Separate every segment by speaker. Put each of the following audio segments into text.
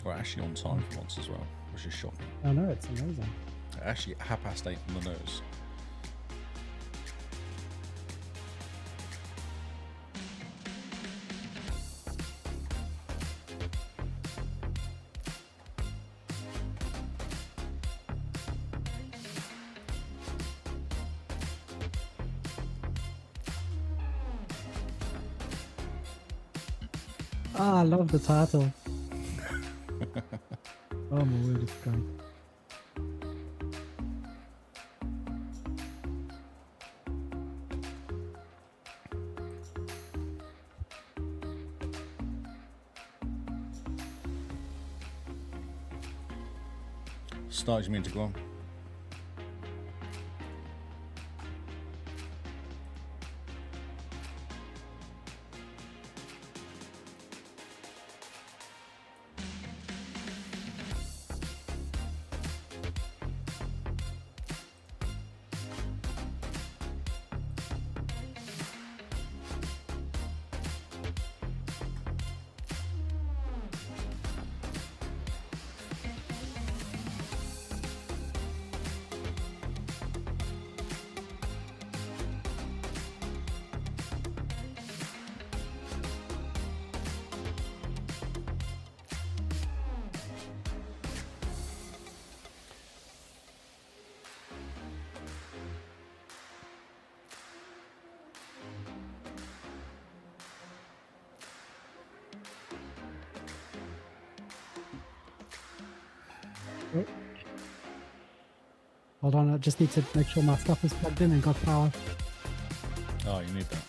Speaker 1: We're actually on time for once as well, which is shocking.
Speaker 2: I know, it's amazing.
Speaker 1: Actually, 8:30 on the nose.
Speaker 2: Ah, I love the title. Oh my word, it's great.
Speaker 1: Start, you mean to go on?
Speaker 2: Oh. Hold on, I just need to make sure my stuff is plugged in and got power.
Speaker 1: Oh, you need that.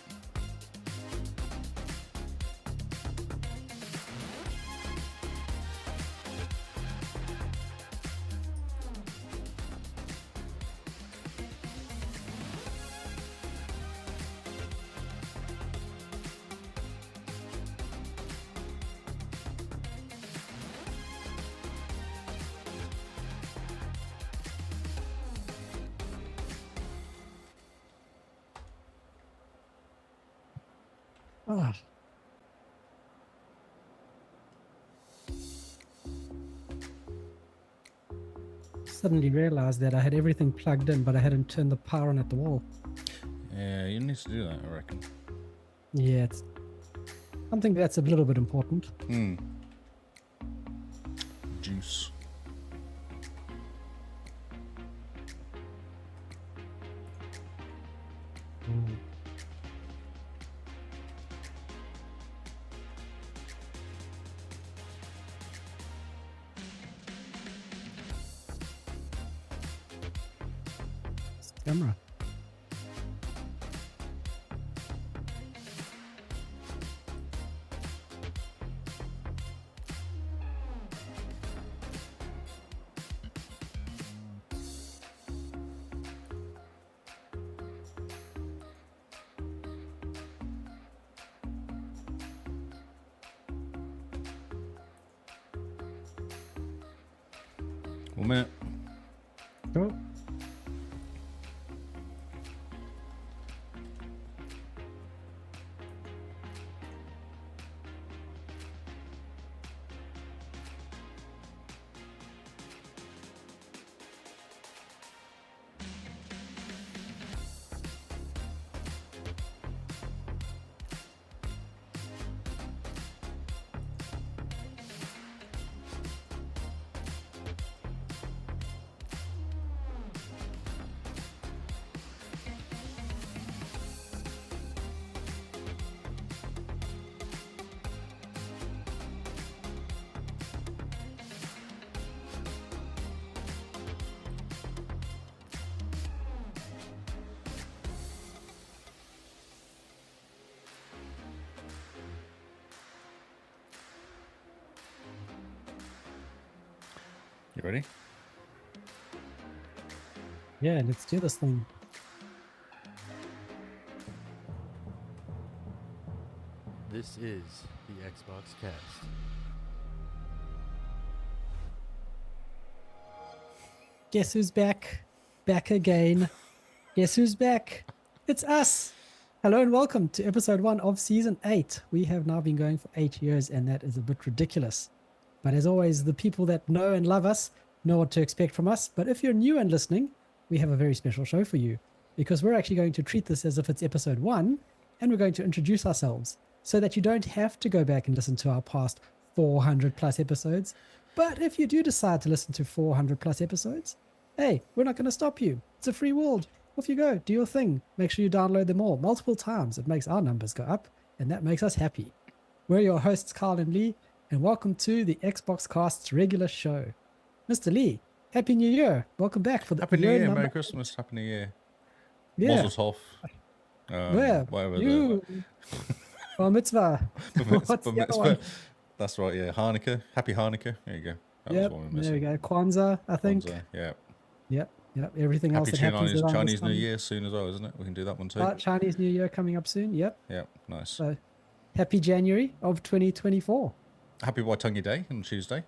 Speaker 2: Ah. Suddenly realized that I had everything plugged in, but I hadn't turned the power on at the wall.
Speaker 1: Yeah, you need to do that, I reckon.
Speaker 2: Yeah, it's something that's a little bit important.
Speaker 1: Juice.
Speaker 2: Camera.
Speaker 1: One minute.
Speaker 2: Cool.
Speaker 1: You ready?
Speaker 2: Yeah, let's do this thing.
Speaker 3: This is the XboxCast.
Speaker 2: Guess who's back? Back again. Guess who's back? It's us. Hello and welcome to episode 1 of season 8. We have now been going for 8 years, and that is a bit ridiculous. But as always, the people that know and love us know what to expect from us. But if you're new and listening, we have a very special show for you because we're actually going to treat this as if it's episode 1 and we're going to introduce ourselves so that you don't have to go back and listen to our past 400 plus episodes. But if you do decide to listen to 400 plus episodes, hey, we're not going to stop you. It's a free world. Off you go. Do your thing. Make sure you download them all multiple times. It makes our numbers go up and that makes us happy. We're your hosts, Carl and Lee, and welcome to the XboxCast's regular show. Mr. Lee, Happy New Year. Welcome back for the
Speaker 1: Happy New Year,
Speaker 2: number...
Speaker 1: Merry Christmas, Happy New Year.
Speaker 2: Yeah.
Speaker 1: Mazel tov.
Speaker 2: Where?
Speaker 1: Whatever.
Speaker 2: You. Bar mitzvah. What's the other one?
Speaker 1: That's right, yeah. Hanukkah. Happy Hanukkah. There you go. That
Speaker 2: Yep,
Speaker 1: was one
Speaker 2: there we go. Kwanzaa, I think.
Speaker 1: Kwanzaa, yeah.
Speaker 2: Yep. Everything else
Speaker 1: Happy
Speaker 2: that happens around
Speaker 1: Chinese
Speaker 2: this
Speaker 1: New
Speaker 2: time.
Speaker 1: Year soon as well, isn't it? We can do that one too.
Speaker 2: Chinese New Year coming up soon. Yep.
Speaker 1: Yeah, nice.
Speaker 2: So, happy January of 2024.
Speaker 1: Happy Waitangi Day on Tuesday.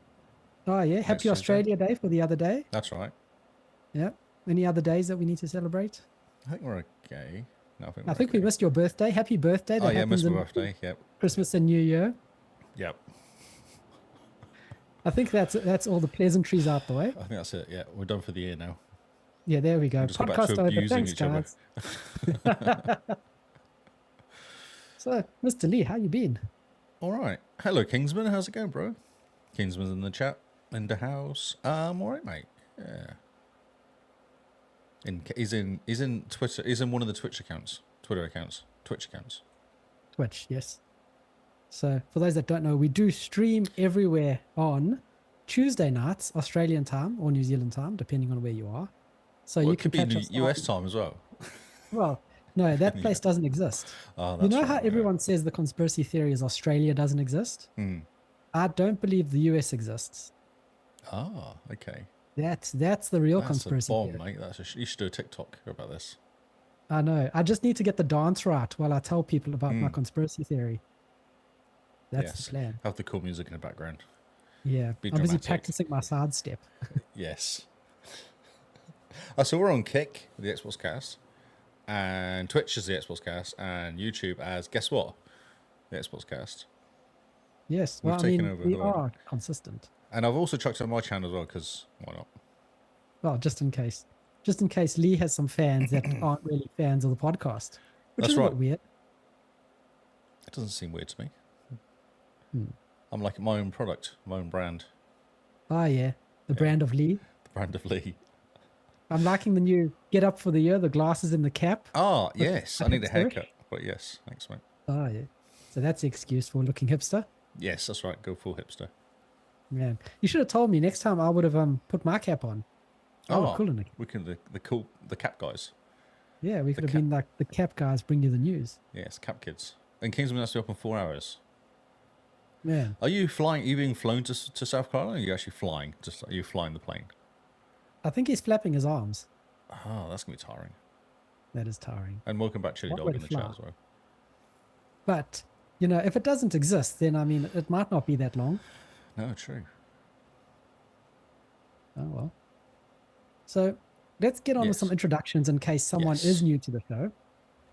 Speaker 2: Oh, yeah. Happy
Speaker 1: Tuesday.
Speaker 2: Australia Day for the other day.
Speaker 1: That's right.
Speaker 2: Yep. Any other days that we need to celebrate?
Speaker 1: I think we're okay. No,
Speaker 2: I think we missed your birthday. Happy birthday.
Speaker 1: Oh,
Speaker 2: That
Speaker 1: yeah,
Speaker 2: happens
Speaker 1: missed my
Speaker 2: in
Speaker 1: birthday. Yep.
Speaker 2: Christmas and New Year.
Speaker 1: Yep.
Speaker 2: I think that's all the pleasantries out the way.
Speaker 1: I think that's it. Yeah, we're done for the year now.
Speaker 2: Yeah, there we go.
Speaker 1: We'll just go back
Speaker 2: Podcast
Speaker 1: to
Speaker 2: over.
Speaker 1: abusing
Speaker 2: Thanks,
Speaker 1: each other.
Speaker 2: guys. So, Mr. Lee, how you been?
Speaker 1: All right. Hello, Kingsman. How's it going, bro? Kingsman's in the chat, in the house. All right, mate. Yeah. He's in Twitter. He's in one of the Twitch accounts.
Speaker 2: Twitch, yes. So, for those that don't know, we do stream everywhere on Tuesday nights, Australian time or New Zealand time, depending on where you are. So
Speaker 1: Well,
Speaker 2: you
Speaker 1: it
Speaker 2: can
Speaker 1: could be
Speaker 2: catch us
Speaker 1: US time as well.
Speaker 2: Well, no, that place doesn't exist.
Speaker 1: Oh,
Speaker 2: You
Speaker 1: that's
Speaker 2: know how
Speaker 1: right,
Speaker 2: everyone says the conspiracy theory is Australia doesn't exist?
Speaker 1: Yeah.
Speaker 2: I don't believe the US exists.
Speaker 1: Ah, okay.
Speaker 2: That's the real
Speaker 1: That's
Speaker 2: conspiracy
Speaker 1: a bomb,
Speaker 2: theory.
Speaker 1: mate. You should do a TikTok about this.
Speaker 2: I know. I just need to get the dance right while I tell people about my conspiracy theory. That's
Speaker 1: Yes.
Speaker 2: the plan.
Speaker 1: Have the cool music in the background.
Speaker 2: Yeah.
Speaker 1: Be
Speaker 2: I'm busy
Speaker 1: dramatic.
Speaker 2: practicing my side step.
Speaker 1: Yes. So we're on Kick, the Xbox Cast, and Twitch is the Xbox Cast, and YouTube as, guess what? The Xbox Cast.
Speaker 2: Yes.
Speaker 1: We've
Speaker 2: Well, I
Speaker 1: taken
Speaker 2: mean,
Speaker 1: over
Speaker 2: we
Speaker 1: the world.
Speaker 2: are consistent.
Speaker 1: And I've also chucked it on my channel as well, because why not?
Speaker 2: Well, just in case. Just in case Lee has some fans that aren't really fans of the podcast. Which
Speaker 1: That's
Speaker 2: is a
Speaker 1: right.
Speaker 2: bit weird.
Speaker 1: It doesn't seem weird to me.
Speaker 2: Hmm.
Speaker 1: I'm like my own product, my own brand,
Speaker 2: Oh, yeah. The brand of Lee.
Speaker 1: the brand of Lee.
Speaker 2: I'm liking the new get up for the year, the glasses and the cap.
Speaker 1: Ah, yes. I need a
Speaker 2: hipsterish.
Speaker 1: haircut. But yes, thanks, mate.
Speaker 2: Oh, yeah. So that's the excuse for looking hipster.
Speaker 1: Yes, that's right. Go full hipster.
Speaker 2: Man, you should have told me next time. I would have put my cap on. I look cool in it.
Speaker 1: We can the cap guys.
Speaker 2: Yeah, we could have
Speaker 1: cap-
Speaker 2: been like the cap guys bring you the news.
Speaker 1: Yes, cap kids. And Kingsman has to be up in 4 hours.
Speaker 2: Man,
Speaker 1: Are you flying? Are you being flown to South Carolina? Or are you actually flying? Are you flying the plane?
Speaker 2: I think he's flapping his arms.
Speaker 1: Oh, that's gonna be tiring.
Speaker 2: That is tiring.
Speaker 1: And welcome back, Chili
Speaker 2: What
Speaker 1: Dog,
Speaker 2: way
Speaker 1: in
Speaker 2: to
Speaker 1: the chat
Speaker 2: fly?
Speaker 1: as well.
Speaker 2: But, you know, if it doesn't exist, then I mean, it might not be that long.
Speaker 1: No, true.
Speaker 2: Oh, well. So let's get on with
Speaker 1: Yes.
Speaker 2: some introductions in case someone
Speaker 1: Yes.
Speaker 2: is new to the show.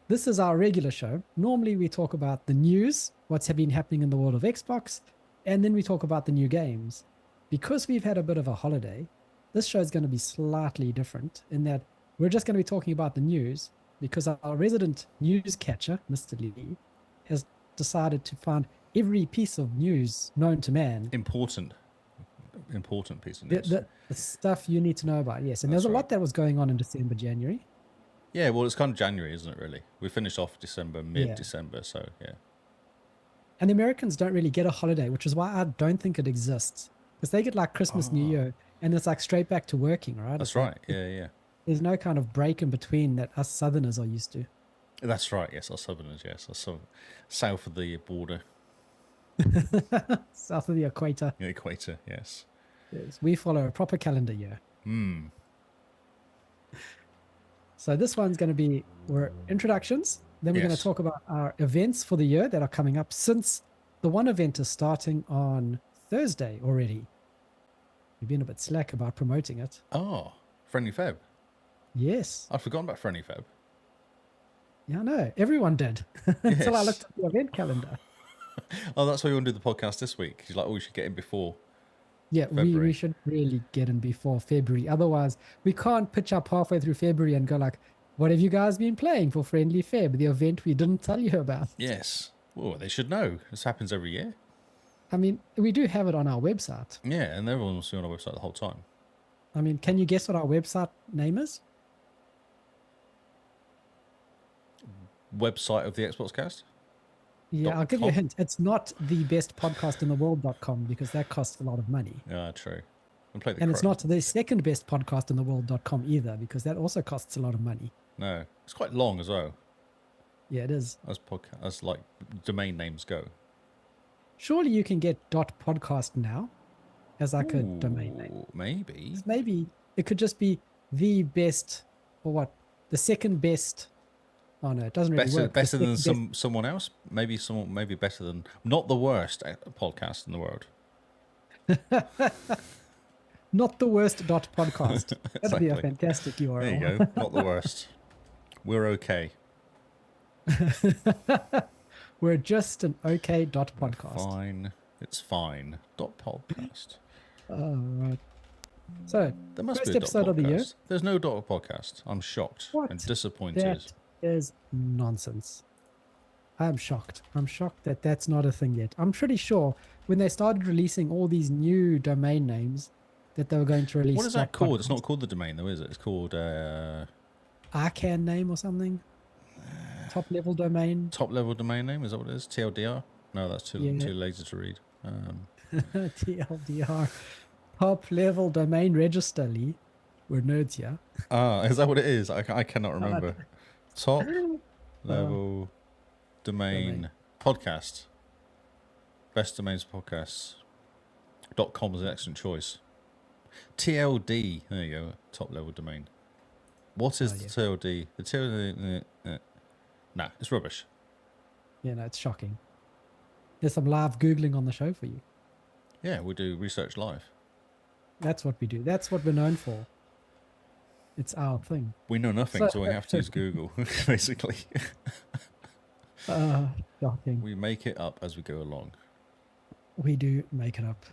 Speaker 2: This is our regular show. Normally we talk about the news, what's been happening in the world of Xbox, and then we talk about the new games. Because we've had a bit of a holiday, this show is going to be slightly different in that we're just going to be talking about the news because our resident news catcher, Mr. Lee, has decided to find every piece of news known to man.
Speaker 1: Important piece of
Speaker 2: The,
Speaker 1: news.
Speaker 2: the stuff you need to know about, yes. And there's
Speaker 1: That's
Speaker 2: a lot
Speaker 1: right.
Speaker 2: that was going on in December, January.
Speaker 1: Yeah, well, it's kind of January, isn't it? Really, we finished off December, mid-December, so yeah.
Speaker 2: And the Americans don't really get a holiday, which is why I don't think it exists. Because they get like Christmas, New Year, and it's like straight back to working, right?
Speaker 1: That's
Speaker 2: It's like-
Speaker 1: right. Yeah.
Speaker 2: There's no kind of break in between that us Southerners are used to.
Speaker 1: That's right. Yes, our Southerners. Yes, our south of the border,
Speaker 2: South of the equator.
Speaker 1: the equator. Yes.
Speaker 2: Yes, we follow a proper calendar year.
Speaker 1: Hmm.
Speaker 2: So this one's going to be we're introductions. Then we're going
Speaker 1: Yes.
Speaker 2: to talk about our events for the year that are coming up since the one event is starting on Thursday already. We've been a bit slack about promoting it.
Speaker 1: Oh, Friendly Feb.
Speaker 2: Yes.
Speaker 1: I'd forgotten about Friendly Feb.
Speaker 2: Yeah, I know. Everyone did until I
Speaker 1: Yes.
Speaker 2: looked at the event calendar.
Speaker 1: Oh, that's why you want to do the podcast this week. He's like, oh, we should get in before
Speaker 2: Yeah, we
Speaker 1: February.
Speaker 2: should really get in before February. Otherwise, we can't pitch up halfway through February and go like, what have you guys been playing for Friendly Feb, the event we didn't tell you about?
Speaker 1: Yes. Well, they should know. This happens every year.
Speaker 2: I mean, we do have it on our website.
Speaker 1: Yeah, and everyone will see on our website the whole time.
Speaker 2: I mean, can you guess what our website name is?
Speaker 1: Website of the Xbox Cast?
Speaker 2: Yeah, I'll give you a hint. It's not the best podcast in the world.com because that costs a lot of money.
Speaker 1: Yeah, true. And
Speaker 2: it's not the second best podcast in the world.com either because that also costs a lot of money.
Speaker 1: No, it's quite long as well.
Speaker 2: Yeah, it is.
Speaker 1: As like domain names go.
Speaker 2: Surely you can get .podcast now as like a domain name.
Speaker 1: Maybe.
Speaker 2: Maybe it could just be the best, or what? The second best. Oh no, it doesn't really work.
Speaker 1: Better than someone else. Maybe better than not the worst podcast in the world.
Speaker 2: Not the worst .podcast. That'd
Speaker 1: Exactly.
Speaker 2: be a fantastic URL.
Speaker 1: There you go. Not the worst. We're okay.
Speaker 2: We're just an okay .podcast.
Speaker 1: Fine. It's fine. .podcast.
Speaker 2: Oh, right. So,
Speaker 1: there must
Speaker 2: first
Speaker 1: be a
Speaker 2: episode of the year.
Speaker 1: There's no .podcast. I'm shocked and disappointed.
Speaker 2: That is nonsense. I'm shocked. I'm shocked that that's not a thing yet. I'm pretty sure when they started releasing all these new domain names that they were going to release.
Speaker 1: What is that called? It's not called the domain though, is it? It's called
Speaker 2: Arcan name or something. Top level domain.
Speaker 1: Top level domain name, is that what it is? TLDR? No, that's too lazy to read.
Speaker 2: TLDR. Top level domain register, Lee. We're nerds here.
Speaker 1: Is that what it is? I cannot remember. Top level domain podcast. Best domains podcasts. .com is an excellent choice. TLD. There you go. Top level domain. What is the TLD? The TLD. Nah, it's rubbish.
Speaker 2: Yeah, no, it's shocking. There's some live Googling on the show for you.
Speaker 1: Yeah, we do research live.
Speaker 2: That's what we do. That's what we're known for. It's our thing.
Speaker 1: We know nothing, so we have to use Google, basically.
Speaker 2: Shocking.
Speaker 1: We make it up as we go along.
Speaker 2: We do make it up.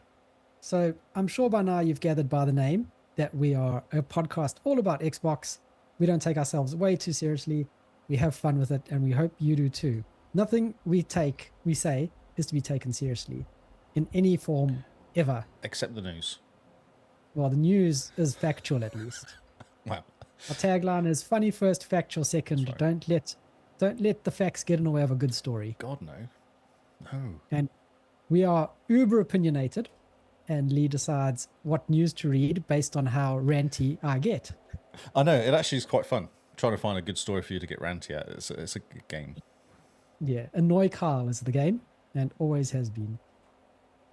Speaker 2: So I'm sure by now you've gathered by the name that we are a podcast all about Xbox. We don't take ourselves way too seriously. We have fun with it, and we hope you do too. Nothing we say is to be taken seriously in any form ever.
Speaker 1: Except the news.
Speaker 2: Well, the news is factual at least.
Speaker 1: Wow.
Speaker 2: Our tagline is funny first, factual second. Don't let the facts get in the way of a good story.
Speaker 1: God, no. No.
Speaker 2: And we are uber opinionated, and Lee decides what news to read based on how ranty I get.
Speaker 1: I know, it actually is quite fun. Trying to find a good story for you to get ranty at. It's a good game.
Speaker 2: Yeah, Annoy Carl is the game, and always has been.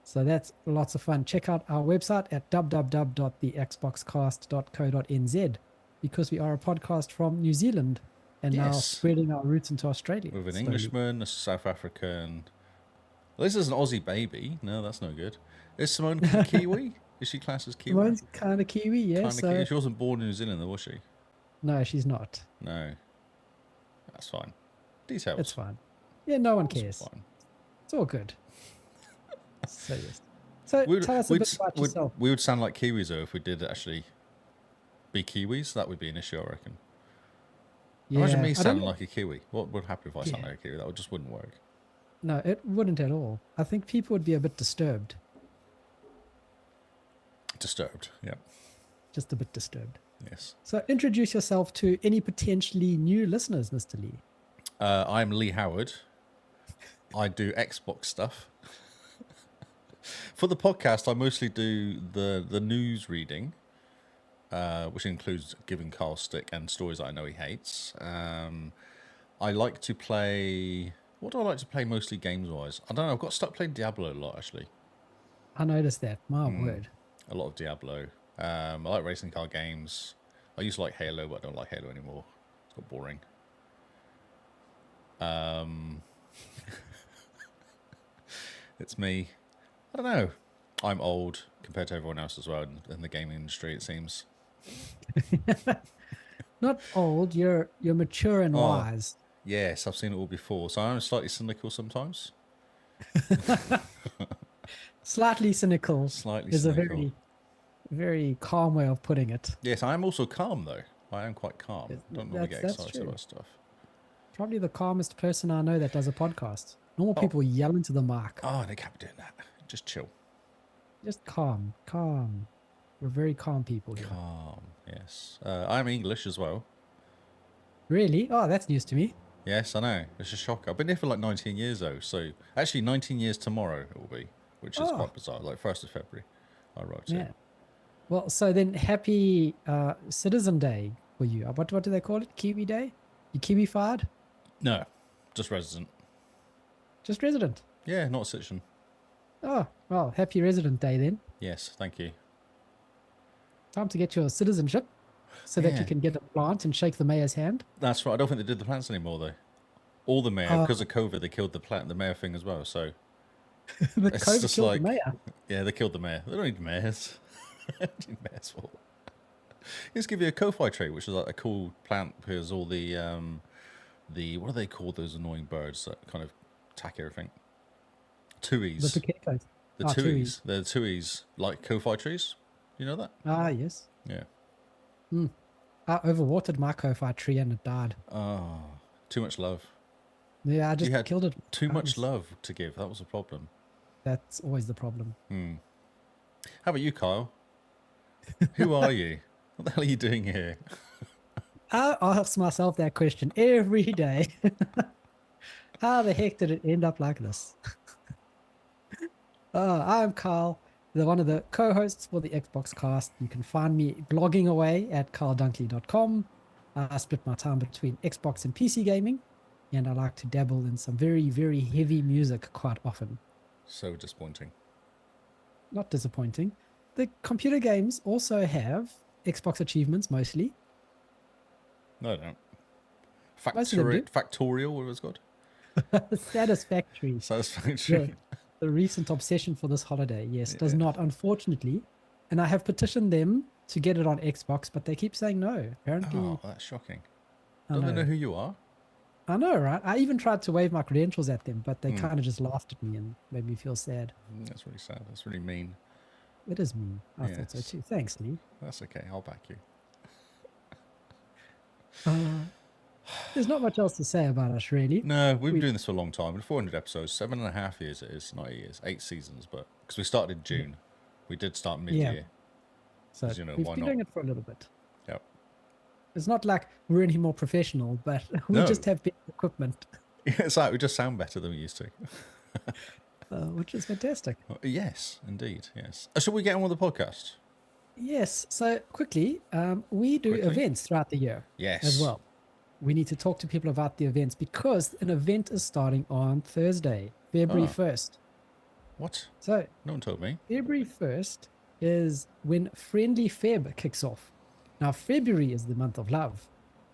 Speaker 2: So that's lots of fun. Check out our website at www.thexboxcast.co.nz because we are a podcast from New Zealand and now spreading our roots into Australia.
Speaker 1: With an Englishman, a South African. Well, this is an Aussie baby. No, that's no good. Is Simone Kiwi? Is she classed as Kiwi?
Speaker 2: Simone's kind of Kiwi, yeah.
Speaker 1: Kiwi. She wasn't born in New Zealand, though, was she?
Speaker 2: No, she's not.
Speaker 1: No. That's fine. Details.
Speaker 2: It's fine. Yeah, no one cares. It's all good. So, yes. So tell us a bit about yourself.
Speaker 1: We would sound like Kiwis, though, if we did actually be Kiwis. That would be an issue, I reckon. Yeah, imagine me sounding like a Kiwi. What would happen if I sound like a Kiwi? That just wouldn't work.
Speaker 2: No, it wouldn't at all. I think people would be a bit disturbed.
Speaker 1: Disturbed, yeah.
Speaker 2: Just a bit disturbed.
Speaker 1: Yes.
Speaker 2: So introduce yourself to any potentially new listeners, Mr. Lee.
Speaker 1: I'm Lee Howard. I do Xbox stuff. For the podcast, I mostly do the news reading, which includes giving Carl stick and stories that I know he hates. I like to play... What do I like to play mostly games-wise? I don't know. I've got stuck playing Diablo a lot, actually.
Speaker 2: I noticed that. My word.
Speaker 1: A lot of Diablo. I like racing car games. I used to like Halo, but I don't like Halo anymore. It's got boring. It's me. I don't know. I'm old compared to everyone else as well in the gaming industry, it seems.
Speaker 2: Not old. You're mature and wise.
Speaker 1: Yes, I've seen it all before. So I'm slightly cynical sometimes.
Speaker 2: Slightly cynical
Speaker 1: Slightly
Speaker 2: is a
Speaker 1: cynical.
Speaker 2: very, very calm way of putting it.
Speaker 1: Yes, I am also calm though. I am quite calm.
Speaker 2: Yes,
Speaker 1: Don't normally get
Speaker 2: that's
Speaker 1: excited
Speaker 2: true.
Speaker 1: about stuff.
Speaker 2: Probably the calmest person I know that does a podcast. Normal
Speaker 1: Oh.
Speaker 2: people yell into the mic.
Speaker 1: Oh, they can't be doing that. Just chill.
Speaker 2: Just calm, calm. We're very calm people here.
Speaker 1: Calm. Yes. I'm English as well.
Speaker 2: Really? Oh, that's news to me.
Speaker 1: Yes, I know. It's a shock. I've been here for like 19 years though. So actually 19 years tomorrow it will be, which is
Speaker 2: Oh.
Speaker 1: quite bizarre. Like 1st of February, I arrived
Speaker 2: Yeah.
Speaker 1: here.
Speaker 2: Well, so then happy Citizen Day for you. What do they call it? Kiwi Day? You Kiwi-fied?
Speaker 1: No, just resident.
Speaker 2: Just resident.
Speaker 1: Yeah, not citizen.
Speaker 2: Oh, well, happy Resident Day then.
Speaker 1: Yes, thank you.
Speaker 2: Time to get your citizenship so that
Speaker 1: Yeah.
Speaker 2: you can get a plant and shake the mayor's hand.
Speaker 1: That's right. I don't think they did the plants anymore though. All the mayor,
Speaker 2: Oh.
Speaker 1: because of COVID, they killed the mayor thing as well. So
Speaker 2: The
Speaker 1: It's
Speaker 2: COVID
Speaker 1: just
Speaker 2: killed
Speaker 1: like-
Speaker 2: the mayor.
Speaker 1: yeah, they killed the mayor. They don't need mayors. They don't need mayors for. Just give you a Ko-Fi tree, which is like a cool plant because all the what do they call those annoying birds that kind of attack everything? Tuies.
Speaker 2: The potatoes.
Speaker 1: The
Speaker 2: Oh,
Speaker 1: tuies. The tuies like Ko-Fi trees. You know that?
Speaker 2: Ah, yes.
Speaker 1: Yeah.
Speaker 2: I overwatered my Ko-Fi tree and it died.
Speaker 1: Oh, too much love.
Speaker 2: Yeah, I just
Speaker 1: had
Speaker 2: killed it.
Speaker 1: Too much
Speaker 2: times.
Speaker 1: love to give. That was the problem.
Speaker 2: That's always the problem.
Speaker 1: How about you, Kyle? Who are you? What the hell are you doing here?
Speaker 2: I ask myself that question every day. How the heck did it end up like this? I'm Carl, one of the co-hosts for the Xbox Cast. You can find me blogging away at carldunkley.com. I split my time between Xbox and PC gaming, and I like to dabble in some very, very heavy music quite often.
Speaker 1: So disappointing.
Speaker 2: Not disappointing. The computer games also have Xbox achievements mostly.
Speaker 1: No, I don't.
Speaker 2: Most of them do.
Speaker 1: Factorial, what was it called?
Speaker 2: Satisfactory.
Speaker 1: Satisfactory.
Speaker 2: The recent obsession for this holiday, yes, does
Speaker 1: Yeah.
Speaker 2: not, unfortunately. And I have petitioned them to get it on Xbox, but they keep saying no. Apparently,
Speaker 1: Oh, that's shocking.
Speaker 2: I
Speaker 1: Don't they
Speaker 2: know.
Speaker 1: know who you are?
Speaker 2: I know, right? I even tried to wave my credentials at them, but
Speaker 1: Hmm.
Speaker 2: they kind of just laughed at me and made me feel sad.
Speaker 1: That's really sad. That's really mean.
Speaker 2: It is mean. I thought so
Speaker 1: Yes.
Speaker 2: too. Thanks, Lee.
Speaker 1: That's okay. I'll back you.
Speaker 2: There's not much else to say about us, really.
Speaker 1: No, we've been doing this for a long time. 400 episodes, 7.5 years it is, not 8 years, 8 seasons, but because we started in June. We did start mid-year.
Speaker 2: So
Speaker 1: 'Cause, you know,
Speaker 2: we've
Speaker 1: why
Speaker 2: been
Speaker 1: not?
Speaker 2: doing it for a little bit.
Speaker 1: Yep.
Speaker 2: It's not like we're any more professional, but we
Speaker 1: No.
Speaker 2: just have better equipment,
Speaker 1: It's like we just sound better than we used to.
Speaker 2: which is fantastic.
Speaker 1: Yes, indeed. Yes. Should we get on with the podcast?
Speaker 2: Yes. So quickly, we do
Speaker 1: Quickly?
Speaker 2: events throughout the year
Speaker 1: Yes.
Speaker 2: as well. We need to talk to people about the events because an event is starting on Thursday, February
Speaker 1: Oh.
Speaker 2: 1st.
Speaker 1: What?
Speaker 2: So
Speaker 1: No one told me.
Speaker 2: February 1st is when Friendly Feb kicks off. Now, February is the month of love.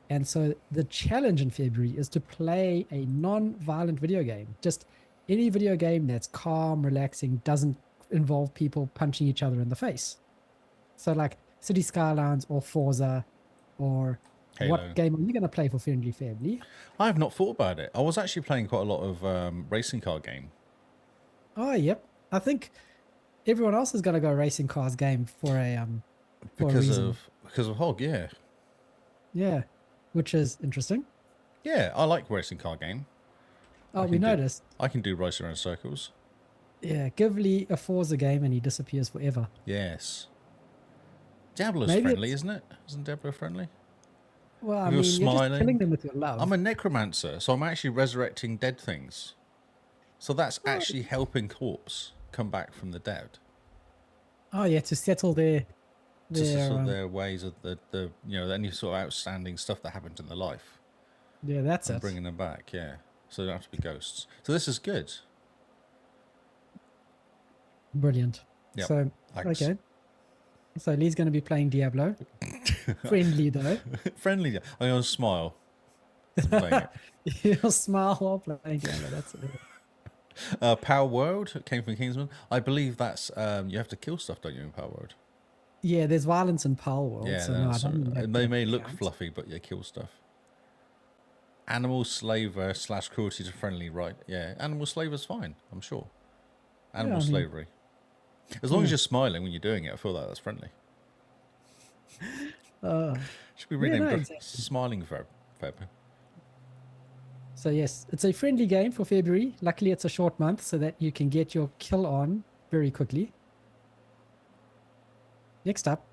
Speaker 2: And so the challenge in February is to play a non-violent video game. Just any video game that's calm, relaxing, doesn't involve people punching each other in the face. So like City Skylines or Forza or
Speaker 1: Halo.
Speaker 2: what game are you going to play for Friendly Feb, Lee?
Speaker 1: I have not thought about it. I was actually playing quite a lot of racing car game.
Speaker 2: Oh, yep. I think everyone else is going to go racing cars game for a reason.
Speaker 1: Because of Hog, yeah.
Speaker 2: Yeah, which is interesting.
Speaker 1: Yeah, I like racing car game.
Speaker 2: Oh,
Speaker 1: I
Speaker 2: we
Speaker 1: can do-
Speaker 2: noticed.
Speaker 1: I can do racing around circles.
Speaker 2: Yeah, give Lee a Forza game and he disappears forever.
Speaker 1: Yes. Diablo's
Speaker 2: Maybe
Speaker 1: friendly,
Speaker 2: it's-
Speaker 1: isn't it? Isn't Diablo friendly?
Speaker 2: Well, I
Speaker 1: If
Speaker 2: mean,
Speaker 1: you're
Speaker 2: you're
Speaker 1: smiling-
Speaker 2: just killing them with your love.
Speaker 1: I'm a necromancer, so I'm actually resurrecting dead things. So that's actually helping corpse come back from the dead.
Speaker 2: Oh, yeah, to settle their
Speaker 1: Just
Speaker 2: their,
Speaker 1: sort of their ways of the any sort of outstanding stuff that happened in their life.
Speaker 2: yeah, that's
Speaker 1: And
Speaker 2: it.
Speaker 1: bringing them back, yeah. So they don't have to be ghosts. So this is good.
Speaker 2: Brilliant.
Speaker 1: Yep,
Speaker 2: So,
Speaker 1: thanks.
Speaker 2: okay. So Lee's going to be playing Diablo. Friendly, though.
Speaker 1: Friendly. I'm going to smile. as I'm playing it.
Speaker 2: He'll smile while playing Diablo. That's it.
Speaker 1: Palworld came from Kingsman. I believe that's you have to kill stuff, don't you, in Palworld?
Speaker 2: Yeah, there's violence in Palworld.
Speaker 1: Yeah,
Speaker 2: so no, I
Speaker 1: that's-
Speaker 2: don't think that
Speaker 1: they may look
Speaker 2: counts.
Speaker 1: fluffy, but you kill stuff. Animal slaver / cruelty to friendly, right? Yeah, animal slaver's fine, I'm sure. Animal
Speaker 2: I mean-
Speaker 1: slavery. As long as you're smiling when you're doing it, I feel like that's friendly. Should be renamed
Speaker 2: exactly.
Speaker 1: Smiling Feb.
Speaker 2: So yes, it's a friendly game for February. Luckily, it's a short month so that you can get your kill on very quickly. Next up,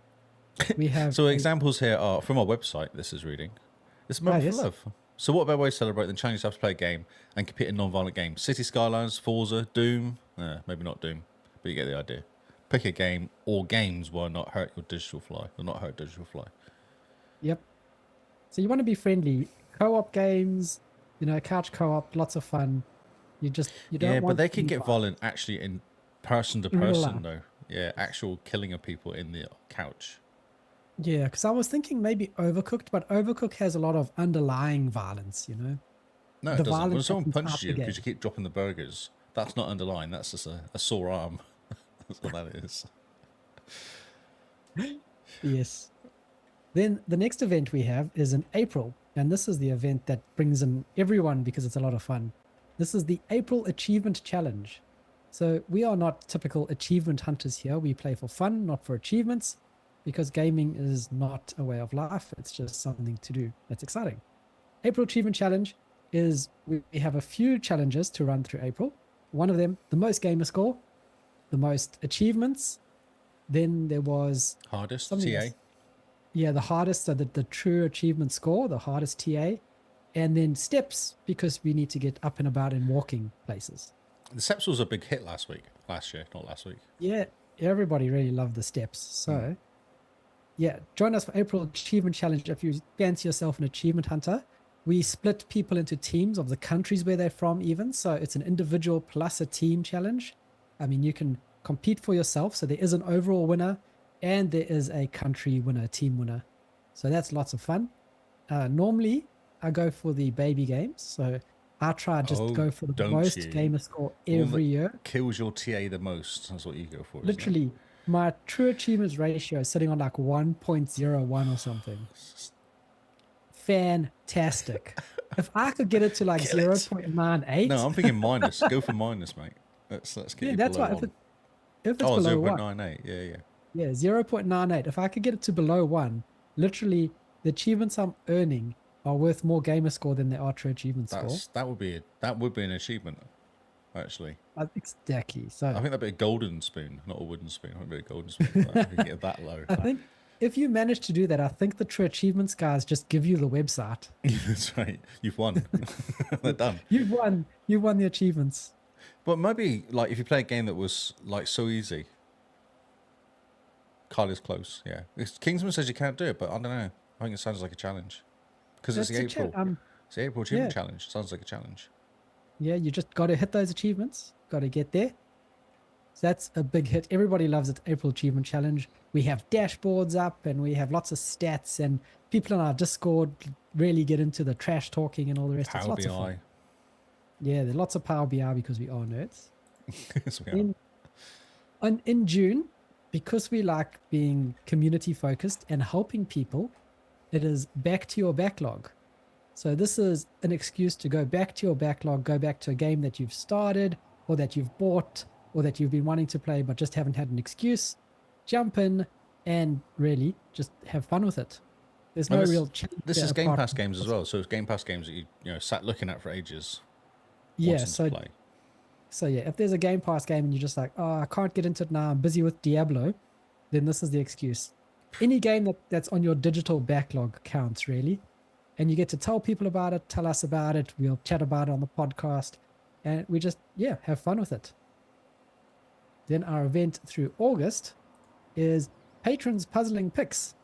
Speaker 2: we have...
Speaker 1: So examples here are from our website. This is reading. It's a moment for love. So what better way to celebrate than challenge yourself to play a game and compete in non-violent games? City Skylines, Forza, Doom. Maybe not Doom, but you get the idea. Pick a game or games will not hurt your digital fly. Will not hurt digital fly.
Speaker 2: Yep. So you want to be friendly. Co-op games, couch co-op, lots of fun. You don't want...
Speaker 1: Yeah, but they can get violent actually in person to
Speaker 2: In real
Speaker 1: person
Speaker 2: life.
Speaker 1: though. Yeah, actual killing of people in the couch.
Speaker 2: Yeah, because I was thinking maybe Overcooked, but Overcooked has a lot of underlying violence,
Speaker 1: No,
Speaker 2: The
Speaker 1: it doesn't. When
Speaker 2: violence
Speaker 1: someone
Speaker 2: happens
Speaker 1: punches
Speaker 2: after
Speaker 1: you
Speaker 2: game.
Speaker 1: because you keep dropping the burgers, that's not underlying. That's just a sore arm. That's what that is.
Speaker 2: Yes. Then the next event we have is in April, and this is the event that brings in everyone because it's a lot of fun. This is the April Achievement Challenge. So we are not typical achievement hunters here. We play for fun, not for achievements, because gaming is not a way of life. It's just something to do that's exciting. April Achievement Challenge is we have a few challenges to run through April. One of them, the most gamer score, the most achievements. Then there was
Speaker 1: Hardest
Speaker 2: something
Speaker 1: TA.
Speaker 2: else. Yeah, the hardest, so the true achievement score, the hardest TA, and then steps because we need to get up and about in walking places.
Speaker 1: The steps was a big hit last year, not last week.
Speaker 2: Yeah, everybody really loved the steps. So, yeah, join us for April Achievement Challenge if you fancy yourself an achievement hunter. We split people into teams of the countries where they're from even. So it's an individual plus a team challenge. I mean, you can compete for yourself. So there is an overall winner and there is a country winner, team winner. So that's lots of fun. Normally, I go for the baby games. So I try to just go for the most gamer score every year.
Speaker 1: Kills your TA the most. That's what you go for.
Speaker 2: Literally, my true achievements ratio is sitting on like 1.01 or something. Fantastic. If I could get it to like 0.98.
Speaker 1: No, I'm thinking minus. Go for minus, mate. Let's get you
Speaker 2: that's
Speaker 1: below
Speaker 2: right.
Speaker 1: one.
Speaker 2: If it's below
Speaker 1: 0.98. Yeah.
Speaker 2: Yeah, 0.98. If I could get it to below 1, literally the achievements I'm earning are worth more gamer score than the true achievement score.
Speaker 1: That would be an achievement, actually.
Speaker 2: Exactly. So
Speaker 1: I think that'd be a golden spoon, not a wooden spoon. I think it'd be a golden spoon. If you get that low.
Speaker 2: I think if you manage to do that, I think the true achievements guys just give you the website.
Speaker 1: That's right. You've won. They're done.
Speaker 2: You've won the achievements.
Speaker 1: But maybe like if you play a game that was like so easy. Kyle is close, yeah. Kingsman says you can't do it, but I don't know. I think it sounds like a challenge. Because it's the April. It's the April Achievement Challenge. Sounds like a challenge.
Speaker 2: Yeah, you just got to hit those achievements. Got to get there. So that's a big hit. Everybody loves it. April Achievement Challenge. We have dashboards up and we have lots of stats and people in our Discord really get into the trash talking and all the rest.
Speaker 1: Power
Speaker 2: it's lots
Speaker 1: BI.
Speaker 2: of fun. Yeah, there's lots of Power BI because we are nerds.
Speaker 1: Yes, we are.
Speaker 2: In June, because we like being community focused and helping people, it is back to your backlog. So this is an excuse to go back to your backlog, go back to a game that you've started or that you've bought or that you've been wanting to play but just haven't had an excuse. Jump in and really just have fun with it. There's no real challenge.
Speaker 1: This is Game Pass games as well. So it's Game Pass games that you sat looking at for ages.
Speaker 2: Yeah,
Speaker 1: to play.
Speaker 2: So yeah, if there's a Game Pass game and you're just like, oh, I can't get into it now, I'm busy with Diablo, then this is the excuse. Any game that's on your digital backlog counts, really. And you get to tell people about it, tell us about it, we'll chat about it on the podcast, and we just, have fun with it. Then our event through August is Patrons Puzzling Picks.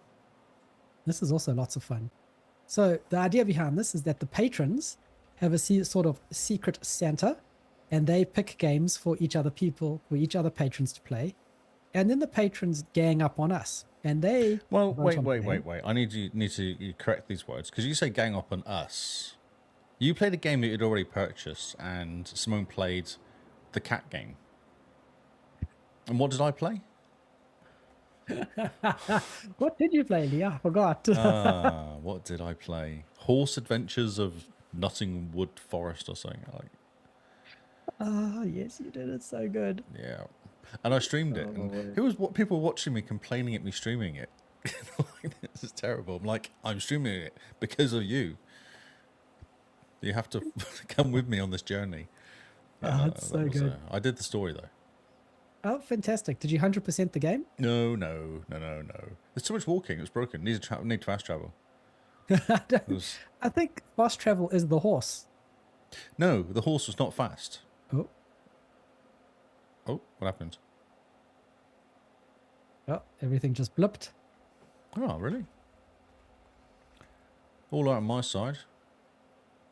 Speaker 2: This is also lots of fun. So the idea behind this is that the patrons have a sort of secret Santa, and they pick games for each other patrons to play. And then the patrons gang up on us. And they...
Speaker 1: Well, wait. I need to correct these words. Because you say gang up on us. You played a game that you'd already purchased, and Simone played the cat game. And what did I play?
Speaker 2: What did you play, Lee? I forgot.
Speaker 1: What did I play? Horse Adventures of Nottingwood Forest or something like.
Speaker 2: Yes, you did. It's so good.
Speaker 1: Yeah. And I streamed it.
Speaker 2: Oh, my
Speaker 1: And
Speaker 2: word.
Speaker 1: what people were watching me complaining at me streaming it. Like, this is terrible. I'm like, I'm streaming it because of you. You have to come with me on this journey.
Speaker 2: Oh, it's so good.
Speaker 1: I did the story though.
Speaker 2: Oh, fantastic. Did you 100% the game?
Speaker 1: No. There's too much walking. It was broken. Need fast travel. It was...
Speaker 2: I think fast travel is the horse.
Speaker 1: No, the horse was not fast.
Speaker 2: Oh,
Speaker 1: Oh, what happened?
Speaker 2: oh, everything just blipped.
Speaker 1: Oh, really? All out on my side.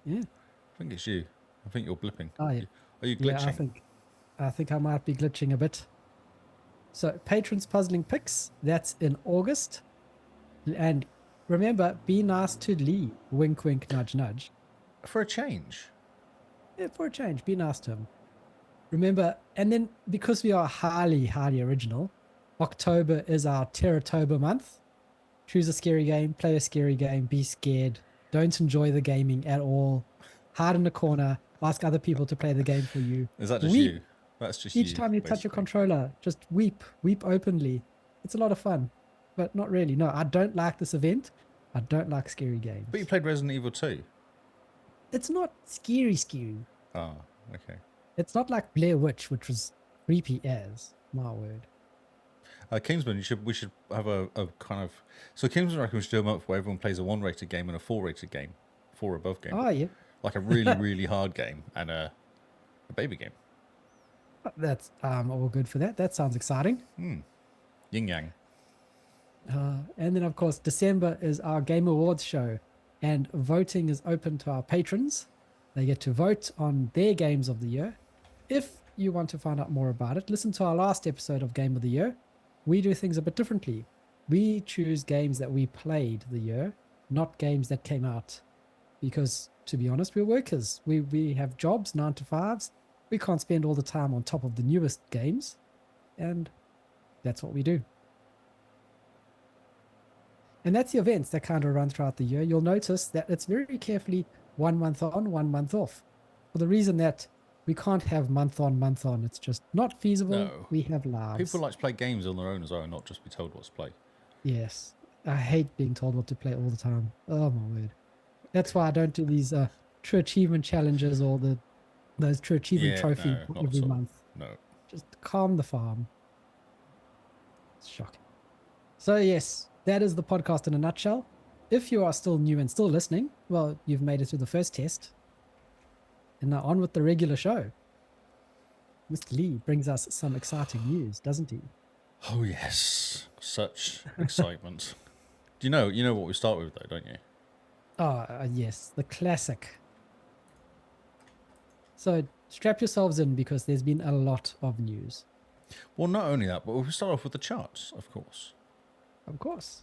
Speaker 2: Yeah.
Speaker 1: I think it's you. I think you're blipping.
Speaker 2: Oh, yeah.
Speaker 1: Are you
Speaker 2: Yeah,
Speaker 1: glitching?
Speaker 2: I think I might be glitching a bit. So, Patrons Puzzling Picks, that's in August. And remember, be nice to Lee. Wink, wink, nudge, nudge.
Speaker 1: For a change.
Speaker 2: Yeah, for a change, be nice to him. Remember, and then because we are highly, highly original, October is our Terratober month. Choose a scary game, play a scary game, be scared, don't enjoy the gaming at all, hide in a corner, ask other people to play the game for you.
Speaker 1: Is that just
Speaker 2: Weep.
Speaker 1: you? That's just
Speaker 2: Each
Speaker 1: you,
Speaker 2: time you touch a
Speaker 1: basically.
Speaker 2: controller, just weep openly. It's a lot of fun, but not really. No, I don't like this event. I don't like scary games.
Speaker 1: But you played Resident Evil 2.
Speaker 2: It's not scary.
Speaker 1: Oh, okay.
Speaker 2: It's not like Blair Witch, which was creepy as my word.
Speaker 1: Kingsman, we should have a kind of... So Kingsman reckons we should do a month where everyone plays a 1-rated game and a 4-rated game. 4 above game.
Speaker 2: Oh yeah,
Speaker 1: Like a really, really hard game and a baby game.
Speaker 2: that's all good for that. That sounds exciting.
Speaker 1: Yin Yang.
Speaker 2: And then of course December is our Game Awards show, and voting is open to our patrons. They get to vote on their games of the year. If you want to find out more about it, listen to our last episode of Game of the Year. We do things a bit differently. We choose games that we played the year, not games that came out. Because to be honest, we're workers. We have jobs, 9 to 5s. We can't spend all the time on top of the newest games. And that's what we do. And that's the events that kind of run throughout the year. You'll notice that it's very carefully 1 month on, 1 month off. For the reason that we can't have month on, month on. It's just not feasible.
Speaker 1: No.
Speaker 2: We have lives.
Speaker 1: People like to play games on their own as well and not just be told what to play.
Speaker 2: Yes. I hate being told what to play all the time. Oh my word. That's why I don't do these true achievement challenges or those true achievement trophy
Speaker 1: not
Speaker 2: every
Speaker 1: at all.
Speaker 2: month.
Speaker 1: No.
Speaker 2: Just calm the farm. It's shocking. So yes, that is the podcast in a nutshell. If you are still new and still listening, well, you've made it through the first test. And now on with the regular show. Mr. Lee brings us some exciting news, doesn't he?
Speaker 1: Oh yes, such excitement. Do you know what we start with though, don't you?
Speaker 2: Oh, yes, the classic. So strap yourselves in because there's been a lot of news.
Speaker 1: Well, not only that, but we'll start off with the charts, of course.
Speaker 2: Of course.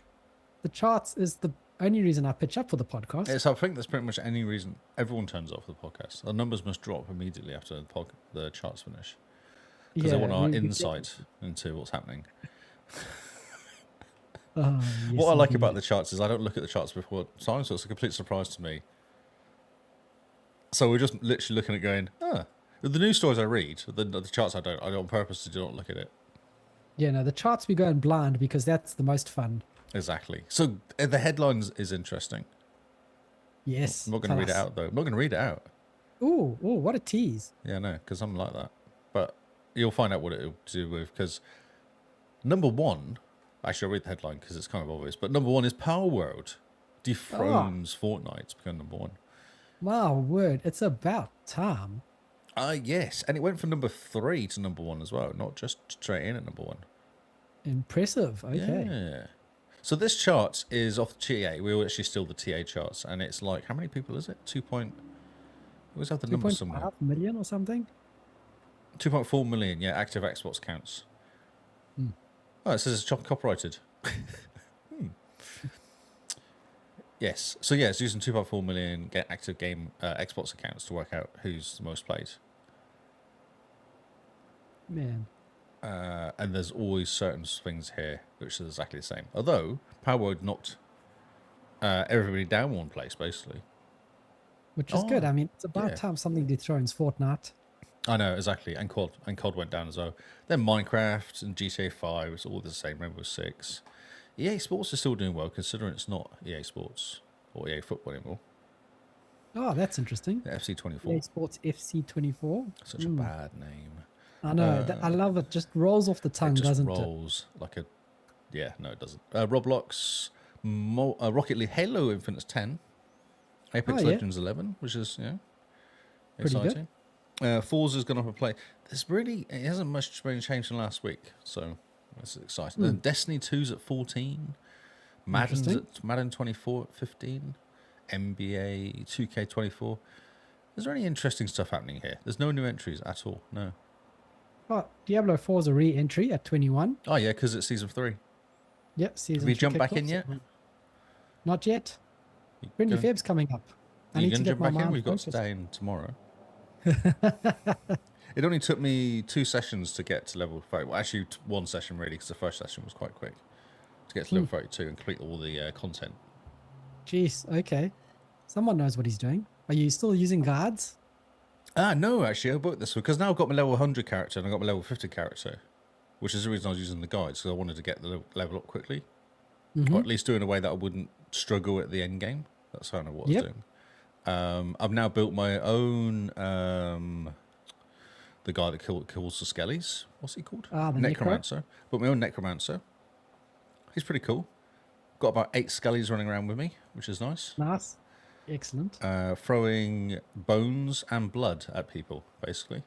Speaker 2: The charts is the only reason I pitch up for the podcast.
Speaker 1: Yes, I think that's pretty much any reason everyone turns off the podcast. The numbers must drop immediately after the charts finish. Because they want our insight into what's happening.
Speaker 2: Oh, yes,
Speaker 1: What I like
Speaker 2: indeed.
Speaker 1: about the charts is I don't look at the charts before time, so it's a complete surprise to me. So we're just literally looking at going, the news stories I read, the charts I don't on purpose to do not look at it.
Speaker 2: Yeah, no, the charts we go in blind because that's the most fun.
Speaker 1: Exactly. So the headlines is interesting.
Speaker 2: Yes.
Speaker 1: I'm not going to read it out though. I'm not going to read it out.
Speaker 2: Ooh, what a tease.
Speaker 1: Yeah, no, because I'm like that. But you'll find out what it'll do with, because number one, actually I'll read the headline because it's kind of obvious, but number one is Palworld dethrones Fortnite to become number one.
Speaker 2: My word, it's about time.
Speaker 1: Yes, and it went from number 3 to number 1 as well, not just straight in at number 1.
Speaker 2: Impressive. Okay.
Speaker 1: Yeah. So this chart is off the TA. We actually steal the TA charts, and it's like, how many people is it? 2 point... We always have the number somewhere.
Speaker 2: 2.5 million or something?
Speaker 1: 2.4 million, yeah, active Xbox counts. Oh, it says it's copyrighted. Yes. So, yeah, it's using 2.4 million active game Xbox accounts to work out who's the most played.
Speaker 2: Man.
Speaker 1: And there's always certain things here which are exactly the same. Although, Palworld knocked everybody down one place, basically.
Speaker 2: Which is good.
Speaker 1: Oh,
Speaker 2: I mean, it's about
Speaker 1: yeah.
Speaker 2: time something dethrones Fortnite.
Speaker 1: I know, exactly. And COD went down as well. Then Minecraft and GTA 5, it's all the same. Rainbow Six. EA Sports is still doing well, considering it's not EA Sports or EA Football anymore.
Speaker 2: Oh, that's interesting.
Speaker 1: The FC24.
Speaker 2: EA Sports FC24.
Speaker 1: Such a bad name.
Speaker 2: I know. I love it. Just rolls off the tongue,
Speaker 1: It just
Speaker 2: doesn't
Speaker 1: rolls like a... Yeah, no, it doesn't. Roblox, Rocket League, Halo Infinite's 10. Apex Legends 11, which is,
Speaker 2: Pretty
Speaker 1: exciting. Forza's gone up a play. It hasn't much been changed from last week, so that's exciting. Then Destiny 2's at 14. Madden 24 at 15. NBA 2K24. Is there any interesting stuff happening here? There's no new entries at all. No.
Speaker 2: Oh, Diablo 4 is a re-entry at 21.
Speaker 1: Oh yeah, because it's season 3.
Speaker 2: Yep, season.
Speaker 1: Have you
Speaker 2: 3
Speaker 1: jumped back
Speaker 2: kicked
Speaker 1: in
Speaker 2: off,
Speaker 1: yet?
Speaker 2: so- Not yet. Friendly Feb's coming up. I
Speaker 1: Are you
Speaker 2: need to
Speaker 1: going to
Speaker 2: get
Speaker 1: jump
Speaker 2: my
Speaker 1: back in?
Speaker 2: mind
Speaker 1: We've got
Speaker 2: focused.
Speaker 1: today and tomorrow. It only took me 2 sessions to get to level 30. Well, actually, 1 session really, because the first session was quite quick. To get to level 32 and complete all the content.
Speaker 2: Jeez, okay. Someone knows what he's doing. Are you still using guards?
Speaker 1: No, actually, I bought this one because now I've got my level 100 character and I've got my level 50 character, which is the reason I was using the guides, because I wanted to get the level up quickly. Or at least do it in a way that I wouldn't struggle at the end game. That's kind of what I was doing. I've now built my own, the guy that kills the skellies. What's he called?
Speaker 2: The
Speaker 1: Necromancer. Built my own Necromancer. He's pretty cool. Got about 8 skellies running around with me, which is nice.
Speaker 2: Nice. Excellent.
Speaker 1: Throwing bones and blood at people, basically.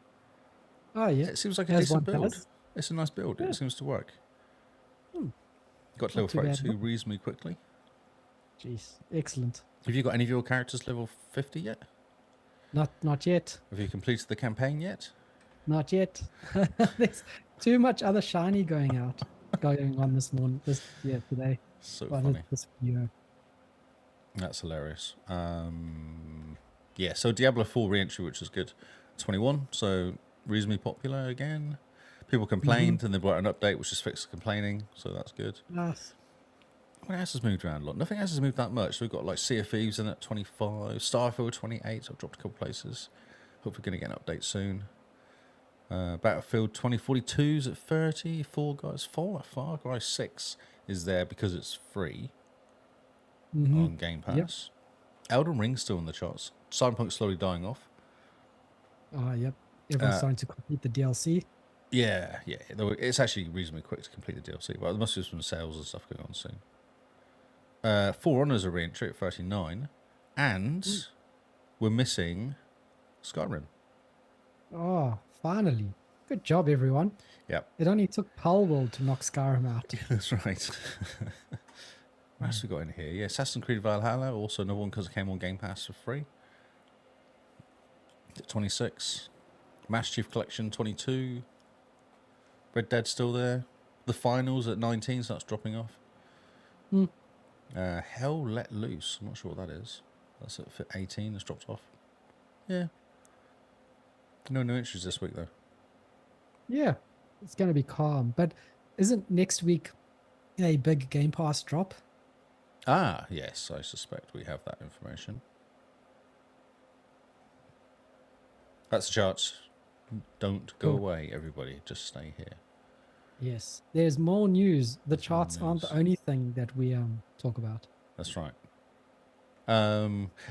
Speaker 2: Oh, yeah.
Speaker 1: It seems like a
Speaker 2: As
Speaker 1: decent
Speaker 2: one
Speaker 1: build.
Speaker 2: does.
Speaker 1: It's a nice build. It seems to work. Got to
Speaker 2: Not
Speaker 1: level
Speaker 2: too bad,
Speaker 1: 32
Speaker 2: no.
Speaker 1: reasonably quickly.
Speaker 2: Jeez. Excellent.
Speaker 1: Have you got any of your characters level 50 yet?
Speaker 2: Not yet.
Speaker 1: Have you completed the campaign yet?
Speaker 2: Not yet. There's too much other shiny going on this morning, today.
Speaker 1: So
Speaker 2: Well,
Speaker 1: funny.
Speaker 2: this year.
Speaker 1: That's hilarious. Yeah, so Diablo 4 re-entry, which is good. 21, so reasonably popular again. People complained and they brought an update which has fixed the complaining, so that's good.
Speaker 2: Nice.
Speaker 1: What else has moved around a lot? Nothing else has moved that much. We've got like Sea of Thieves in at 25, Starfield 28, so I've dropped a couple places. Hopefully going to get an update soon. Battlefield 2042 is at 30. Far Cry 6 is there because it's free on Game Pass.
Speaker 2: Yep.
Speaker 1: Elden Ring's still in the charts. Cyberpunk's slowly dying off.
Speaker 2: Oh, yep. Everyone's starting to complete the DLC.
Speaker 1: Yeah. Though it's actually reasonably quick to complete the DLC, but there must be some sales and stuff going on soon. For Honor's a re-entry at 39, and we're missing Skyrim.
Speaker 2: Oh, finally. Good job, everyone.
Speaker 1: Yep,
Speaker 2: It only took Palworld to knock Skyrim out.
Speaker 1: that's right. What else we got in here? Yeah, Assassin's Creed Valhalla, also another one because it came on Game Pass for free. At 26. Master Chief Collection 22. Red Dead still there. The Finals at 19, so that's dropping off. Hell Let Loose. I'm not sure what that is. That's at 18. It's dropped off. Yeah. No new entries this week, though.
Speaker 2: Yeah, it's going to be calm. But isn't next week a big Game Pass drop?
Speaker 1: Ah, yes. I suspect we have that information. That's the charts. Don't go
Speaker 2: Cool.
Speaker 1: away, everybody. Just stay here.
Speaker 2: Yes. There's more news. The
Speaker 1: There's more
Speaker 2: charts aren't the
Speaker 1: news.
Speaker 2: only thing that we talk about.
Speaker 1: That's right.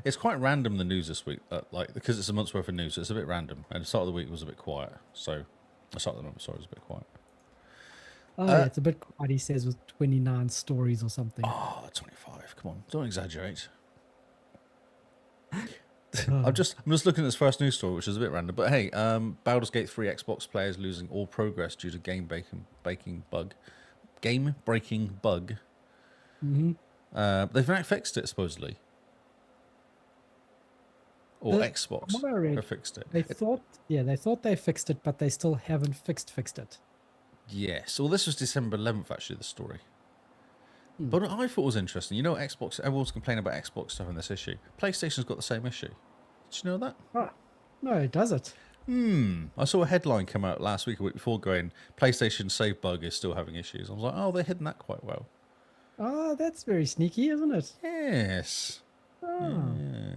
Speaker 1: It's quite random, the news this week. Because it's a month's worth of news, it's a bit random. And the start of the week was a bit quiet. So, the start of the month, sorry, was a bit quiet.
Speaker 2: Oh, yeah, it's a bit quiet, he says, with 29 stories or something.
Speaker 1: Oh, 25. Come on. Don't exaggerate. I'm just looking at this first news story, which is a bit random. But hey, Baldur's Gate 3 Xbox players losing all progress due to game-breaking bug. They've now fixed it, supposedly. Or Xbox
Speaker 2: from what I read,
Speaker 1: have fixed it.
Speaker 2: They thought they fixed it, but they still haven't fixed it.
Speaker 1: Yes. Well, this was December 11th, actually, the story. But what I thought was interesting, Xbox, everyone's complaining about Xbox stuff in this issue. PlayStation's got the same issue. Did you know that?
Speaker 2: Oh, no, does it?
Speaker 1: I saw a headline come out last week, a week before, going, PlayStation save bug is still having issues. I was like, oh, they're hidden that quite well.
Speaker 2: Oh, that's very sneaky, isn't it?
Speaker 1: Yes.
Speaker 2: Oh.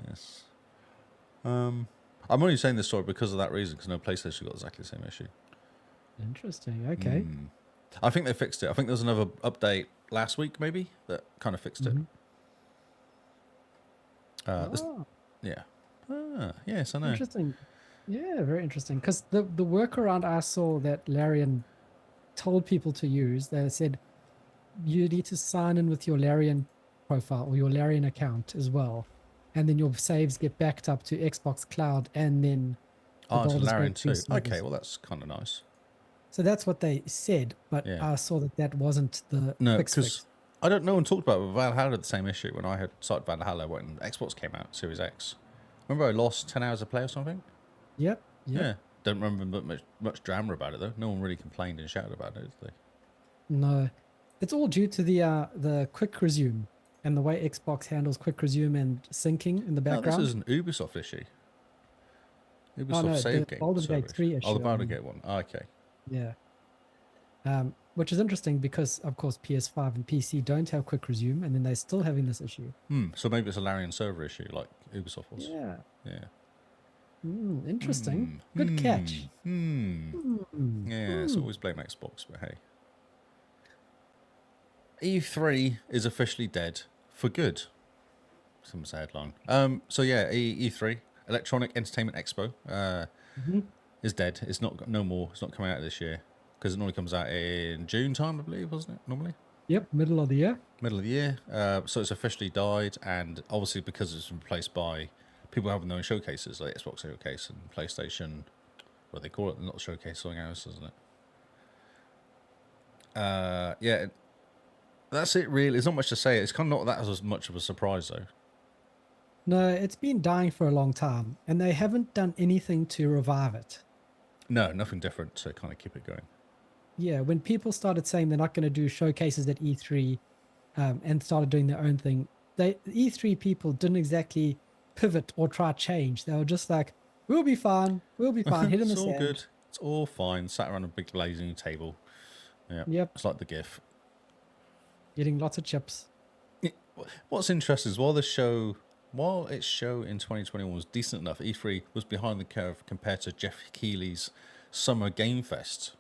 Speaker 1: Yes. I I'm only saying this story because of that reason, because no PlayStation got exactly the same issue.
Speaker 2: Interesting. Okay.
Speaker 1: I think they fixed it. I think there was another update last week, maybe, that kind of fixed it.
Speaker 2: Oh,
Speaker 1: Yeah. Yes, I know.
Speaker 2: interesting. Yeah, very interesting. Because the workaround I saw that Larian told people to use, they said you need to sign in with your Larian profile or your Larian account as well. And then your saves get backed up to Xbox Cloud and then the
Speaker 1: Oh, it's
Speaker 2: Baldur's
Speaker 1: Larian
Speaker 2: Gate 3
Speaker 1: too. Okay,
Speaker 2: servers.
Speaker 1: well, that's kind of nice.
Speaker 2: So that's what they said, but
Speaker 1: Yeah.
Speaker 2: I saw that wasn't the
Speaker 1: No,
Speaker 2: fix.
Speaker 1: because I don't know one talked about it, but Valhalla had the same issue when I had started Valhalla when Xbox came out, Series X. Remember I lost 10 hours of play or something?
Speaker 2: Yep.
Speaker 1: Yeah. Don't remember much drama about it, though. No one really complained and shouted about it, did they?
Speaker 2: No, it's all due to the quick resume and the way Xbox handles quick resume and syncing in the
Speaker 1: No, this
Speaker 2: background.
Speaker 1: is an Ubisoft issue. Ubisoft
Speaker 2: Oh, no,
Speaker 1: save
Speaker 2: the
Speaker 1: game.
Speaker 2: Baldur's Gate
Speaker 1: server
Speaker 2: 3
Speaker 1: Oh,
Speaker 2: issue,
Speaker 1: the
Speaker 2: I
Speaker 1: Baldur's
Speaker 2: mean.
Speaker 1: Gate one. Oh, okay.
Speaker 2: Yeah. Which is interesting because, of course, PS5 and PC don't have quick resume, and then they're still having this issue.
Speaker 1: So maybe it's a Larian server issue, like Ubisoft was.
Speaker 2: Yeah.
Speaker 1: Yeah.
Speaker 2: Interesting. Good catch.
Speaker 1: Yeah, it's always blame Xbox, but hey. E3 is officially dead for good. Some sad line. So yeah, E3, Electronic Entertainment Expo, is dead. It's not no more. It's not coming out this year because it normally comes out in June time, I believe, wasn't it? Normally.
Speaker 2: Yep, middle of the year.
Speaker 1: Middle of the year. So it's officially died, and obviously because it's replaced by people having their own showcases, like Xbox Showcase and PlayStation. What they call it, not showcase, something else, isn't it? Yeah, that's it. Really, there's not much to say. It's kind of not that as much of a surprise though.
Speaker 2: No, it's been dying for a long time, and they haven't done anything to revive it.
Speaker 1: No, nothing different to kind of keep it going.
Speaker 2: Yeah, when people started saying they're not going to do showcases at E3 and started doing their own thing, the E3 people didn't exactly pivot or try change. They were just like, we'll be fine. We'll be fine. Head in the
Speaker 1: It's all
Speaker 2: sand.
Speaker 1: good. It's all fine. Sat around a big blazing table. Yeah.
Speaker 2: Yep.
Speaker 1: It's like the GIF.
Speaker 2: Getting lots of chips.
Speaker 1: What's interesting is while its show in 2021 was decent enough, E3 was behind the curve compared to Jeff Keighley's Summer Game Fest.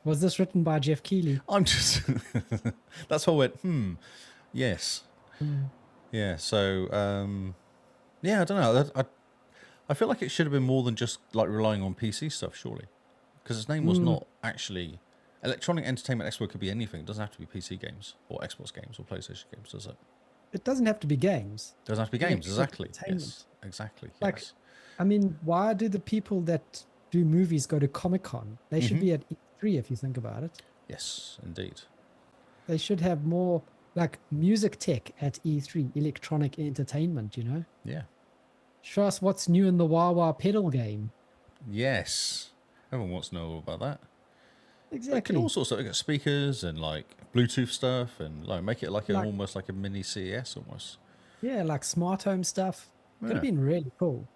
Speaker 2: Was this written by Jeff Keighley?
Speaker 1: I'm just that's why I went, yes. Yeah, so yeah, I don't know. I feel like it should have been more than just like relying on PC stuff, surely. Because its name was not actually Electronic Entertainment Expo. Could be anything. It doesn't have to be PC games or Xbox games or PlayStation games, does it?
Speaker 2: It doesn't have to be games.
Speaker 1: It doesn't have to be games, exactly.
Speaker 2: Entertainment.
Speaker 1: Yes, exactly.
Speaker 2: Like,
Speaker 1: yes.
Speaker 2: I mean, why do the people that do movies go to Comic-Con? They should be at E3 if you think about it.
Speaker 1: Yes, indeed.
Speaker 2: They should have more like music tech at E3, electronic entertainment, you know?
Speaker 1: Yeah.
Speaker 2: Show us what's new in the Wah Wah pedal game.
Speaker 1: Yes. Everyone wants to know all about that. They
Speaker 2: Exactly.
Speaker 1: could all sorts of speakers and like Bluetooth stuff and like make it like
Speaker 2: Like-
Speaker 1: almost like a mini CES almost.
Speaker 2: Yeah, like smart home stuff. Could
Speaker 1: Yeah.
Speaker 2: have been really cool.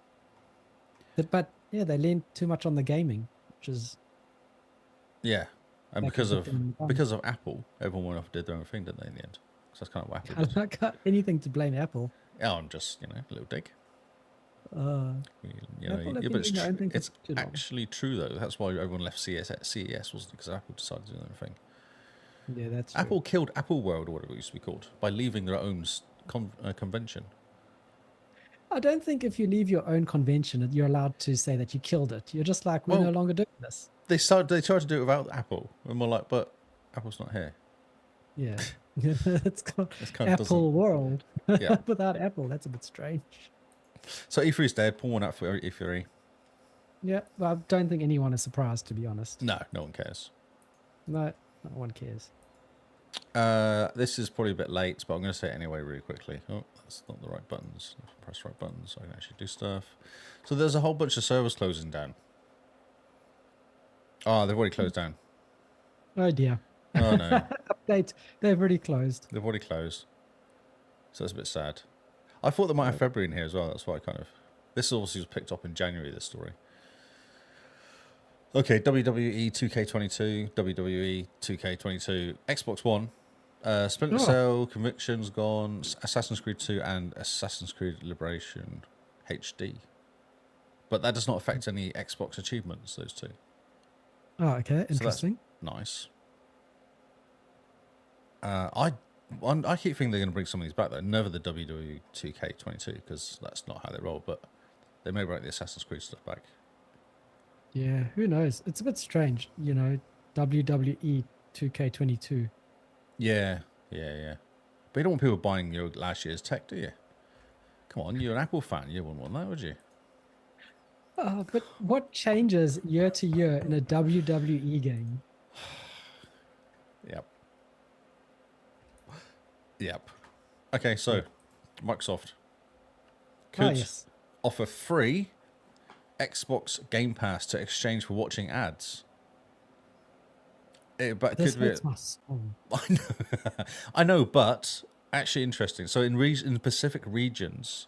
Speaker 2: But yeah, they leaned too much on the gaming, which is
Speaker 1: Yeah. And
Speaker 2: Like
Speaker 1: because
Speaker 2: a
Speaker 1: of
Speaker 2: bit in the bum.
Speaker 1: because of Apple, everyone went off and did their own thing, didn't they, in the end? Because that's kind of what Apple
Speaker 2: I
Speaker 1: did.
Speaker 2: don't got anything to blame Apple.
Speaker 1: Oh, I'm just, a little dig.
Speaker 2: Apple
Speaker 1: Yeah,
Speaker 2: have
Speaker 1: but
Speaker 2: been
Speaker 1: it's,
Speaker 2: doing their own thing for
Speaker 1: it's
Speaker 2: too long.
Speaker 1: actually true, though. That's why everyone left CES, wasn't it? Because Apple decided to do their own thing.
Speaker 2: Yeah, that's true.
Speaker 1: Apple killed Apple World, or whatever it used to be called, by leaving their own convention.
Speaker 2: I don't think if you leave your own convention, you're allowed to say that you killed it. You're just like, we're
Speaker 1: Well,
Speaker 2: no longer doing this.
Speaker 1: They tried to do it without Apple, and we're like, but Apple's not here.
Speaker 2: Yeah. It's called
Speaker 1: It's kind of
Speaker 2: Apple World.
Speaker 1: Yeah.
Speaker 2: Without Apple, that's a bit strange.
Speaker 1: So E3's dead. Pull one out for E3.
Speaker 2: Yeah, well, I don't think anyone is surprised, to be honest.
Speaker 1: No one cares.
Speaker 2: No one cares.
Speaker 1: This is probably a bit late, but I'm going to say it anyway really quickly. Oh, that's not the right buttons. Press the right buttons so I can actually do stuff. So there's a whole bunch of servers closing down. Oh, they've already closed down.
Speaker 2: Oh dear.
Speaker 1: Oh, no.
Speaker 2: Update. They've already closed.
Speaker 1: They've already closed. So that's a bit sad. I thought they might have February in here as well. That's why I kind of... This obviously was picked up in January, this story. Okay, WWE 2K22, WWE 2K22, Xbox One, Splinter
Speaker 2: Oh.
Speaker 1: Cell, Conviction's gone, Assassin's Creed 2, and Assassin's Creed Liberation HD. But that does not affect any Xbox achievements, those two.
Speaker 2: Oh, okay.
Speaker 1: So that's
Speaker 2: Interesting.
Speaker 1: nice. I keep thinking they're going to bring some of these back, though. Never the WWE 2K22, because that's not how they roll, but they may bring the Assassin's Creed stuff back.
Speaker 2: Yeah, who knows? It's a bit strange, WWE 2K22.
Speaker 1: Yeah. But you don't want people buying your last year's tech, do you? Come on, you're an Apple fan. You wouldn't want that, would you?
Speaker 2: But what changes year to year in a WWE game?
Speaker 1: Yep. Okay, so Microsoft
Speaker 2: Ah,
Speaker 1: could
Speaker 2: yes.
Speaker 1: offer free Xbox Game Pass to exchange for watching ads. But
Speaker 2: This
Speaker 1: could be.
Speaker 2: hurts my soul.
Speaker 1: I know, but actually interesting. So in Pacific regions,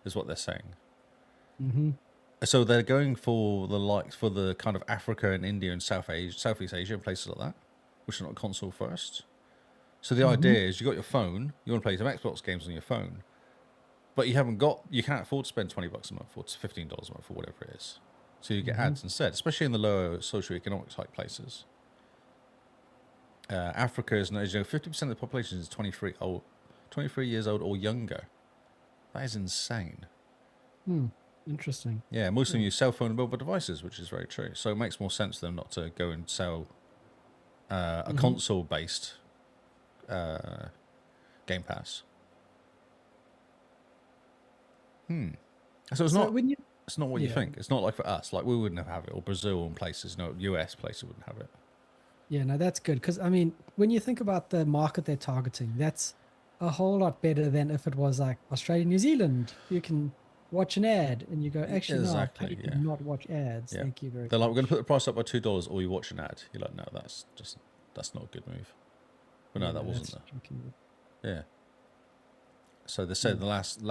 Speaker 1: is what they're saying.
Speaker 2: Mm-hmm.
Speaker 1: So they're going for the kind of Africa and India and Southeast Asia and places like that, which are not console first. So the idea is you got your phone, you want to play some Xbox games on your phone, but you can't afford to spend $20 a month or $15 a month or whatever it is. So you get ads instead, especially in the lower socioeconomic type places. Africa is, 50% of the population is 23 years old or younger. That is insane.
Speaker 2: Interesting.
Speaker 1: Yeah, most of them use cell phone and mobile devices, which is very true. So it makes more sense for them not to go and sell a console-based Game Pass. So it's not. It's not what you think. It's not like for us. Like we wouldn't have it, or Brazil and places. US places wouldn't have it.
Speaker 2: Yeah, no, that's good. Because, I mean, when you think about the market they're targeting, that's a whole lot better than if it was like Australia, New Zealand. You can watch an ad and you go, actually,
Speaker 1: Exactly,
Speaker 2: no, I pay to not watch ads.
Speaker 1: Yeah.
Speaker 2: Thank you very
Speaker 1: They're like, we're going
Speaker 2: much.
Speaker 1: to put the price up by $2, or you watch an ad. You're like, no, that's not a good move. But no, that wasn't there. Yeah. So they said the last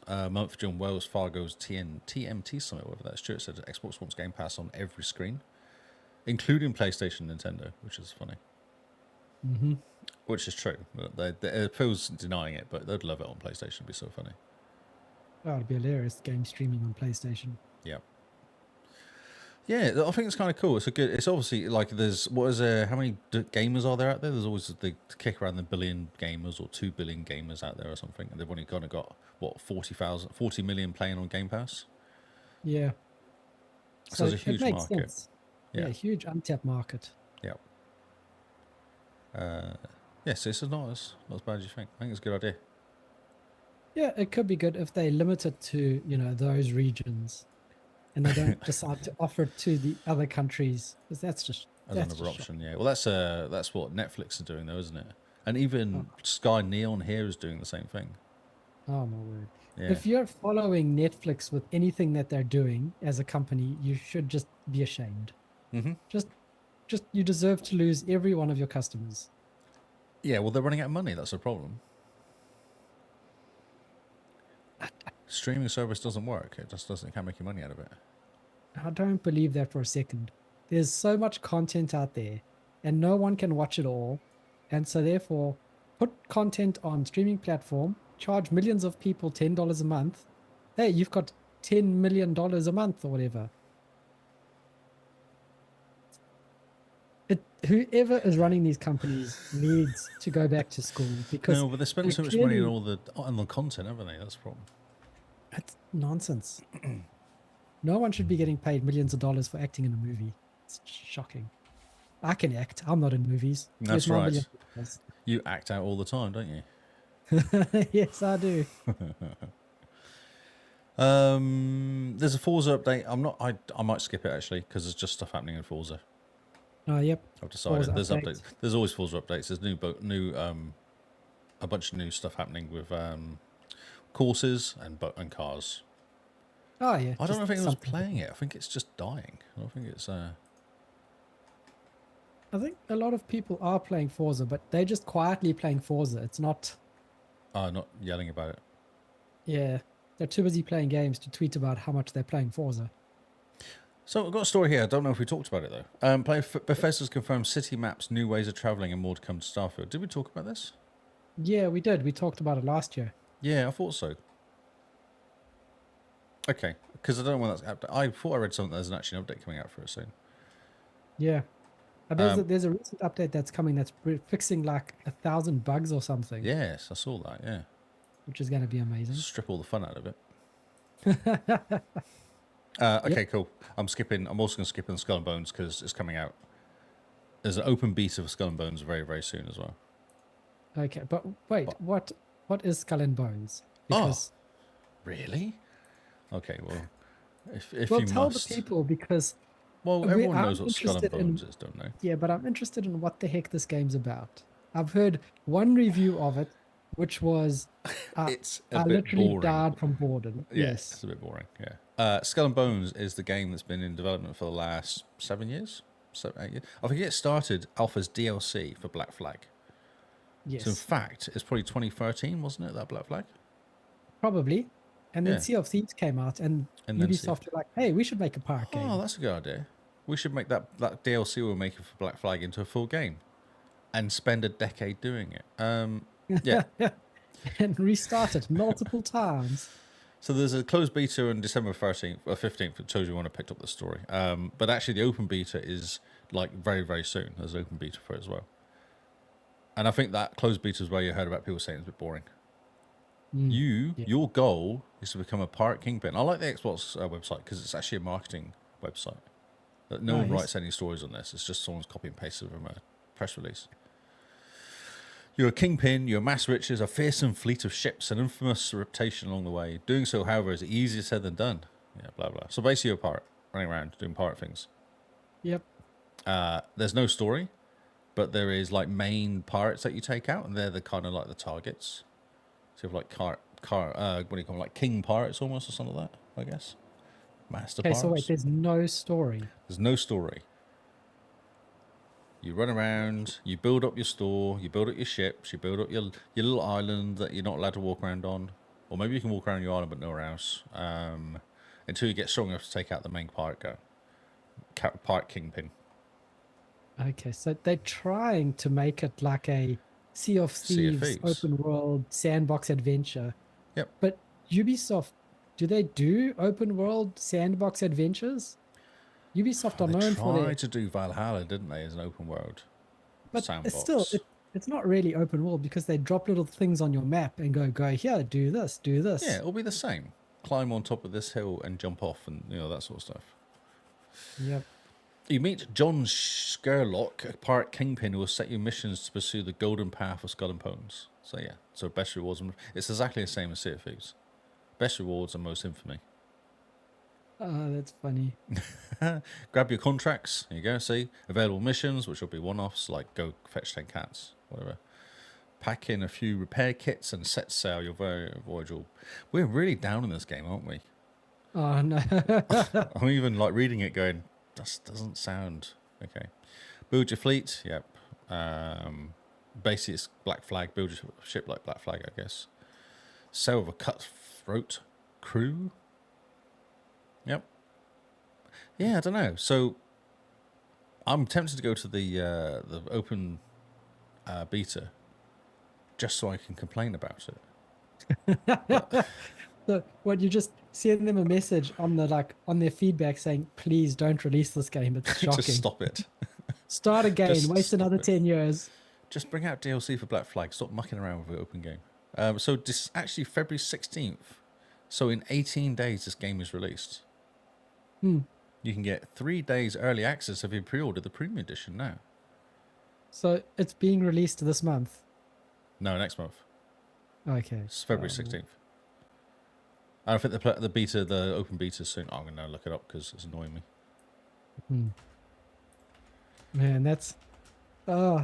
Speaker 1: month during Wells Fargo's TMT summit, whatever that's true, it said that Xbox wants Game Pass on every screen, including PlayStation and Nintendo, which is funny. Which is true. It feels denying it, but they'd love it on PlayStation. It'd be so funny.
Speaker 2: Oh, it'd be hilarious game streaming on PlayStation.
Speaker 1: Yeah. Yeah, I think it's kind of cool. It's obviously like how many gamers are there out there? There's always the kick around the billion gamers or 2 billion gamers out there or something. And they've only kind of got, 40 million playing on Game Pass?
Speaker 2: Yeah.
Speaker 1: So it's a huge
Speaker 2: it makes
Speaker 1: market.
Speaker 2: sense. Yeah, huge untapped market.
Speaker 1: Yeah. So it's not as bad as you think. I think it's a good idea.
Speaker 2: Yeah, it could be good if they limit it to, those regions and they don't decide to offer it to the other countries, because that's
Speaker 1: another option. Yeah, well, that's what Netflix is doing, though, isn't it? And even Sky Neon here is doing the same thing.
Speaker 2: Oh my word!
Speaker 1: Yeah.
Speaker 2: If you're following Netflix with anything that they're doing as a company, you should just be ashamed. Just you deserve to lose every one of your customers.
Speaker 1: Yeah, well, they're running out of money. That's the problem. Streaming service doesn't work. It just doesn't. You can't make any money out of it.
Speaker 2: I don't believe that for a second. There's so much content out there and no one can watch it all. And so therefore, put content on streaming platform, charge millions of people $10 a month. Hey, you've got $10 million a month or whatever. Whoever is running these companies needs to go back to school, because
Speaker 1: but they're spending so much money on the content, haven't they? That's the problem.
Speaker 2: That's nonsense. No one should be getting paid millions of dollars for acting in a movie. It's shocking. I can act. I'm not in movies.
Speaker 1: That's right. You act out all the time, don't you?
Speaker 2: Yes, I do.
Speaker 1: There's a Forza update. I might skip it actually, because there's just stuff happening in Forza.
Speaker 2: Oh, yep.
Speaker 1: I've decided there's updates. There's always Forza updates. There's a bunch of new stuff happening with courses and cars.
Speaker 2: Oh yeah.
Speaker 1: I don't know if anyone's playing it. I think it's just dying. I don't think it's.
Speaker 2: I think a lot of people are playing Forza, but they're just quietly playing Forza. It's not.
Speaker 1: Not yelling about it.
Speaker 2: Yeah, they're too busy playing games to tweet about how much they're playing Forza.
Speaker 1: So I've got a story here. I don't know if we talked about it though. Bethesda's confirmed city maps, new ways of travelling, and more to come to Starfield. Did we talk about this?
Speaker 2: Yeah, we did. We talked about it last year.
Speaker 1: Yeah, I thought so. Okay, because I don't know when that's. I thought I read something. There's actually an update coming out for it soon.
Speaker 2: Yeah.
Speaker 1: Um,
Speaker 2: There's a recent update that's coming that's fixing like 1,000 bugs or something,
Speaker 1: yes, I saw that. Yeah,
Speaker 2: which is going to be amazing.
Speaker 1: strip all the fun out of it.
Speaker 2: Yep.
Speaker 1: Okay, cool. I'm skipping. I'm also going to skip on Skull and Bones because it's coming out. There's an open beta for Skull and Bones very, very soon as well.
Speaker 2: Okay, but wait,
Speaker 1: But-
Speaker 2: what is Skull and Bones?
Speaker 1: Oh.
Speaker 2: Because
Speaker 1: Really? Okay, well, if
Speaker 2: well,
Speaker 1: you
Speaker 2: tell
Speaker 1: must.
Speaker 2: the people because
Speaker 1: Well,
Speaker 2: we-
Speaker 1: everyone
Speaker 2: I'm
Speaker 1: knows what Skull and
Speaker 2: interested in-
Speaker 1: Bones is, don't they?
Speaker 2: yeah, but I'm interested in what the heck this game's about. I've heard one review of it, which was
Speaker 1: It's a
Speaker 2: I
Speaker 1: bit
Speaker 2: literally
Speaker 1: boring.
Speaker 2: died from boredom.
Speaker 1: Yeah,
Speaker 2: Yes.
Speaker 1: it's a bit boring. Yeah. Skull and Bones is the game that's been in development for the last 7 years, 8 years. I think it started off as DLC for Black Flag.
Speaker 2: Yes.
Speaker 1: So in fact, it's probably 2013, wasn't it? That Black Flag.
Speaker 2: Probably. And then
Speaker 1: Yeah.
Speaker 2: Sea of Thieves came out, and
Speaker 1: And then
Speaker 2: Ubisoft were like, "Hey, we should make a pirate game."
Speaker 1: Oh, that's a good idea. We should make that DLC we're making for Black Flag into a full game, and spend a decade doing it. Yeah.
Speaker 2: And restart it multiple times.
Speaker 1: So there's a closed beta on December 13th or 15th that tells you when I picked up the story. But actually the open beta is like very, very soon. There's an open beta for it as well. And I think that closed beta is where you heard about people saying it's a bit boring.
Speaker 2: Yeah.
Speaker 1: Your goal is to become a pirate kingpin. I like the Xbox website because it's actually a marketing website. That no one
Speaker 2: Nice.
Speaker 1: writes any stories on this. It's just someone's copy and pasted from a press release. You're a kingpin, your mass riches, a fearsome fleet of ships, an infamous reputation along the way. Doing so, however, is easier said than done. Yeah, blah, blah. So basically, you're a pirate, running around, doing pirate things.
Speaker 2: Yep.
Speaker 1: There's no story, but there is, like, main pirates that you take out, and they're the kind of, like, the targets. So you have, like, what do you call them, like, king pirates almost, or something like that, I guess. Master
Speaker 2: Okay,
Speaker 1: pirates.
Speaker 2: so wait, there's no story.
Speaker 1: There's no story. You run around, you build up your store, you build up your ships, you build up your little island that you're not allowed to walk around on. Or maybe you can walk around your island but nowhere else. Until you get strong enough to take out the main pirate pirate kingpin.
Speaker 2: Okay, so they're trying to make it like a Sea of Thieves, open world sandbox adventure.
Speaker 1: Yep.
Speaker 2: But Ubisoft, do they do open world sandbox adventures? Ubisoft are
Speaker 1: They
Speaker 2: known for their,
Speaker 1: tried to do Valhalla, didn't they, as an open world
Speaker 2: but
Speaker 1: sandbox.
Speaker 2: it's still it's not really open world because they drop little things on your map and go here, do this, do this.
Speaker 1: Yeah, it'll be the same. Climb on top of this hill and jump off and, that sort of stuff.
Speaker 2: Yep.
Speaker 1: You meet John Skerlock, a pirate kingpin who will set you missions to pursue the golden path of Skull and Bones. So yeah, so best rewards. It's exactly the same as Sea of Thieves. Best rewards and most infamy.
Speaker 2: Oh, that's funny.
Speaker 1: Grab your contracts. There you go. See, available missions, which will be one-offs, like go fetch 10 cats, whatever. Pack in a few repair kits and set sail your voyage. We're really down in this game, aren't we?
Speaker 2: Oh no.
Speaker 1: I'm even like reading it, going, "That doesn't sound okay." Build your fleet. Yep. Basically, it's Black Flag. Build your ship like Black Flag, I guess. Sail with a cutthroat crew. Yep. Yeah, I don't know. So I'm tempted to go to the open beta just so I can complain about it.
Speaker 2: So what, you just send them a message on their feedback saying, please don't release this game. It's shocking.
Speaker 1: Just stop it.
Speaker 2: Start again.
Speaker 1: Just
Speaker 2: Waste
Speaker 1: stop
Speaker 2: another
Speaker 1: it.
Speaker 2: 10 years.
Speaker 1: Just bring out DLC for Black Flag. Stop mucking around with the open game. So this actually February 16th. So in 18 days, this game is released. You can get 3 days early access if you pre-order the premium edition now.
Speaker 2: So it's being released this month.
Speaker 1: No, next month.
Speaker 2: Okay.
Speaker 1: It's February 16th. I think the open beta is soon. I'm going to look it up because it's annoying me.
Speaker 2: Man, that's...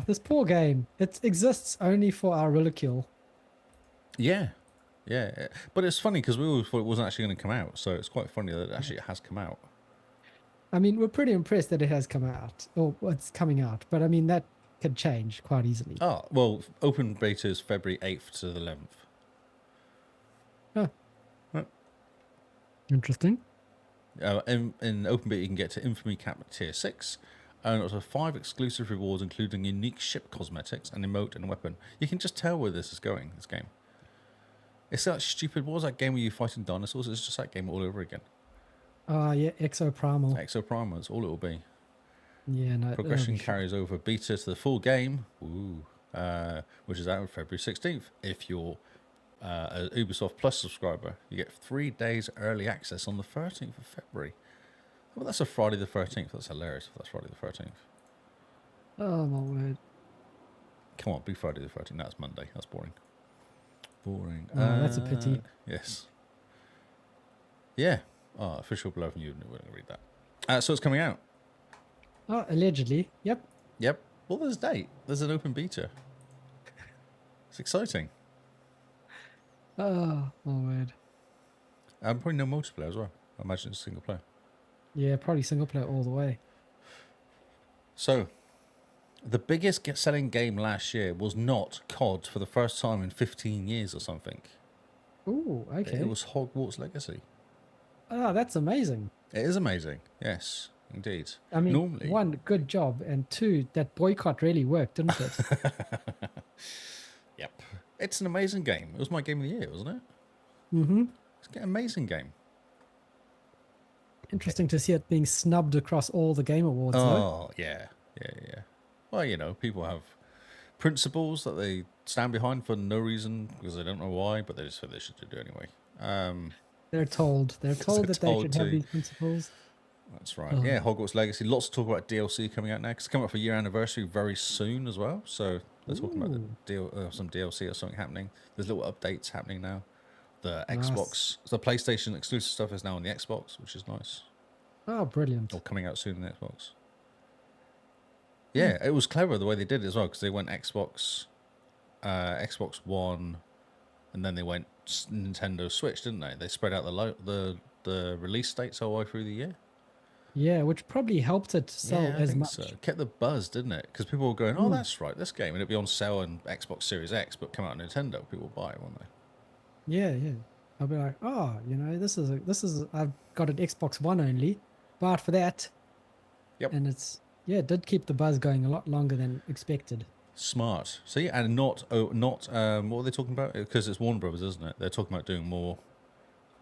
Speaker 2: this poor game. It exists only for our ridicule.
Speaker 1: Yeah. Yeah. But it's funny because we always thought it wasn't actually going to come out. So it's quite funny that it has come out.
Speaker 2: I mean, we're pretty impressed that it has come out. Or it's coming out. But I mean, that could change quite easily.
Speaker 1: Oh, well, open beta is February 8th to the 11th.
Speaker 2: Huh.
Speaker 1: Right.
Speaker 2: Interesting.
Speaker 1: In open beta, you can get to Infamy Cap Tier 6, And also 5 exclusive rewards, including unique ship cosmetics, an emote, and a weapon. You can just tell where this is going, this game. It's that stupid... What was that game where you're fighting dinosaurs? It's just that game all over again.
Speaker 2: Yeah, Exoprimal.
Speaker 1: Exoprimal, that's all it will be.
Speaker 2: Yeah, no.
Speaker 1: Progression carries over beta to the full game, which is out on February 16th. If you're a Ubisoft Plus subscriber, you get 3 days early access on the 13th of February. Well, that's a Friday the 13th. That's hilarious if that's Friday the 13th.
Speaker 2: Oh, my word.
Speaker 1: Come on, be Friday the 13th. That's Monday. That's boring. Boring.
Speaker 2: Oh, that's a pity.
Speaker 1: Yes. Yeah. Oh, official below from you. We're going to read that. So it's coming out.
Speaker 2: Oh, allegedly. Yep.
Speaker 1: Yep. Well, there's a date. There's an open beta. It's exciting.
Speaker 2: Oh, my word.
Speaker 1: Probably no multiplayer as well. I imagine it's single player.
Speaker 2: Yeah, probably single player all the way.
Speaker 1: So, the biggest selling game last year was not COD for the first time in 15 years or something.
Speaker 2: Ooh, okay.
Speaker 1: It was Hogwarts Legacy.
Speaker 2: Oh, that's amazing.
Speaker 1: It is amazing. Yes, indeed.
Speaker 2: I mean,
Speaker 1: normally,
Speaker 2: 1, good job, and 2, that boycott really worked, didn't it?
Speaker 1: Yep. It's an amazing game. It was my game of the year, wasn't it?
Speaker 2: Mm-hmm.
Speaker 1: It's an amazing game.
Speaker 2: Interesting to see it being snubbed across all the Game Awards, though.
Speaker 1: Oh, yeah. Well, you know, people have principles that they stand behind for no reason because they don't know why, but they just feel they should do it anyway.
Speaker 2: They're told that they should have these principles.
Speaker 1: That's right. Yeah, Hogwarts Legacy. Lots to talk about DLC coming out next. It's coming up for year anniversary very soon as well. So they're talking about some DLC or something happening. There's little updates happening now. The Xbox, the PlayStation exclusive stuff is now on the Xbox, which is nice.
Speaker 2: Oh, brilliant.
Speaker 1: Or coming out soon on the Xbox. Yeah, it was clever the way they did it as well because they went Xbox One, and then they went Nintendo Switch, didn't they? They spread out the release dates all the way through the year.
Speaker 2: Yeah, which probably helped it sell as much.
Speaker 1: So. Kept the buzz, didn't it? Because people were going, "Oh, that's right, this game," and it'd be on sale on Xbox Series X, but come out on Nintendo, people would buy it, won't they?
Speaker 2: Yeah. I'll be like, oh, you know, this is I've got an Xbox One only, but for that.
Speaker 1: Yep.
Speaker 2: And it did keep the buzz going a lot longer than expected.
Speaker 1: Smart. See, and not what are they talking about? Because it's Warner Brothers, isn't it? They're talking about doing more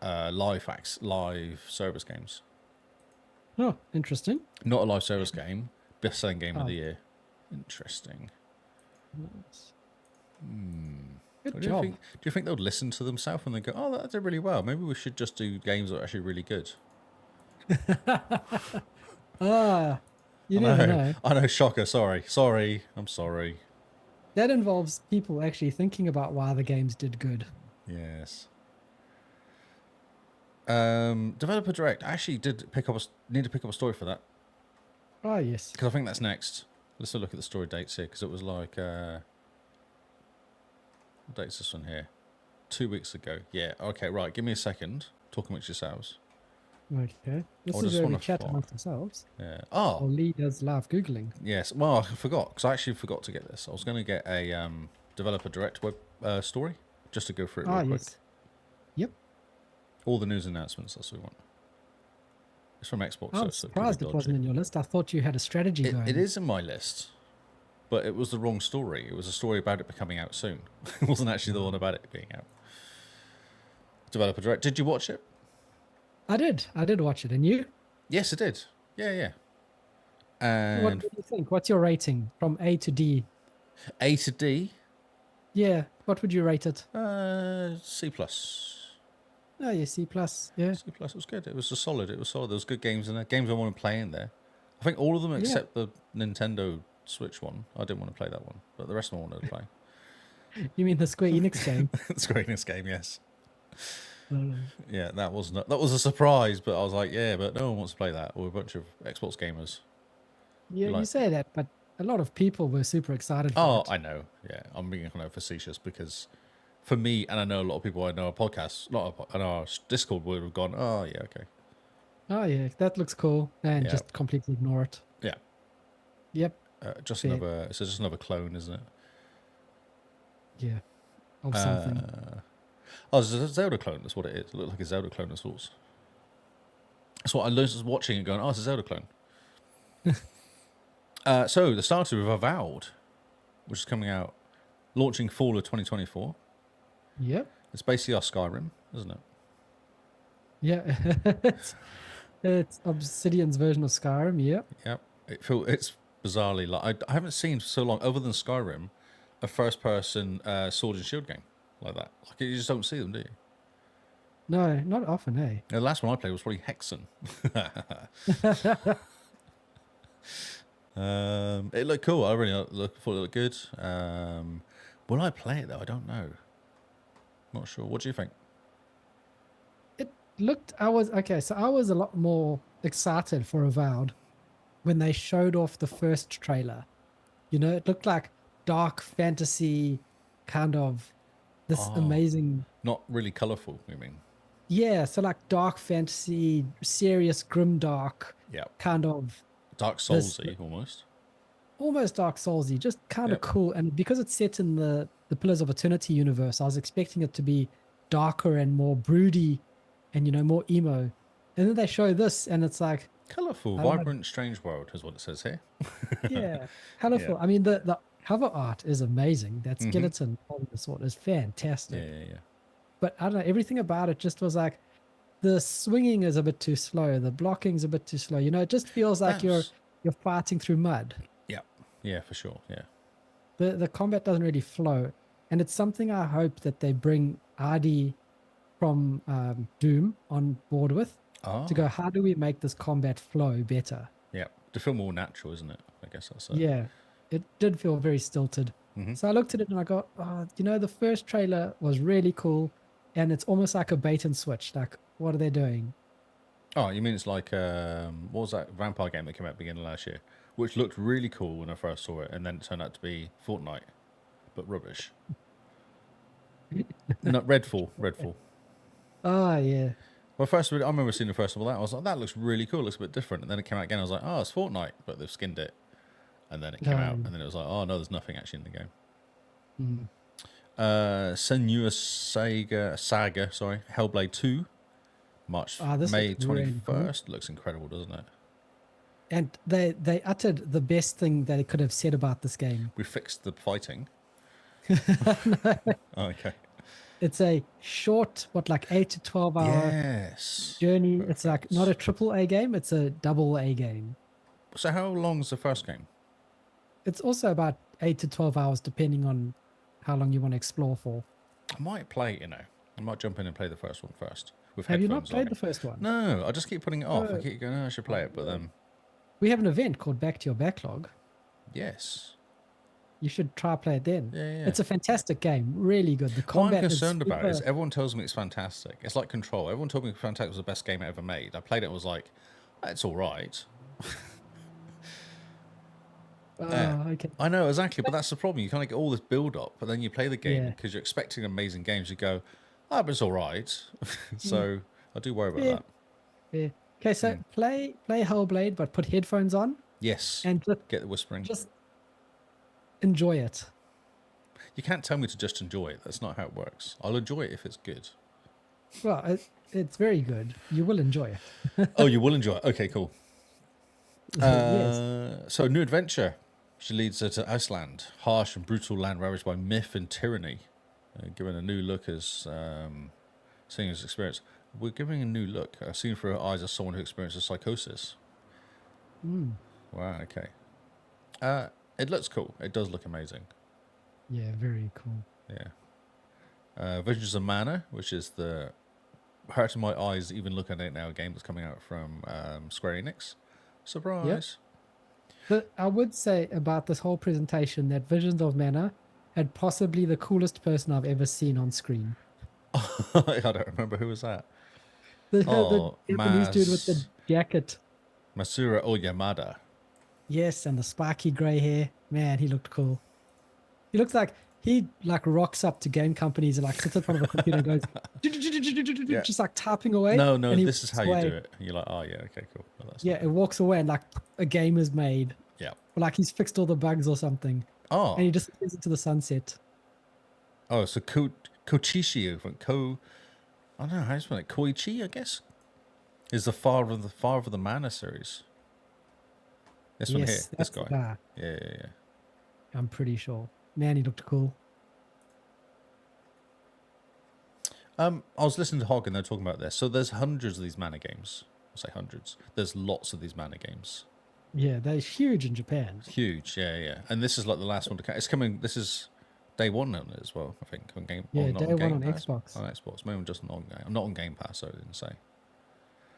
Speaker 1: live service games.
Speaker 2: Oh, interesting.
Speaker 1: Not a live service game, best-selling game of the year. Interesting.
Speaker 2: Nice.
Speaker 1: Good
Speaker 2: job.
Speaker 1: Do you think they'll listen to themselves and they go, "Oh, that did really well. Maybe we should just do games that are actually really good."
Speaker 2: You never know.
Speaker 1: I know, shocker. Sorry. I'm sorry.
Speaker 2: That involves people actually thinking about why the games did good.
Speaker 1: Yes. Developer Direct. I actually need to pick up a story for that.
Speaker 2: Oh, yes.
Speaker 1: Because I think that's next. Let's look at the story dates here, because it was like... what date's this one here? 2 weeks ago. Yeah, okay, right. Give me a second. Talk amongst yourselves.
Speaker 2: Okay. This is where we chat amongst ourselves.
Speaker 1: Yeah.
Speaker 2: Or Lee does live Googling.
Speaker 1: Yes. Well, I forgot, because I actually forgot to get this. I was going to get a Developer Direct web story, just to go through it real quick.
Speaker 2: Yes. Yep.
Speaker 1: All the news announcements, that's what we want. It's from Xbox.
Speaker 2: I'm surprised it wasn't in your list. I thought you had a strategy going.
Speaker 1: It is in my list, but it was the wrong story. It was a story about it coming out soon. It wasn't actually the one about it being out. Developer Direct. Did you watch it?
Speaker 2: I did watch it. And you?
Speaker 1: Yes, I did. Yeah. And
Speaker 2: what do you think? What's your rating from A to D?
Speaker 1: A to D?
Speaker 2: Yeah. What would you rate it?
Speaker 1: C plus.
Speaker 2: Oh, yeah, C plus. Yeah.
Speaker 1: C plus. It was good. It was solid. There was good games in there. Games I want to play in there. I think all of them except the Nintendo Switch one. I didn't want to play that one, but the rest of them I wanted to play.
Speaker 2: You mean the Square Enix game?
Speaker 1: Square Enix game, yes. Yeah, that was a surprise, but I was like, yeah, but no one wants to play that. We're a bunch of Xbox gamers.
Speaker 2: Yeah, you say that, but a lot of people were super excited for it.
Speaker 1: I know. Yeah, I'm being kind of facetious because for me, and I know a lot of people I know our podcasts, on our Discord would have gone, oh, yeah, okay.
Speaker 2: Oh, yeah, that looks cool. And just completely ignore it.
Speaker 1: Yeah.
Speaker 2: Yep.
Speaker 1: It's just another clone, isn't it?
Speaker 2: Yeah. Of something.
Speaker 1: It's a Zelda clone. That's what it is. It looked like a Zelda clone of sorts. That's what I learned just watching and going, oh, it's a Zelda clone. So the starter with Avowed, which is coming out, launching fall of 2024.
Speaker 2: Yep.
Speaker 1: It's basically our Skyrim, isn't it?
Speaker 2: Yeah. it's Obsidian's version of Skyrim. Yep.
Speaker 1: Yep. It's bizarrely like I haven't seen for so long, other than Skyrim, a first-person sword and shield game like that. Like you just don't see them, do you?
Speaker 2: No, not often, hey.
Speaker 1: The last one I played was probably Hexen. It looked cool. I really thought it looked good. Will I play it though? I don't know. Not sure. What do you think?
Speaker 2: I was a lot more excited for Avowed when they showed off the first trailer. You know, it looked like dark fantasy, kind of this amazing.
Speaker 1: Not really colourful, you mean?
Speaker 2: Yeah, so like dark fantasy, serious, grim dark,
Speaker 1: Yeah.
Speaker 2: kind of
Speaker 1: Dark Soulsy almost.
Speaker 2: almost Dark Soulsy, just kind of
Speaker 1: Yep.
Speaker 2: cool. And because it's set in the Pillars of Eternity universe, I was expecting it to be darker and more broody, and more emo. And then they show this, and it's like,
Speaker 1: Colourful,
Speaker 2: I like-
Speaker 1: vibrant, strange world is what it says here.
Speaker 2: yeah, colorful. I mean, the cover art is amazing. That skeleton holding the sword is fantastic.
Speaker 1: Yeah.
Speaker 2: But I don't know, everything about it just was like, the swinging is a bit too slow, the blocking's a bit too slow. It just feels like you're fighting through mud.
Speaker 1: Yeah, for sure. Yeah.
Speaker 2: The combat doesn't really flow, and it's something I hope that they bring Adi from Doom on board with to go, how do we make this combat flow better?
Speaker 1: Yeah. To feel more natural, isn't it? I guess that's it.
Speaker 2: Yeah, it did feel very stilted. So I looked at it and I got, the first trailer was really cool, and it's almost like a bait and switch. Like, what are they doing?
Speaker 1: Oh, you mean it's like what was that vampire game that came out beginning of last year, which looked really cool when I first saw it, and then it turned out to be Fortnight, but rubbish. No, Redfall.
Speaker 2: Oh, yeah.
Speaker 1: Well, I remember seeing the first one of that. I was like, that looks really cool. It looks a bit different. And then it came out again. I was like, oh, it's Fortnite, but they've skinned it. And then it came out, and then it was like, oh no, there's nothing actually in the game. Senua's Saga, Hellblade 2,
Speaker 2: This
Speaker 1: May
Speaker 2: looks really
Speaker 1: 21st. Looks incredible, doesn't it?
Speaker 2: And they uttered the best thing they could have said about this game.
Speaker 1: We fixed the fighting. Oh, okay.
Speaker 2: It's a short, like 8 to 12 hour
Speaker 1: Yes.
Speaker 2: journey.
Speaker 1: Perfect.
Speaker 2: It's like not a triple A game, it's a double A game.
Speaker 1: So how long's the first game?
Speaker 2: It's also about 8 to 12 hours, depending on how long you want to explore for.
Speaker 1: I might play it, I might jump in and play the first one first. With
Speaker 2: Have you not
Speaker 1: headphones
Speaker 2: played
Speaker 1: on.
Speaker 2: the first one?
Speaker 1: No, I just keep putting it off. I keep going, I should play it, but then
Speaker 2: We have an event called Back to Your Backlog.
Speaker 1: yes.
Speaker 2: You should try play it then.
Speaker 1: Yeah.
Speaker 2: It's a fantastic game, really good. The
Speaker 1: What I'm
Speaker 2: combat
Speaker 1: concerned about is
Speaker 2: super-
Speaker 1: everyone tells me it's fantastic. It's like Control. Everyone told me Fantastic was the best game ever made. I played it and was like, it's all right.
Speaker 2: okay.
Speaker 1: I know, exactly, but that's the problem. You kind of get all this build-up, but then you play the game
Speaker 2: Yeah.
Speaker 1: because you're expecting amazing games. You go, but it's all right. So I do worry about
Speaker 2: Yeah.
Speaker 1: that.
Speaker 2: Yeah. Okay, so play Hellblade, but put headphones on
Speaker 1: Yes,
Speaker 2: and
Speaker 1: get the whispering.
Speaker 2: just enjoy it.
Speaker 1: You can't tell me to just enjoy it. That's not how it works. I'll enjoy it if it's good.
Speaker 2: Well, it's very good. You will enjoy it.
Speaker 1: Oh, you will enjoy it. Okay, cool.
Speaker 2: Yes.
Speaker 1: So, new adventure. She leads her to Iceland, harsh and brutal land ravaged by myth and tyranny. Given a new look as seeing his experience. We're giving a new look, seen through her eyes as someone who experiences psychosis. Wow, okay. It looks cool. It does look amazing.
Speaker 2: Yeah, very cool.
Speaker 1: Yeah. Visions of Mana, which is the hurting my eyes even looking at it now, a game that's coming out from Square Enix. Surprise.
Speaker 2: But I would say about this whole presentation that Visions of Mana had possibly the coolest person I've ever seen on screen.
Speaker 1: I don't remember who was that.
Speaker 2: The
Speaker 1: Oh,
Speaker 2: Japanese dude with the jacket.
Speaker 1: Masura Oyamada.
Speaker 2: Yes, and the spiky grey hair. Man, he looked cool. He looks like he rocks up to game companies and sits in front of a computer and goes
Speaker 1: Yeah.
Speaker 2: just typing away.
Speaker 1: No,
Speaker 2: and he
Speaker 1: this is
Speaker 2: walks
Speaker 1: how you
Speaker 2: away.
Speaker 1: do it. And you're like, oh, yeah, okay, cool. Well, that's
Speaker 2: Yeah, it walks away and a game is made.
Speaker 1: Yeah.
Speaker 2: Or he's fixed all the bugs or something.
Speaker 1: Oh,
Speaker 2: And he just disappears into the sunset.
Speaker 1: so Kochishi from I don't know how you spell it. Koichi, I guess, is the father of the Mana series. This one here.
Speaker 2: Yes,
Speaker 1: This
Speaker 2: that's the
Speaker 1: guy.
Speaker 2: guy.
Speaker 1: Yeah, yeah, yeah.
Speaker 2: I'm pretty sure. Man, he looked cool.
Speaker 1: I was listening to Hog and they're talking about this. So there's hundreds of these mana games. I'll say hundreds. There's lots of these mana games.
Speaker 2: Yeah, they're huge in Japan.
Speaker 1: Huge, yeah, yeah. And this is like the last one to come. It's coming. This is day one on it as well. I think on game.
Speaker 2: Yeah,
Speaker 1: not
Speaker 2: day one
Speaker 1: Game
Speaker 2: on
Speaker 1: Pass.
Speaker 2: Xbox.
Speaker 1: On Xbox, maybe just not on game. I'm not on Game Pass, so I didn't say.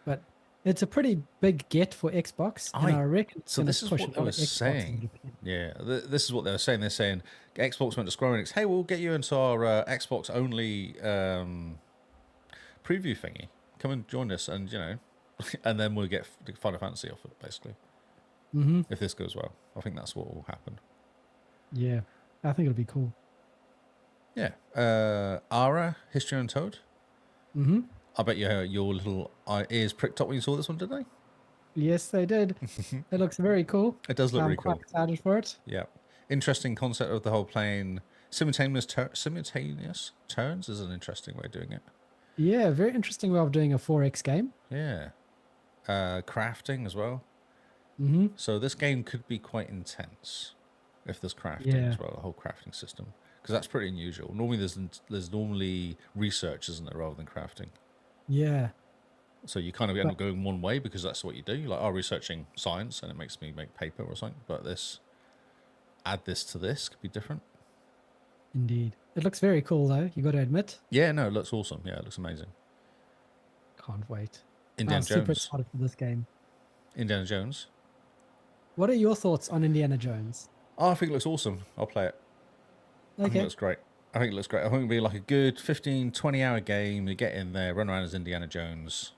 Speaker 2: But it's a pretty big get for Xbox, and I reckon it's
Speaker 1: So
Speaker 2: going
Speaker 1: this
Speaker 2: to
Speaker 1: is
Speaker 2: push
Speaker 1: what
Speaker 2: a
Speaker 1: they
Speaker 2: lot
Speaker 1: were
Speaker 2: of Xbox in
Speaker 1: saying.
Speaker 2: Japan.
Speaker 1: Yeah, this is what they were saying. They're saying Xbox went to Square Enix. Hey, we'll get you into our Xbox only preview thingy. Come and join us, and and then we'll get Final Fantasy off it, basically.
Speaker 2: Mm-hmm.
Speaker 1: If this goes well, I think that's what will happen.
Speaker 2: Yeah, I think it'll be cool.
Speaker 1: Yeah, Ara, History Untold.
Speaker 2: Mm-hmm.
Speaker 1: I bet your little ears pricked up when you saw this one, did they?
Speaker 2: Yes, they did. It looks very cool.
Speaker 1: It does look
Speaker 2: I'm
Speaker 1: really
Speaker 2: quite
Speaker 1: cool.
Speaker 2: excited for it.
Speaker 1: Yeah, interesting concept of the whole playing simultaneous turns is an interesting way of doing it.
Speaker 2: Yeah, very interesting way of doing a 4X game.
Speaker 1: Yeah, crafting as well.
Speaker 2: Mm-hmm.
Speaker 1: So this game could be quite intense if there's crafting
Speaker 2: Yeah.
Speaker 1: as well, the whole crafting system, because that's pretty unusual. Normally there's normally research, isn't there, rather than crafting.
Speaker 2: Yeah.
Speaker 1: So you kind of end up going one way because that's what you do. You're like, researching science and it makes me make paper or something. But add this to this could be different.
Speaker 2: Indeed. It looks very cool, though, you got to admit.
Speaker 1: Yeah, no, it looks awesome. Yeah, it looks amazing.
Speaker 2: Can't wait.
Speaker 1: Indiana
Speaker 2: I'm super
Speaker 1: Jones.
Speaker 2: excited for this game.
Speaker 1: Indiana Jones.
Speaker 2: What are your thoughts on Indiana Jones?
Speaker 1: Oh, I think it looks awesome. I'll play it. I think it
Speaker 2: Okay.
Speaker 1: looks great. I think it'll be like a good 15, 20-hour game. You get in there, run around as Indiana Jones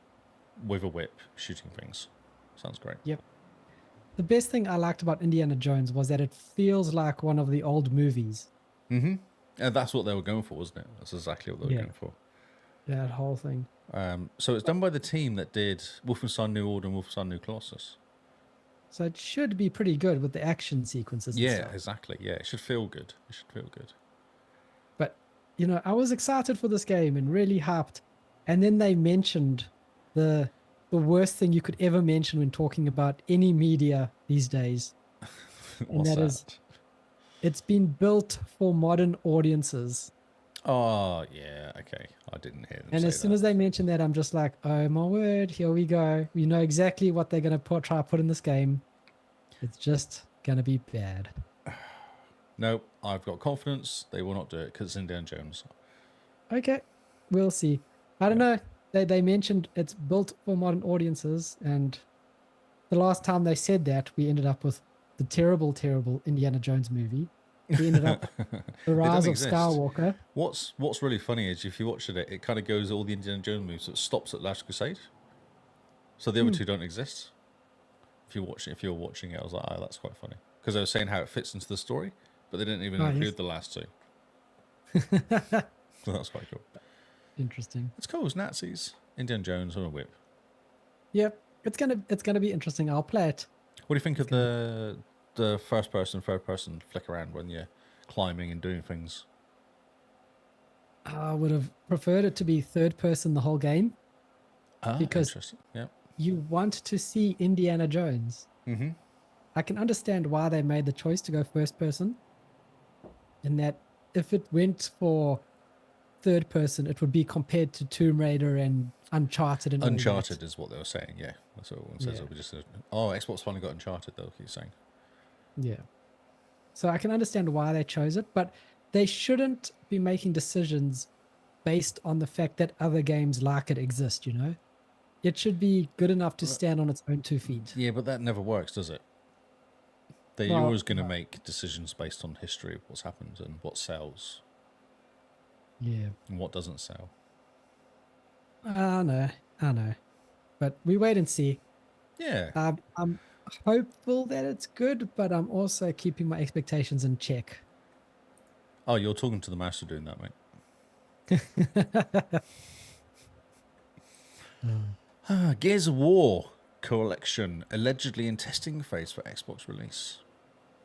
Speaker 1: with a whip, shooting things. Sounds great.
Speaker 2: Yep. The best thing I liked about Indiana Jones was that it feels like one of the old movies.
Speaker 1: Mm-hmm. And that's what they were going for, wasn't it? That's exactly what they were going for.
Speaker 2: That whole thing.
Speaker 1: So it's done by the team that did Wolfenstein New Order and Wolfenstein New Colossus.
Speaker 2: So it should be pretty good with the action sequences.
Speaker 1: Yeah,
Speaker 2: and stuff.
Speaker 1: exactly. Yeah, it should feel good.
Speaker 2: But, I was excited for this game and really hyped. And then they mentioned the worst thing you could ever mention when talking about any media these days. And
Speaker 1: What's
Speaker 2: that is, it's been built for modern audiences.
Speaker 1: Oh, yeah, okay. I didn't hear them
Speaker 2: And
Speaker 1: say
Speaker 2: as soon
Speaker 1: that.
Speaker 2: as they mention that, I'm just like, oh my word, here we go. We know exactly what they're going to try to put in this game. It's just going to be bad.
Speaker 1: No, I've got confidence they will not do it because it's Indiana Jones.
Speaker 2: Okay, we'll see. I don't know. They mentioned it's built for modern audiences, and the last time they said that, we ended up with the terrible, terrible Indiana Jones movie. We ended up The Rise of
Speaker 1: exist.
Speaker 2: Skywalker.
Speaker 1: What's really funny is if you watch it, it kind of goes all the Indiana Jones movies. So it stops at Last Crusade. So the other two don't exist. If you're watching it, I was like, oh, that's quite funny because they were saying how it fits into the story, but they didn't even include the last two. So that's quite cool.
Speaker 2: Interesting.
Speaker 1: It's cool. It's Nazis, Indiana Jones on a whip.
Speaker 2: Yep, it's gonna be interesting. I'll play it.
Speaker 1: What do you think of the first person, third person flick around when you're climbing and doing things?
Speaker 2: I would have preferred it to be third person the whole game. Because-
Speaker 1: interesting. Yeah.
Speaker 2: You want to see Indiana Jones.
Speaker 1: Mm-hmm.
Speaker 2: I can understand why they made the choice to go first person. In that, if it went for third person, it would be compared to Tomb Raider and Uncharted and all that.
Speaker 1: Uncharted is what they were saying. Yeah, that's what everyone says.
Speaker 2: Yeah.
Speaker 1: It'll be just Xbox finally got Uncharted. They'll keep saying.
Speaker 2: Yeah. So I can understand why they chose it, but they shouldn't be making decisions based on the fact that other games like it exist, It should be good enough to stand on its own 2 feet.
Speaker 1: Yeah, but that never works, does it? They're
Speaker 2: Well,
Speaker 1: always going to make decisions based on history of what's happened and what sells
Speaker 2: Yeah.
Speaker 1: and what doesn't sell.
Speaker 2: I know. But we wait and see.
Speaker 1: Yeah.
Speaker 2: I'm hopeful that it's good, but I'm also keeping my expectations in check.
Speaker 1: Oh, you're talking to the master doing that, mate. Gears of War collection allegedly in testing phase for Xbox release.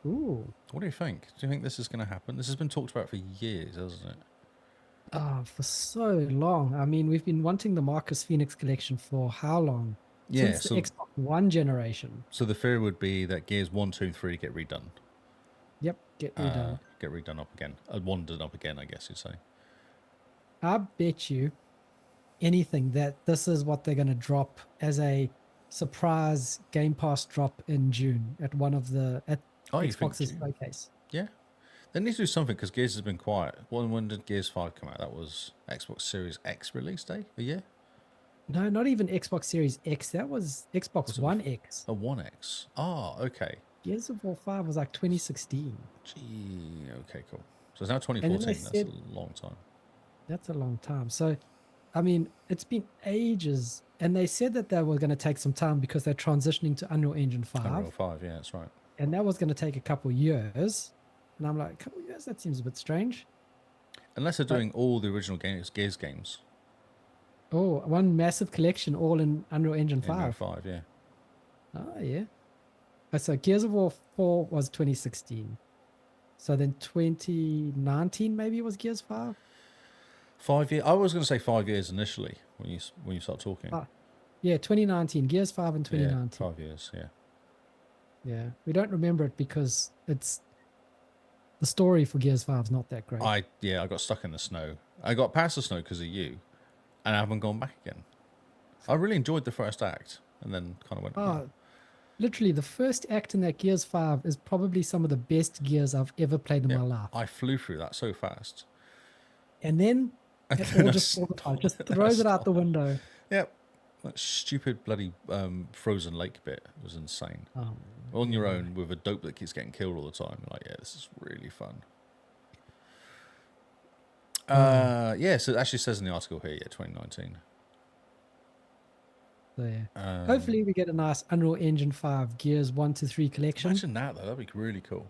Speaker 2: Ooh.
Speaker 1: What do you think? Do you think this is going to happen? This has been talked about for years, hasn't it?
Speaker 2: For so long. I mean, we've been wanting the Marcus Phoenix collection for how long?
Speaker 1: Yeah,
Speaker 2: since the
Speaker 1: so
Speaker 2: Xbox One generation.
Speaker 1: so the fear would be that Gears 1, 2, and 3 get redone.
Speaker 2: Yep, get redone.
Speaker 1: Get redone up again. Wandered up again, I guess you'd say.
Speaker 2: I bet you anything that this is what they're going to drop as a surprise Game Pass drop in June at one of the at
Speaker 1: Oh, you think
Speaker 2: Xbox's
Speaker 1: June?
Speaker 2: showcase.
Speaker 1: Yeah. They need to do something because Gears has been quiet. When did Gears 5 come out? That was Xbox Series X release day? A year?
Speaker 2: No, not even Xbox Series X. That was Xbox
Speaker 1: Was it
Speaker 2: One X.
Speaker 1: a 1X? Ah, okay.
Speaker 2: Gears of War 5 was like 2016.
Speaker 1: Gee, okay, cool. So it's now
Speaker 2: And then they
Speaker 1: 2014. That's
Speaker 2: said,
Speaker 1: a long time.
Speaker 2: that's a long time. So, I mean, it's been ages. And they said that they were going to take some time because they're transitioning to Unreal Engine 5.
Speaker 1: Unreal 5, yeah, that's right.
Speaker 2: And that was going to take a couple years. And I'm like, a couple years? That seems a bit strange.
Speaker 1: Unless they're doing all the original Gears games.
Speaker 2: Oh, one massive collection all in Unreal Engine 5.
Speaker 1: Unreal 5, yeah.
Speaker 2: Oh, yeah. So Gears of War 4 was 2016. So then 2019 maybe was Gears 5?
Speaker 1: 5 years. I was going to say 5 years initially when you start talking.
Speaker 2: Yeah, 2019. Gears 5 in
Speaker 1: Yeah,
Speaker 2: 2019.
Speaker 1: 5 years, yeah.
Speaker 2: Yeah. We don't remember it because it's the story for Gears 5 is not that great.
Speaker 1: I got stuck in the snow. I got past the snow because of you, and I haven't gone back again. I really enjoyed the first act, and then kind of went.
Speaker 2: Oh, literally, the first act in that Gears 5 is probably some of the best Gears I've ever played in my life.
Speaker 1: I flew through that so fast.
Speaker 2: And then it all just falls apart, just throws it out the window.
Speaker 1: Yep. That stupid bloody frozen lake bit was insane.
Speaker 2: Oh,
Speaker 1: On your own with a dope that keeps getting killed all the time. You're like, yeah, this is really fun. Yeah, so it actually says in the article here, 2019.
Speaker 2: so yeah. Hopefully we get a nice Unreal Engine 5 Gears 1 to 3 collection.
Speaker 1: Imagine that, though. That'd be really cool.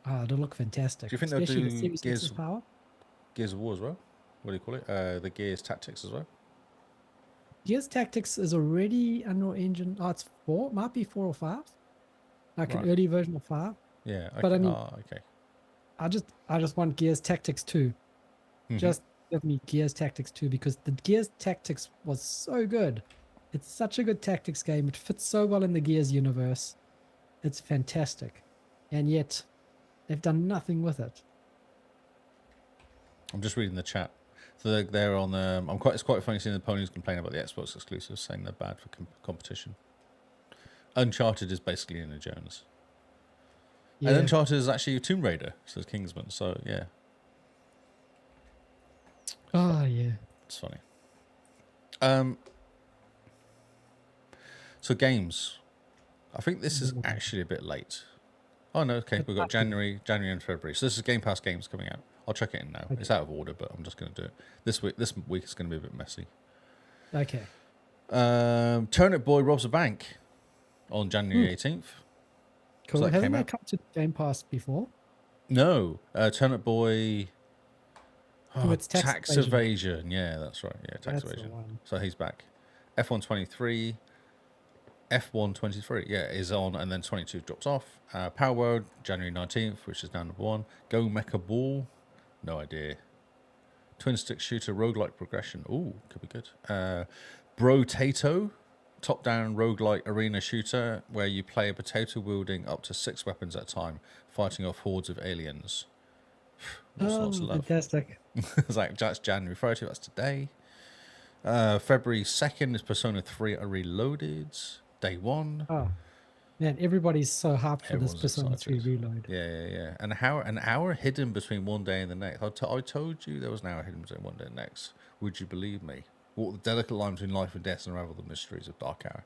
Speaker 2: It'll look fantastic.
Speaker 1: Do you think
Speaker 2: especially
Speaker 1: they'll
Speaker 2: the
Speaker 1: do
Speaker 2: Series X's power.
Speaker 1: Gears of War as well? What do you call it? The Gears Tactics as well?
Speaker 2: Gears Tactics is already Unreal Engine. Oh, it's 4. Might be 4 or 5. Like
Speaker 1: Right.
Speaker 2: an early version of 5.
Speaker 1: Yeah. Okay.
Speaker 2: But I mean,
Speaker 1: okay.
Speaker 2: I just want Gears Tactics 2.
Speaker 1: Mhm.
Speaker 2: Just give me Gears Tactics 2 because the Gears Tactics was so good. It's such a good tactics game. It fits so well in the Gears universe. It's fantastic. And yet, they've done nothing with it.
Speaker 1: I'm just reading the chat. So they're on. It's quite funny seeing the ponies complain about the Xbox exclusives, saying they're bad for competition. Uncharted is basically Indiana Jones.
Speaker 2: Yeah.
Speaker 1: And Uncharted is actually Tomb Raider, says Kingsman. So yeah,
Speaker 2: Oh, yeah.
Speaker 1: it's funny. So games. I think this is actually a bit late. Oh no, okay, we've got January and February. So this is Game Pass games coming out. I'll check it in now.
Speaker 2: Okay.
Speaker 1: It's out of order, but I'm just going to do it this week. This week is going to be a bit messy.
Speaker 2: Okay.
Speaker 1: Turnip Boy robs a bank on January 18th.
Speaker 2: Cool.
Speaker 1: that
Speaker 2: Hasn't
Speaker 1: came
Speaker 2: that
Speaker 1: out?
Speaker 2: come to Game Pass before?
Speaker 1: No, Turnip Boy.
Speaker 2: It's tax
Speaker 1: evasion. Yeah, that's right. Yeah, tax
Speaker 2: That's the
Speaker 1: evasion.
Speaker 2: one.
Speaker 1: So he's back. F123. F123, yeah, is on, and then 22 drops off. Palworld, January 19th, which is now number 1. Go Mecha Ball, no idea. Twin stick shooter, roguelike progression, ooh, could be good. Brotato, top-down roguelike arena shooter, where you play a potato wielding up to 6 weapons at a time, fighting off hordes of aliens. Lots of love.
Speaker 2: Fantastic.
Speaker 1: It's like, that's January 30th, that's today. February 2nd is Persona 3 Reloaded. Day 1.
Speaker 2: Oh, man, everybody's so hyped for this
Speaker 1: Everyone's
Speaker 2: Persona 3
Speaker 1: excited.
Speaker 2: Reload.
Speaker 1: Yeah. And an hour hidden between one day and the next. I told you there was an hour hidden between one day and the next. Would you believe me? Walk the delicate line between life and death and unravel the mysteries of Dark Hour.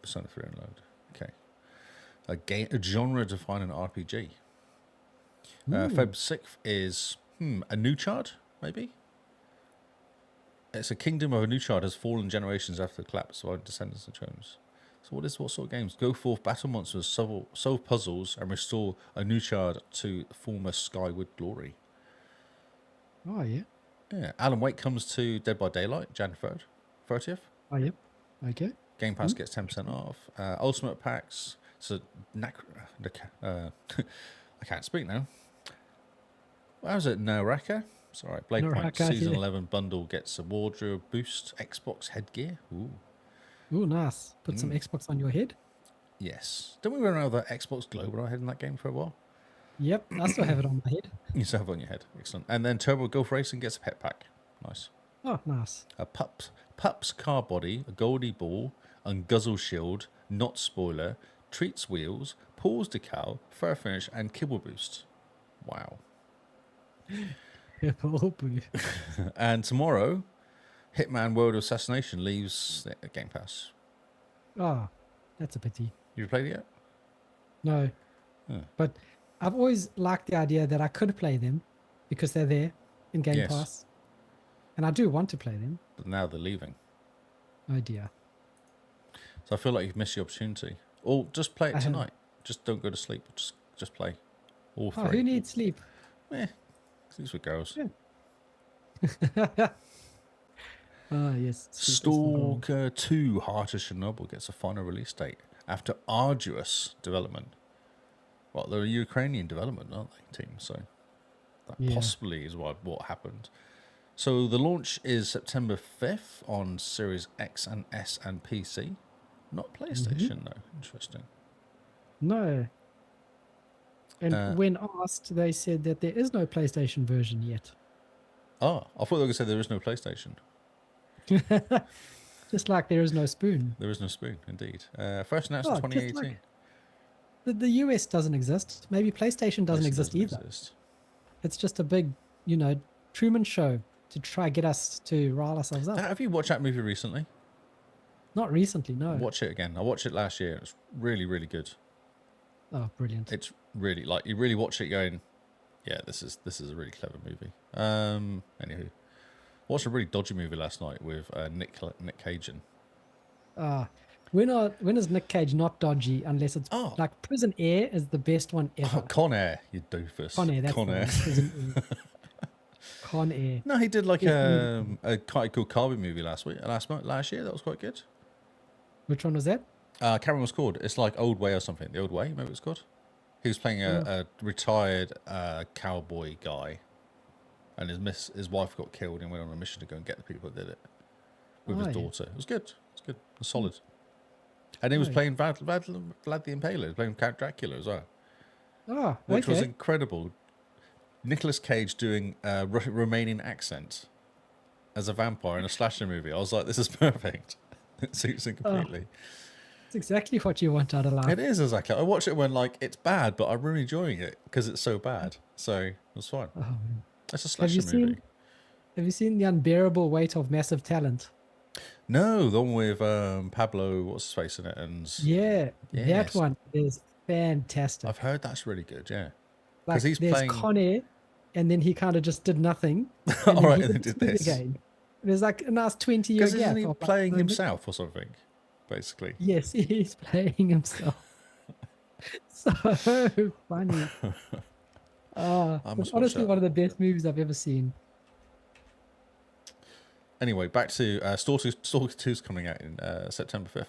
Speaker 1: Persona 3 Reload. Okay. A genre-defining RPG. Feb 6th is a new chart, maybe? It's a kingdom of a new chart has fallen generations after the collapse of our descendants and thrones. So what sort of games? Go forth, battle monsters, solve puzzles, and restore a new child to former skyward glory.
Speaker 2: Oh, yeah.
Speaker 1: Yeah. Alan Wake comes to Dead by Daylight, Jan 30th.
Speaker 2: Oh, yep. Okay.
Speaker 1: Game Pass gets 10% off. Ultimate packs. So, I can't speak now. What was it? Naraka? It's all right. Blade Point
Speaker 2: Naraka,
Speaker 1: Season
Speaker 2: yeah.
Speaker 1: 11 bundle gets a wardrobe boost, Xbox headgear. Ooh.
Speaker 2: Ooh, nice. Put some Xbox on your head.
Speaker 1: Yes. Didn't we run around with the Xbox Global on our head in that game for a while?
Speaker 2: Yep, I still have it on my head.
Speaker 1: You still have it on your head. Excellent. And then Turbo Golf Racing gets a pet pack. Nice.
Speaker 2: Oh, nice.
Speaker 1: A Pup's car body, a Goldie ball, and Guzzle shield, not spoiler, treats wheels, paws decal, fur finish, and kibble boost. Wow.
Speaker 2: Oh, boo.
Speaker 1: And tomorrow, Hitman World of Assassination leaves the Game Pass.
Speaker 2: Oh, that's a pity.
Speaker 1: You played it yet?
Speaker 2: No.
Speaker 1: Huh.
Speaker 2: But I've always liked the idea that I could play them because they're there in Game
Speaker 1: Yes.
Speaker 2: Pass. And I do want to play them.
Speaker 1: But now they're leaving.
Speaker 2: Oh, dear.
Speaker 1: So I feel like you've missed the opportunity. Or just play it
Speaker 2: I have.
Speaker 1: tonight. Just don't go to sleep. Just play. All
Speaker 2: Oh, who
Speaker 1: three.
Speaker 2: needs sleep?
Speaker 1: These were girls.
Speaker 2: Yeah. Oh, yes. sleep is the goal.
Speaker 1: Stalker 2 Heart of Chernobyl gets a final release date after arduous development. Well, they're a Ukrainian development, aren't they, team? So that
Speaker 2: Yeah.
Speaker 1: possibly is what happened. So the launch is September 5th on Series X and S and PC. Not PlayStation, though. Interesting.
Speaker 2: No. And when asked, they said that there is no PlayStation version yet.
Speaker 1: Oh, I thought they were going to say there is no PlayStation.
Speaker 2: Just like there is no spoon.
Speaker 1: There is no spoon, indeed. First announced in
Speaker 2: Oh, just
Speaker 1: 2018.
Speaker 2: like- The US doesn't exist. Maybe PlayStation doesn't exist either.
Speaker 1: exist.
Speaker 2: It's just a big, Truman show to try get us to rile ourselves up.
Speaker 1: Have you watched that movie recently?
Speaker 2: Not recently, no.
Speaker 1: Watch it again. I watched it last year. It's really, really good.
Speaker 2: Oh, brilliant.
Speaker 1: It's really like you really watch it going, yeah, this is a really clever movie. Anywho, watched a really dodgy movie last night with Nick Cage in.
Speaker 2: When is Nick Cage not dodgy unless it's like Prison Air is the best one ever.
Speaker 1: Oh, Con Air, you doofus.
Speaker 2: Con Air, that's
Speaker 1: Con
Speaker 2: the
Speaker 1: Air.
Speaker 2: one. Prison Air. Con Air.
Speaker 1: No, he did like
Speaker 2: Yes,
Speaker 1: a quite cool carbon movie last year. That was quite good.
Speaker 2: Which one was that?
Speaker 1: Can't remember what it's called. It's like Old Way or something. The Old Way, maybe it's called. He was playing a retired cowboy guy, and his wife got killed and went on a mission to go and get the people that did it with his daughter. It was good. It was good. It was solid. And he was playing Vlad the Impaler. He was playing Count Dracula as well.
Speaker 2: Oh,
Speaker 1: Which was
Speaker 2: okay.
Speaker 1: incredible. Nicolas Cage doing a Romanian accent as a vampire in a slasher movie. I was like, this is perfect. It suits him completely.
Speaker 2: It's exactly what you want out of life.
Speaker 1: It is exactly. I watched it when it's bad, but I'm really enjoying it because it's so bad. So it was fine.
Speaker 2: Oh, man.
Speaker 1: It's a slasher movie.
Speaker 2: Have you seen The Unbearable Weight of Massive Talent?
Speaker 1: No, the one with Pablo, what's his face in it, and
Speaker 2: Yeah,
Speaker 1: Yes.
Speaker 2: that one is fantastic.
Speaker 1: I've heard that's really good. Yeah,
Speaker 2: Like,
Speaker 1: because he's
Speaker 2: there's
Speaker 1: playing.
Speaker 2: Con Air, and then he kind of just did nothing.
Speaker 1: All
Speaker 2: then
Speaker 1: right,
Speaker 2: he
Speaker 1: and then did
Speaker 2: it
Speaker 1: this.
Speaker 2: again. There's like a nice 20-year
Speaker 1: Because
Speaker 2: gap.
Speaker 1: isn't he
Speaker 2: of, like,
Speaker 1: playing
Speaker 2: moments.
Speaker 1: himself or something? Basically.
Speaker 2: Yes, he's playing himself. So funny.
Speaker 1: I
Speaker 2: It's
Speaker 1: must watch
Speaker 2: honestly
Speaker 1: that.
Speaker 2: one of the best movies I've ever seen.
Speaker 1: Anyway, back to Stalker 2's coming out in September 5th.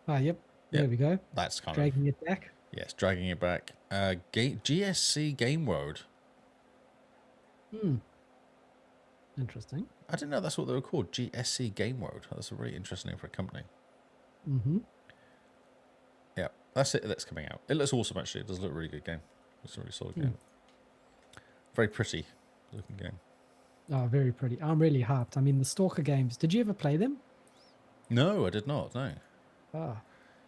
Speaker 2: Yep.
Speaker 1: Yep.
Speaker 2: There we go.
Speaker 1: That's kind
Speaker 2: Dragging it back.
Speaker 1: yes, dragging it back. GSC Game World.
Speaker 2: Interesting.
Speaker 1: I didn't know that's what they were called. GSC Game World. That's a really interesting name for a company.
Speaker 2: Mm-hmm.
Speaker 1: Yeah, that's it. That's coming out. It looks awesome, actually. It does look a really good game. It's a really solid game. Very pretty looking game.
Speaker 2: Oh, very pretty. I'm really hyped. I mean, the Stalker games. Did you ever play them?
Speaker 1: No, I did not. No,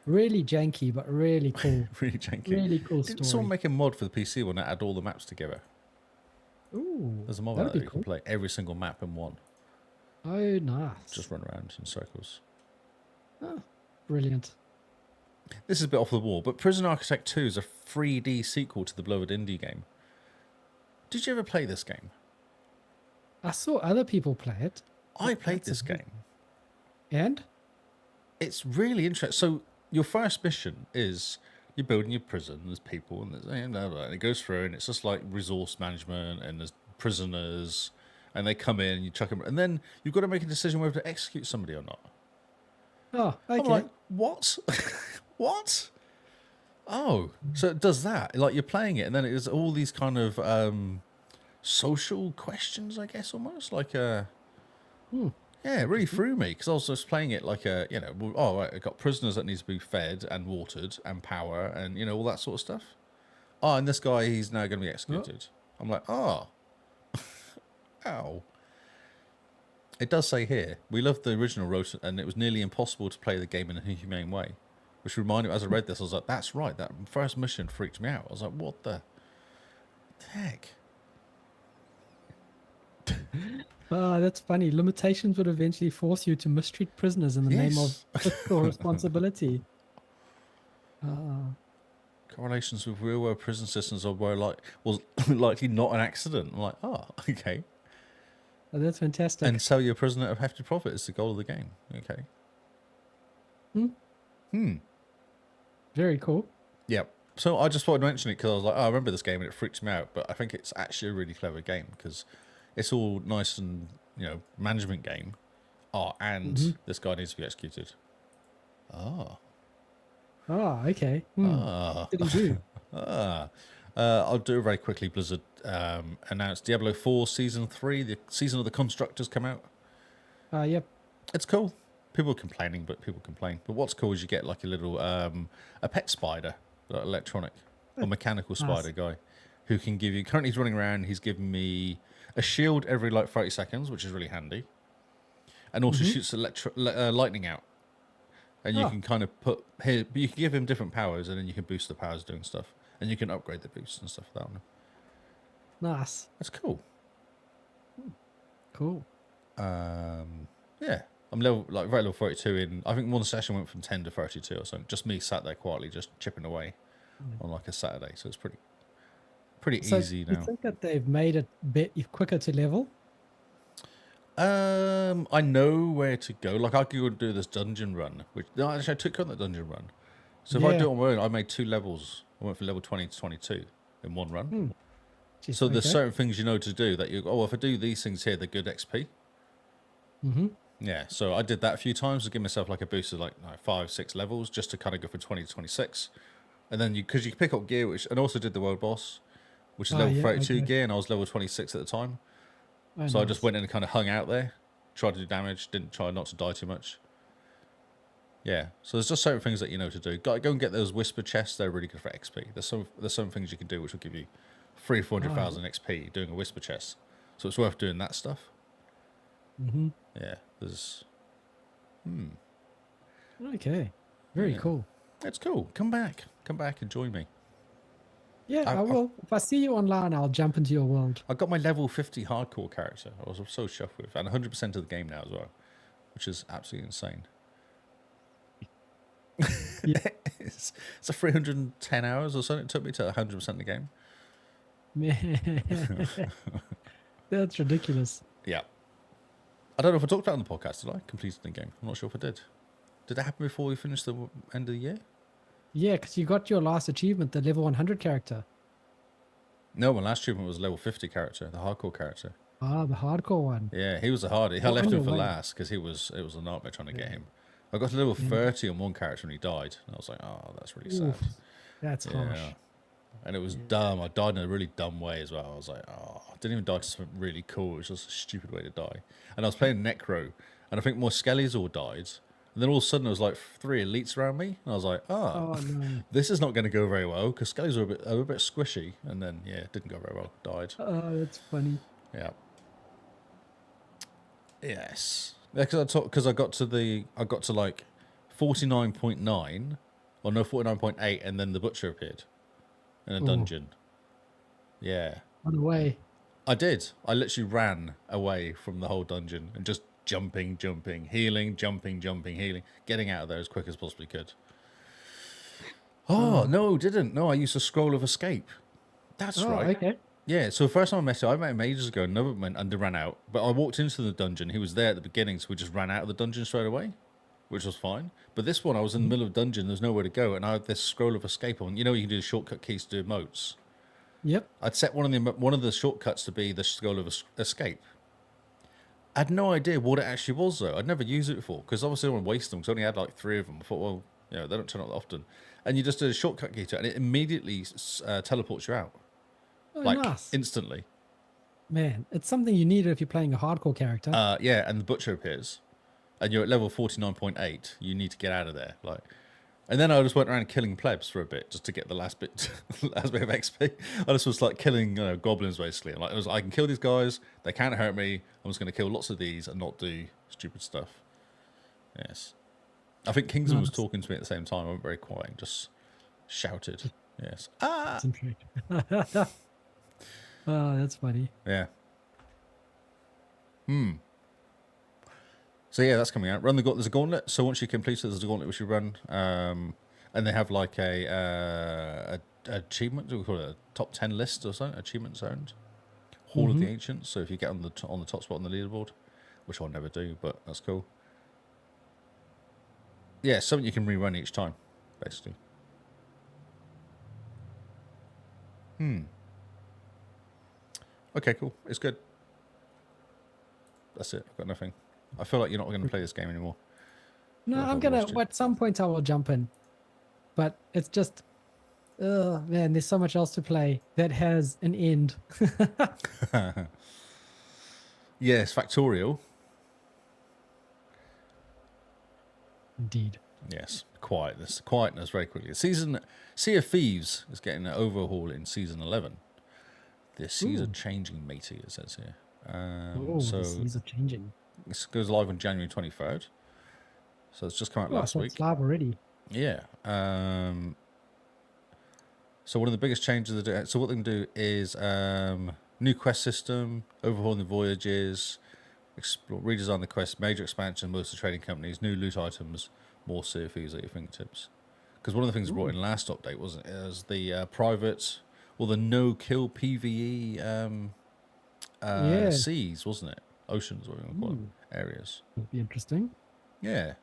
Speaker 2: Really janky, but really cool.
Speaker 1: really janky.
Speaker 2: Really cool
Speaker 1: Didn't
Speaker 2: story.
Speaker 1: someone make a mod for the PC one that had all the maps together?
Speaker 2: Ooh,
Speaker 1: There's a mod
Speaker 2: that'd
Speaker 1: that
Speaker 2: be
Speaker 1: you
Speaker 2: cool.
Speaker 1: can play every single map in one.
Speaker 2: Oh, nice.
Speaker 1: Just run around in circles.
Speaker 2: Brilliant.
Speaker 1: This is a bit off the wall, but Prison Architect 2 is a 3D sequel to the beloved indie game. Did you ever play this game?
Speaker 2: I saw other people play it.
Speaker 1: I played
Speaker 2: That's
Speaker 1: this
Speaker 2: a-
Speaker 1: game.
Speaker 2: And?
Speaker 1: It's really interesting. So your first mission is you're building your prison. There's people and and it goes through, and it's just like resource management, and there's prisoners, and they come in, and you chuck them, and then you've got to make a decision whether to execute somebody or not.
Speaker 2: Oh,
Speaker 1: I'm
Speaker 2: okay.
Speaker 1: like, what? What? Oh, so it does that. Like you're playing it, and then it's all these kind of social questions, I guess, almost like Yeah, it really threw me because I was just playing it like a, oh, right, I've got prisoners that needs to be fed and watered and power and, all that sort of stuff. Oh, and this guy, he's now going to be executed. I'm like, oh, ow. It does say here, we loved the original wrote, and it was nearly impossible to play the game in a humane way. Which reminded me, as I read this, I was like, that's right, that first mission freaked me out. I was like, what the heck?
Speaker 2: That's funny. Limitations would eventually force you to mistreat prisoners in the name of fiscal responsibility.
Speaker 1: Correlations with real-world prison systems was likely not an accident. I'm like, oh, okay.
Speaker 2: Oh, that's fantastic.
Speaker 1: And sell your prisoner at a hefty profit is the goal of the game. Okay.
Speaker 2: Very cool.
Speaker 1: Yeah. So I just thought I'd mention it because I was like, oh, I remember this game and it freaks me out. But I think it's actually a really clever game because it's all nice and, management game. Oh, and this guy needs to be executed. Oh.
Speaker 2: Oh, okay. What did he do?
Speaker 1: I'll do it very quickly. Blizzard announced Diablo 4 Season 3. The Season of the Constructors come out.
Speaker 2: Yep.
Speaker 1: It's cool. People are complaining, but people complain. But what's cool is you get like a little, a pet spider, like electronic or mechanical spider guy who can give you, currently he's running around, he's giving me a shield every like 30 seconds, which is really handy. And also shoots lightning out. And you can kind of put here, but you can give him different powers, and then you can boost the powers doing stuff, and you can upgrade the boosts and stuff for that one.
Speaker 2: Nice.
Speaker 1: That's cool.
Speaker 2: Cool.
Speaker 1: Yeah, I'm right level 32 in. I think one session went from 10 to 32 or something. Just me sat there quietly, just chipping away on like a Saturday. So it's pretty easy now.
Speaker 2: You think that they've made it a bit quicker to level?
Speaker 1: I know where to go. Like I could go and do this dungeon run, which actually I took on the dungeon run. So if I do it on my own, I made 2 levels. I went from level 20 to 22 in one run.
Speaker 2: Jeez,
Speaker 1: so there's certain things you know to do that if I do these things here, they're good XP. Yeah, so I did that a few times to give myself like a boost of like 5, 6 levels just to kind of go from 20 to 26. And then because you pick up gear, and also did the world boss, which is level 32 gear, and I was level 26 at the time. So I just went in and kind of hung out there, tried to do damage, didn't try not to die too much. Yeah, so there's just certain things that you know to do. Go and get those whisper chests; they're really good for XP. There's some things you can do which will give you 300,000 XP doing a whisper chest. So it's worth doing that stuff. Yeah, there's.
Speaker 2: Okay, very cool.
Speaker 1: It's cool. Come back and join me.
Speaker 2: Yeah, I will. If I see you online, I'll jump into your world.
Speaker 1: I got my level 50 hardcore character. I was so chuffed with, and 100% of the game now as well, which is absolutely insane. It's a 310 hours or something. It took me to 100% of the game.
Speaker 2: That's ridiculous.
Speaker 1: Yeah. I don't know if I talked about it on the podcast, did I? Completed the game. I'm not sure if I did. Did that happen before we finished the end of the year?
Speaker 2: Yeah, because you got your last achievement, the level 100 character.
Speaker 1: No, my last achievement was level 50 character, the hardcore character.
Speaker 2: Ah, the hardcore one.
Speaker 1: Yeah, he was a hardie. I left him for last because it was a nightmare trying to get him. I got to level 30 on one character and he died. And I was like, oh, that's really sad.
Speaker 2: That's harsh.
Speaker 1: And it was dumb. I died in a really dumb way as well. I was like, oh, I didn't even die to something really cool. It was just a stupid way to die. And I was playing Necro, and I think more Skellies all died. And then all of a sudden, there was like 3 elites around me. And I was like, oh no. This is not going to go very well because Skellies are a bit squishy. And then, yeah, it didn't go very well. Died.
Speaker 2: Oh, that's funny.
Speaker 1: Yeah. Yes. Yeah, because I got to like 49.9, or no, 49.8, and then the butcher appeared in a dungeon. Yeah.
Speaker 2: Run away.
Speaker 1: I did. I literally ran away from the whole dungeon and just jumping, healing, jumping, healing, getting out of there as quick as possibly could. Oh, no, didn't. No, I used a scroll of escape. That's right.
Speaker 2: Okay.
Speaker 1: Yeah, so the first time I met him ages ago, another went and ran out. But I walked into the dungeon. He was there at the beginning, so we just ran out of the dungeon straight away, which was fine. But this one, I was in the middle of the dungeon. There's nowhere to go, and I had this scroll of escape on. You know, you can do the shortcut keys to do emotes.
Speaker 2: Yep.
Speaker 1: I'd set one of the shortcuts to be the scroll of escape. I had no idea what it actually was, though. I'd never used it before, because obviously I don't want to waste them, because I only had like 3 of them. I thought, well, they don't turn up that often. And you just did a shortcut key to it, and it immediately teleports you out.
Speaker 2: Oh,
Speaker 1: like,
Speaker 2: nice.
Speaker 1: instantly.
Speaker 2: Man, it's something you need if you're playing a hardcore character.
Speaker 1: Yeah, and the butcher appears, and you're at level 49.8. You need to get out of there, like. And then I just went around killing plebs for a bit just to get the last bit, last bit of XP. I just was like killing goblins basically. Like I can kill these guys, they can't hurt me. I'm just going to kill lots of these and not do stupid stuff. Yes, I think Kingsman was talking to me at the same time. I went very quiet and just shouted. Yes. Ah.
Speaker 2: Oh, that's funny.
Speaker 1: Yeah. So yeah, that's coming out. There's a gauntlet. So once you complete it, there's a gauntlet which you run, and they have like a achievement. Do we call it a top 10 list or something? Achievement zoned. Hall of the Ancients. So if you get on the top spot on the leaderboard, which I'll never do, but that's cool. Yeah, something you can rerun each time, basically. Okay, cool. It's good. That's it. I've got nothing. I feel like you're not going to play this game anymore.
Speaker 2: No,
Speaker 1: Well,
Speaker 2: I'm
Speaker 1: I've
Speaker 2: gonna.
Speaker 1: watched it.
Speaker 2: At some point, I will jump in, but it's just, man, there's so much else to play that has an end.
Speaker 1: Yes, Factorial.
Speaker 2: Indeed.
Speaker 1: Yes, quietness very quickly. Sea of Thieves is getting an overhaul in season 11. The seas are changing, matey, it says here. So
Speaker 2: the seas are changing.
Speaker 1: this goes live on January 23rd. So it's just come out last
Speaker 2: so
Speaker 1: week.
Speaker 2: It's live already.
Speaker 1: Yeah. So one of the biggest changes so what they can do is new quest system, overhauling the voyages, redesign the quest, major expansion, most of the trading companies, new loot items, more Sea of Thieves at your fingertips. Because one of the things brought in last update wasn't it? It was the private, or the no-kill PVE seas, wasn't it? Oceans, what we want to call them, areas.
Speaker 2: That'd be interesting.
Speaker 1: Yeah.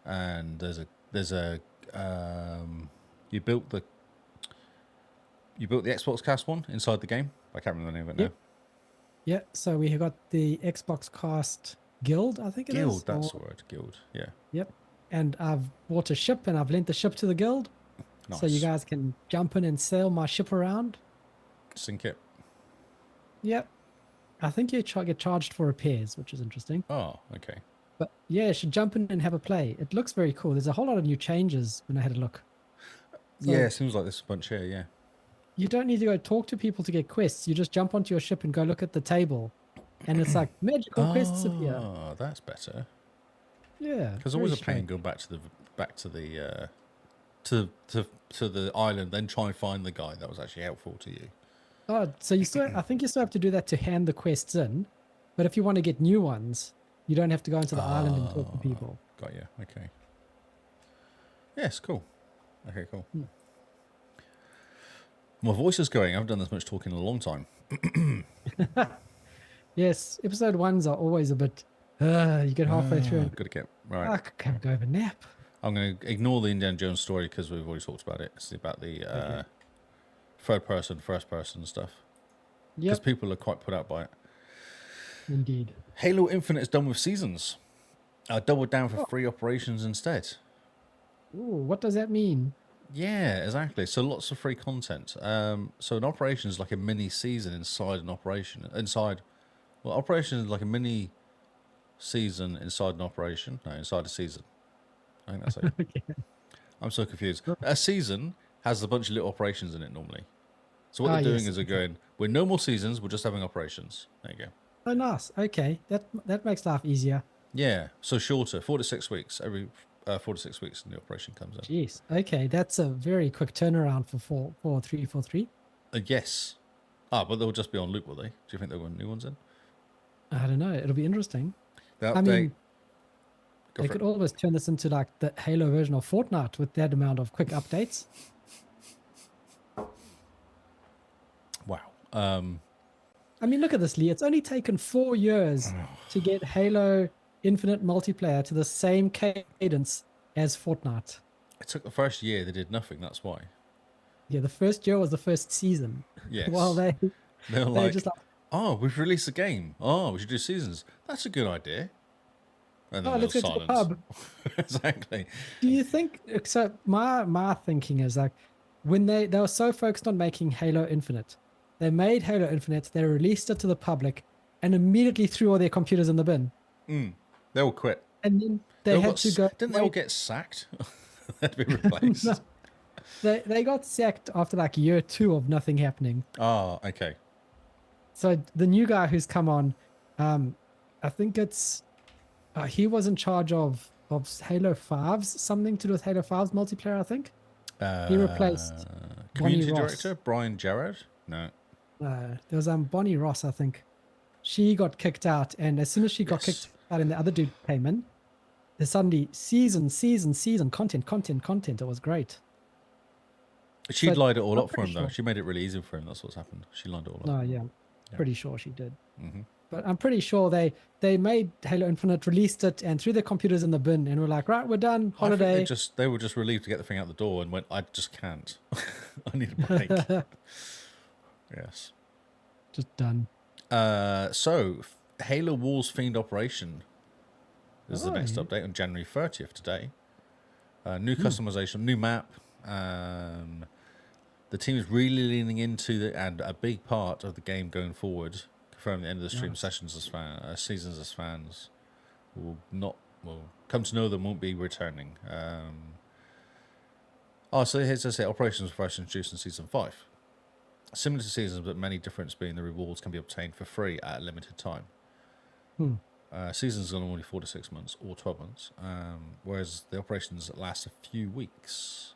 Speaker 1: And there's a you built the XboxCast one inside the game. I can't remember the name of it now.
Speaker 2: Yeah, so we have got the XboxCast Guild, I think it is.
Speaker 1: Guild, that's the word. Guild, yeah.
Speaker 2: Yep. And I've bought a ship and I've lent the ship to the guild.
Speaker 1: Nice.
Speaker 2: So you guys can jump in and sail my ship around.
Speaker 1: Sink it.
Speaker 2: Yep. I think you get charged for repairs, which is interesting.
Speaker 1: Oh, okay.
Speaker 2: But yeah, you should jump in and have a play. It looks very cool. There's a whole lot of new changes when I had a look. So
Speaker 1: Yeah, it seems like there's a bunch here, yeah.
Speaker 2: you don't need to go talk to people to get quests. You just jump onto your ship and go look at the table. And it's like magical quests appear.
Speaker 1: Oh, that's better.
Speaker 2: Yeah.
Speaker 1: Because always a pain going back to the to the island, then try and find the guy that was actually helpful to you.
Speaker 2: Oh, so I think you still have to do that to hand the quests in. But if you want to get new ones, you don't have to go into the island and talk to people.
Speaker 1: Got you. Okay. Yes, cool. Okay, cool. My voice is going. I haven't done this much talking in a long time.
Speaker 2: Yes, episode 1s are always a bit, you get halfway through and
Speaker 1: Got to get right.
Speaker 2: I can't go have a nap.
Speaker 1: I'm going to ignore the Indiana Jones story because we've already talked about it. It's about the first person stuff. Because
Speaker 2: Yep,
Speaker 1: people are quite put out by it.
Speaker 2: indeed.
Speaker 1: Halo Infinite is done with seasons. I doubled down for free operations instead.
Speaker 2: Ooh, what does that mean?
Speaker 1: Yeah, exactly. So lots of free content. So an operation is like a mini season inside an operation. Operation is like a mini season inside an operation. No, inside a season. I think that's it.
Speaker 2: Okay.
Speaker 1: I'm so confused. A season has a bunch of little operations in it normally. So what they're doing
Speaker 2: yes,
Speaker 1: is they're going, we're no more seasons, we're just having operations. There you go.
Speaker 2: Oh, nice. Okay, that makes life easier.
Speaker 1: Yeah, so shorter, 4 to 6 weeks. Every 4 to 6 weeks, the operation comes in.
Speaker 2: Jeez. Okay, that's a very quick turnaround for 343.
Speaker 1: Yes. But they'll just be on loop, will they? Do you think they'll want new ones in?
Speaker 2: I don't know. It'll be interesting.
Speaker 1: The
Speaker 2: I
Speaker 1: update.
Speaker 2: mean,
Speaker 1: Go
Speaker 2: they
Speaker 1: for
Speaker 2: could
Speaker 1: it.
Speaker 2: always turn this into like the Halo version of Fortnite with that amount of quick updates.
Speaker 1: Wow.
Speaker 2: I mean, look at this, Lee. It's only taken 4 years to get Halo Infinite multiplayer to the same cadence as Fortnite.
Speaker 1: It took the first year, they did nothing, that's why.
Speaker 2: Yeah, the first year was the first season.
Speaker 1: Yes.
Speaker 2: While
Speaker 1: They're
Speaker 2: they're
Speaker 1: like,
Speaker 2: just like,
Speaker 1: oh, we've released a game. Oh, we should do seasons. That's a good idea. And then
Speaker 2: let's
Speaker 1: there
Speaker 2: go
Speaker 1: was
Speaker 2: to the pub.
Speaker 1: Exactly.
Speaker 2: Do you think? So my thinking is like, when they were so focused on making Halo Infinite, They made Halo Infinite, they released it to the public, and immediately threw all their computers in the bin.
Speaker 1: They all quit.
Speaker 2: And then they had to go.
Speaker 1: Didn't they all get sacked? They had to be replaced.
Speaker 2: No, they got sacked after like year 2 of nothing happening.
Speaker 1: Oh, okay.
Speaker 2: So the new guy who's come on, I think it's he was in charge of Halo 5's, something to do with Halo 5's multiplayer, I think. He replaced
Speaker 1: Community
Speaker 2: Bonnie Ross.
Speaker 1: director Brian Gerard. No.
Speaker 2: There was Bonnie Ross, I think. She got kicked out, and as soon as she got kicked out and the other dude came in, there's suddenly season, content. It was great.
Speaker 1: She
Speaker 2: But
Speaker 1: lined it all
Speaker 2: I'm
Speaker 1: up for
Speaker 2: pretty
Speaker 1: him, though.
Speaker 2: sure-
Speaker 1: She made it really easy for him. That's what's happened. She lined it all up.
Speaker 2: No, yeah. Pretty sure she did.
Speaker 1: Mm-hmm.
Speaker 2: But I'm pretty sure they made Halo Infinite, released it, and threw their computers in the bin, and were like, right, we're done,
Speaker 1: I think
Speaker 2: holiday.
Speaker 1: they were just relieved to get the thing out the door and went, I just can't. I need a break. Yes.
Speaker 2: Just done.
Speaker 1: So, Halo Wars Fiend Operation is the
Speaker 2: Oh,
Speaker 1: next
Speaker 2: yeah.
Speaker 1: update on January 30th today. New customization, new map. The team is really leaning into and a big part of the game going forward. Confirming the end of the stream
Speaker 2: Nice.
Speaker 1: sessions as seasons as fans will come to know them, won't be returning. So here's a operations were first introduced in season 5. Similar to seasons, but many difference being the rewards can be obtained for free at a limited time. Seasons are normally 4 to 6 months or 12 months, whereas the operations last a few weeks.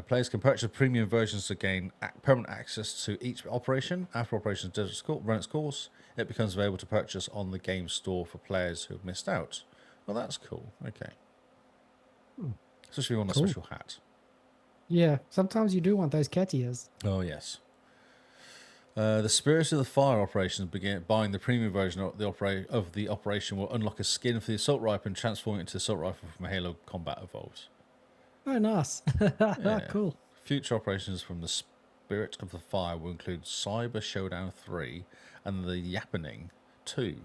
Speaker 1: Players can purchase premium versions to gain permanent access to each operation. After operations does run its course, it becomes available to purchase on the game store for players who have missed out. Well, that's cool. Okay. Especially if you want a
Speaker 2: Cool.
Speaker 1: special hat.
Speaker 2: Yeah, sometimes you do want those cat ears.
Speaker 1: Oh, yes. The Spirit of the Fire operations begin buying the premium version of the operation will unlock a skin for the assault rifle and transform it into assault rifle from Halo Combat Evolved.
Speaker 2: Oh, nice. Cool.
Speaker 1: Future operations from the Spirit of the Fire will include Cyber Showdown 3 and the Yappening 2,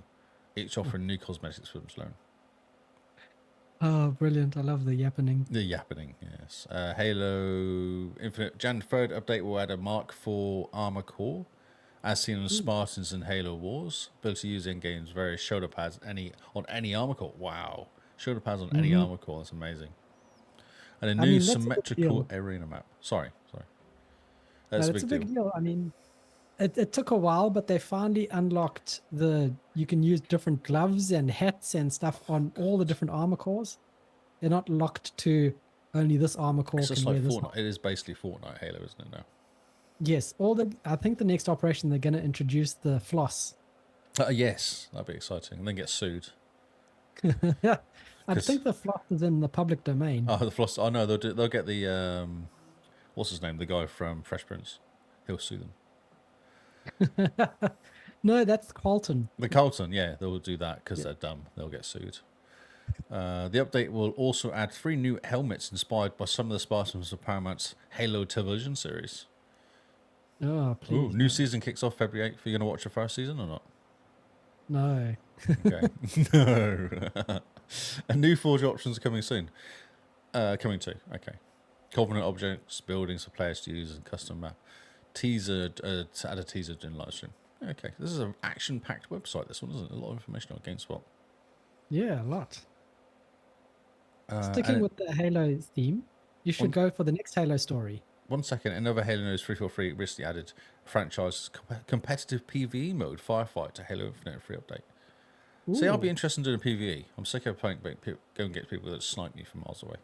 Speaker 1: each offering new cosmetics for them to learn.
Speaker 2: Oh, brilliant. I love the yappening.
Speaker 1: The Yappening, yes. Halo Infinite Jan 3rd update will add a Mark IV armor core, as seen on Spartans and Halo Wars. Ability to use in-game's various shoulder pads on any armor core. Wow. Shoulder pads on any armor core. That's amazing. And a new
Speaker 2: that's a good
Speaker 1: symmetrical
Speaker 2: deal.
Speaker 1: arena map. Sorry.
Speaker 2: That's
Speaker 1: That's
Speaker 2: a big deal. I mean, it took a while, but they finally unlocked you can use different gloves and hats and stuff on all the different armor cores. They're not locked to only this armor core.
Speaker 1: It's just
Speaker 2: can
Speaker 1: like
Speaker 2: wear this.
Speaker 1: Fortnite. It is basically Fortnite Halo, isn't it now?
Speaker 2: Yes, I think the next operation they're going to introduce the floss.
Speaker 1: Yes, that'd be exciting. And then get sued.
Speaker 2: I think the floss is in the public domain.
Speaker 1: Oh, the floss. Oh, no, they'll get the, what's his name? The guy from Fresh Prince. He'll sue them.
Speaker 2: No, that's Carlton.
Speaker 1: The Carlton, yeah, they'll do that because they're dumb. They'll get sued. The update will also add 3 new helmets inspired by some of the Spartans of Paramount's Halo television series.
Speaker 2: Oh, please.
Speaker 1: Ooh, new season kicks off February 8th. Are you going to watch the first season or not?
Speaker 2: No.
Speaker 1: Okay. No. And new Forge options are coming soon. Coming too. Okay. Covenant objects, buildings for players to use, and custom map. Teaser, to add a teaser during live stream. Okay. This is an action-packed website, this one, isn't it? A lot of information on GameSpot.
Speaker 2: Yeah, a lot.
Speaker 1: And
Speaker 2: Sticking with the Halo theme, you should go for the next Halo story.
Speaker 1: 1 second. Another Halo News 343 recently added franchise competitive PvE mode Firefight to Halo Infinite free update. See, I'll be interested in doing PvE. I'm sick of playing, go and get people that snipe me from miles away.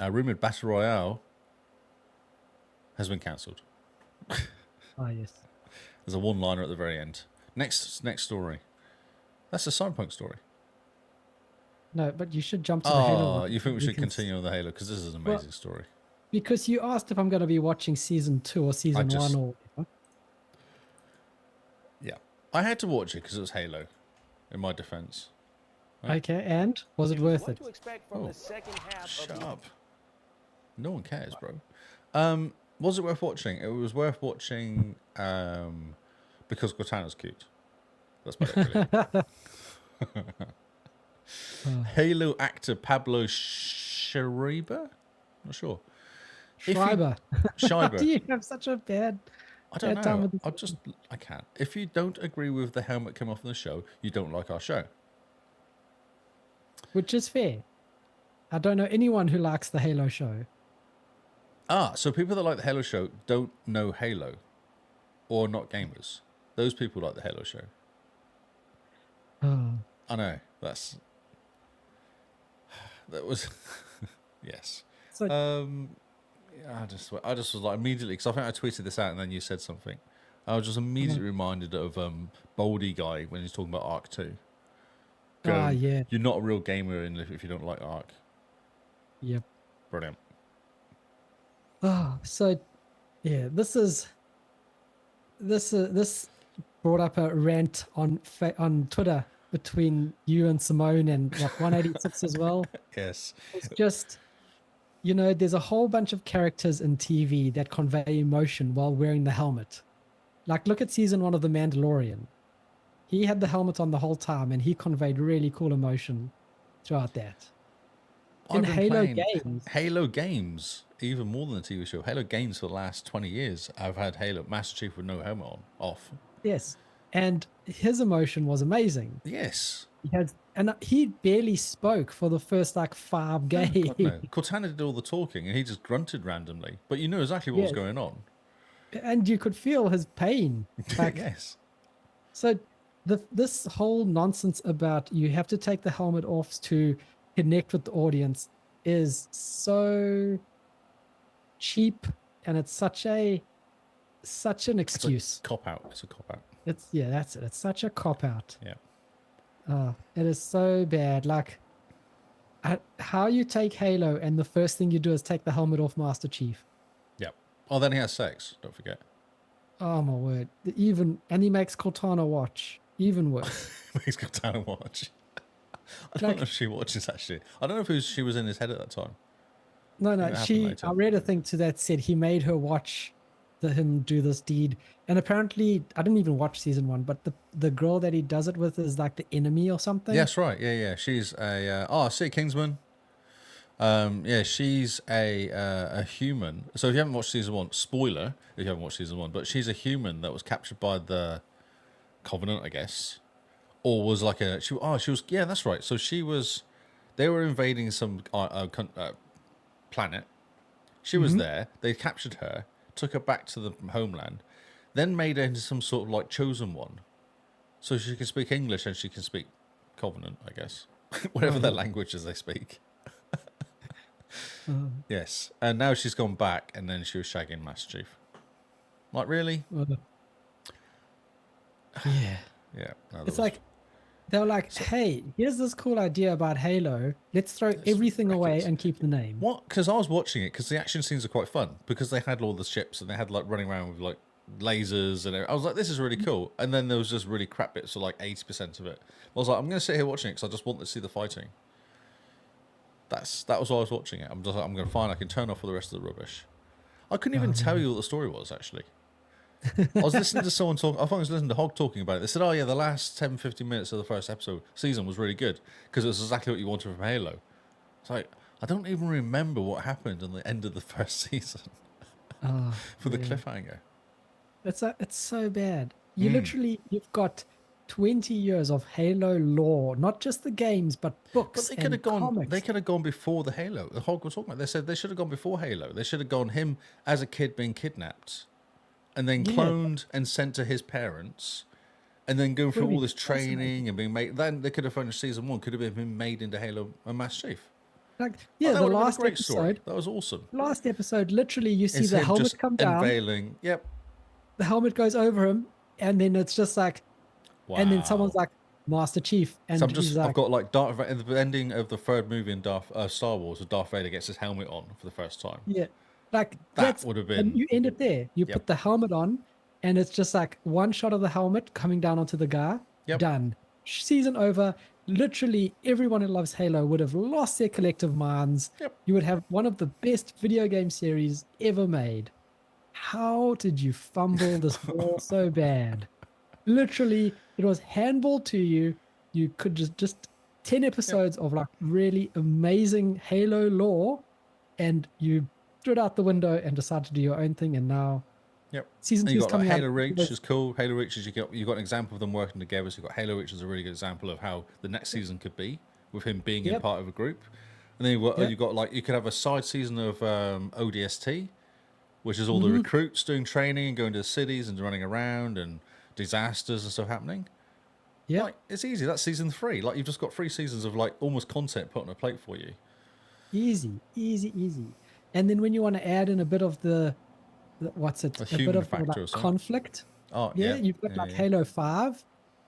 Speaker 1: Rumoured Battle Royale has been cancelled.
Speaker 2: Ah, yes.
Speaker 1: There's a one-liner at the very end. Next story. That's a Cyberpunk story.
Speaker 2: No, but you should jump to the Halo one.
Speaker 1: You think we should
Speaker 2: can
Speaker 1: continue on the Halo? Because this is an amazing story.
Speaker 2: Because you asked if I'm going to be watching season 2 or season 1 or whatever.
Speaker 1: Yeah. I had to watch it because it was Halo, in my defense. Right.
Speaker 2: Okay, and was it worth it?
Speaker 1: Shut up. No one cares, bro. Was it worth watching? It was worth watching because Cortana's cute. That's about it, really. Halo actor Pablo Schreiber, not sure,
Speaker 2: Schreiber. Why
Speaker 1: Schreiber,
Speaker 2: do you have such a bad
Speaker 1: I don't
Speaker 2: time
Speaker 1: know.
Speaker 2: with this?
Speaker 1: I can't. If you don't agree with the helmet came off in the show, you don't like our show.
Speaker 2: Which is fair. I don't know anyone who likes the Halo show.
Speaker 1: Ah, so people that like the Halo show don't know Halo, or not gamers. Those people like the Halo show.
Speaker 2: Oh.
Speaker 1: I know. That was yes.
Speaker 2: So
Speaker 1: Yeah, I just was like immediately, because I think I tweeted this out and then you said something. I was just immediately reminded of Baldy guy when he's talking about Ark 2.
Speaker 2: yeah.
Speaker 1: You're not a real gamer if you don't like Ark.
Speaker 2: Yep.
Speaker 1: Brilliant.
Speaker 2: Oh, so yeah, this brought up a rant on Twitter between you and Simone and 186 as well.
Speaker 1: Yes.
Speaker 2: It's just, you know, there's a whole bunch of characters in TV that convey emotion while wearing the helmet. Like, look at season 1 of The Mandalorian. He had the helmet on the whole time and he conveyed really cool emotion throughout that. In Halo games.
Speaker 1: Halo games, even more than the TV show. Halo games for the last 20 years, I've had Halo Master Chief with no helmet off.
Speaker 2: Yes. And his emotion was amazing.
Speaker 1: Yes.
Speaker 2: He barely spoke for the first 5 games.
Speaker 1: God, no. Cortana did all the talking and he just grunted randomly. But you knew exactly what was going on.
Speaker 2: And you could feel his pain.
Speaker 1: Yes.
Speaker 2: So this whole nonsense about you have to take the helmet off to connect with the audience is so cheap, and it's such an excuse.
Speaker 1: It's a cop-out.
Speaker 2: That's it. It's such a cop-out.
Speaker 1: Yeah.
Speaker 2: It is so bad. Like, how you take Halo and the first thing you do is take the helmet off Master Chief.
Speaker 1: Yeah. Oh, then he has sex. Don't forget.
Speaker 2: Oh my word! And he makes Cortana watch. Even worse.
Speaker 1: He's got time to watch. I don't know if she watches actually. I don't know if she was in his head at that time.
Speaker 2: No. I read a thing to that said he made her watch him do this deed, and apparently I didn't even watch season 1, but the girl that he does it with is like the enemy or something.
Speaker 1: Yes, right. Yeah. She's I see Kingsman. Yeah, she's a human. So if you haven't watched season 1, spoiler if you haven't watched season 1, but she's a human that was captured by the Covenant, I guess, or was like she was yeah, that's right. So they were invading some planet. She was there. They captured her, took her back to the homeland, then made her into some sort of like chosen one, so she can speak English and she can speak Covenant, I guess, whatever their languages they speak. Yes, and now she's gone back, and then she was shagging Master Chief. Like, really?
Speaker 2: Yeah.
Speaker 1: Yeah. No,
Speaker 2: It's like they were like, hey, here's this cool idea about Halo. Let's throw everything away and keep the name.
Speaker 1: What? Because I was watching it because the action scenes are quite fun because they had all the ships and they had like running around with like lasers and everything. I was like, this is really cool. And then there was just really crap bits, so like 80% of it. I was like, I'm going to sit here watching it because I just want to see the fighting. That was why I was watching it. I'm just like, I'm going to find I can turn off all the rest of the rubbish. I couldn't even tell you what the story was, actually. I was listening to someone talk. I think I was listening to Hog talking about it. They said, oh yeah, the last 10, 15 minutes of the first season was really good because it was exactly what you wanted from Halo. It's like, I don't even remember what happened in the end of the first season for the cliffhanger.
Speaker 2: It's so bad. You've got 20 years of Halo lore, not just the games, but books.
Speaker 1: But they could have gone before the Halo. The Hog was talking about. They said they should have gone before Halo. They should have gone him as a kid being kidnapped, and then cloned and sent to his parents, and then going through all this training and being made. Then they could have finished season 1. Could have been made into Halo and Master Chief.
Speaker 2: Like, yeah, the last episode.
Speaker 1: Story. That was awesome.
Speaker 2: Last episode, literally, you see the helmet come down.
Speaker 1: Unveiling. Yep.
Speaker 2: The helmet goes over him, and then it's just like. Wow. And then someone's like, Master Chief. And
Speaker 1: so I've got like Darth Vader, at the ending of the third movie in Star Wars, with Darth Vader gets his helmet on for the first time.
Speaker 2: Yeah. Like,
Speaker 1: that would have been.
Speaker 2: And you end it there. You put the helmet on, and it's just like one shot of the helmet coming down onto the guy. Yep. Done. Season over. Literally, everyone who loves Halo would have lost their collective minds.
Speaker 1: Yep.
Speaker 2: You would have one of the best video game series ever made. How did you fumble this ball so bad? Literally, it was handball to you. You could just 10 episodes of like really amazing Halo lore, and you threw it out the window and decided to do your own thing. And now
Speaker 1: Yep.
Speaker 2: season
Speaker 1: And
Speaker 2: 2
Speaker 1: you
Speaker 2: is
Speaker 1: got like
Speaker 2: coming out.
Speaker 1: Halo Reach is cool. Halo Reach is you got an example of them working together. So you got Halo Reach is a really good example of how the next season could be with him being in
Speaker 2: Yep.
Speaker 1: part of a group. And then you got like you could have a side season of ODST, which is all the recruits doing training and going to the cities and running around and disasters and stuff happening.
Speaker 2: Yeah.
Speaker 1: Like it's easy. That's season 3. Like you've just got 3 seasons of like almost content put on a plate for you.
Speaker 2: Easy. And then when you want to add in a bit of what's it?
Speaker 1: A
Speaker 2: A
Speaker 1: human
Speaker 2: bit of
Speaker 1: factor
Speaker 2: like
Speaker 1: or something.
Speaker 2: conflict.
Speaker 1: Oh
Speaker 2: Yeah,
Speaker 1: yeah.
Speaker 2: you've got
Speaker 1: Yeah,
Speaker 2: like
Speaker 1: yeah.
Speaker 2: Halo 5.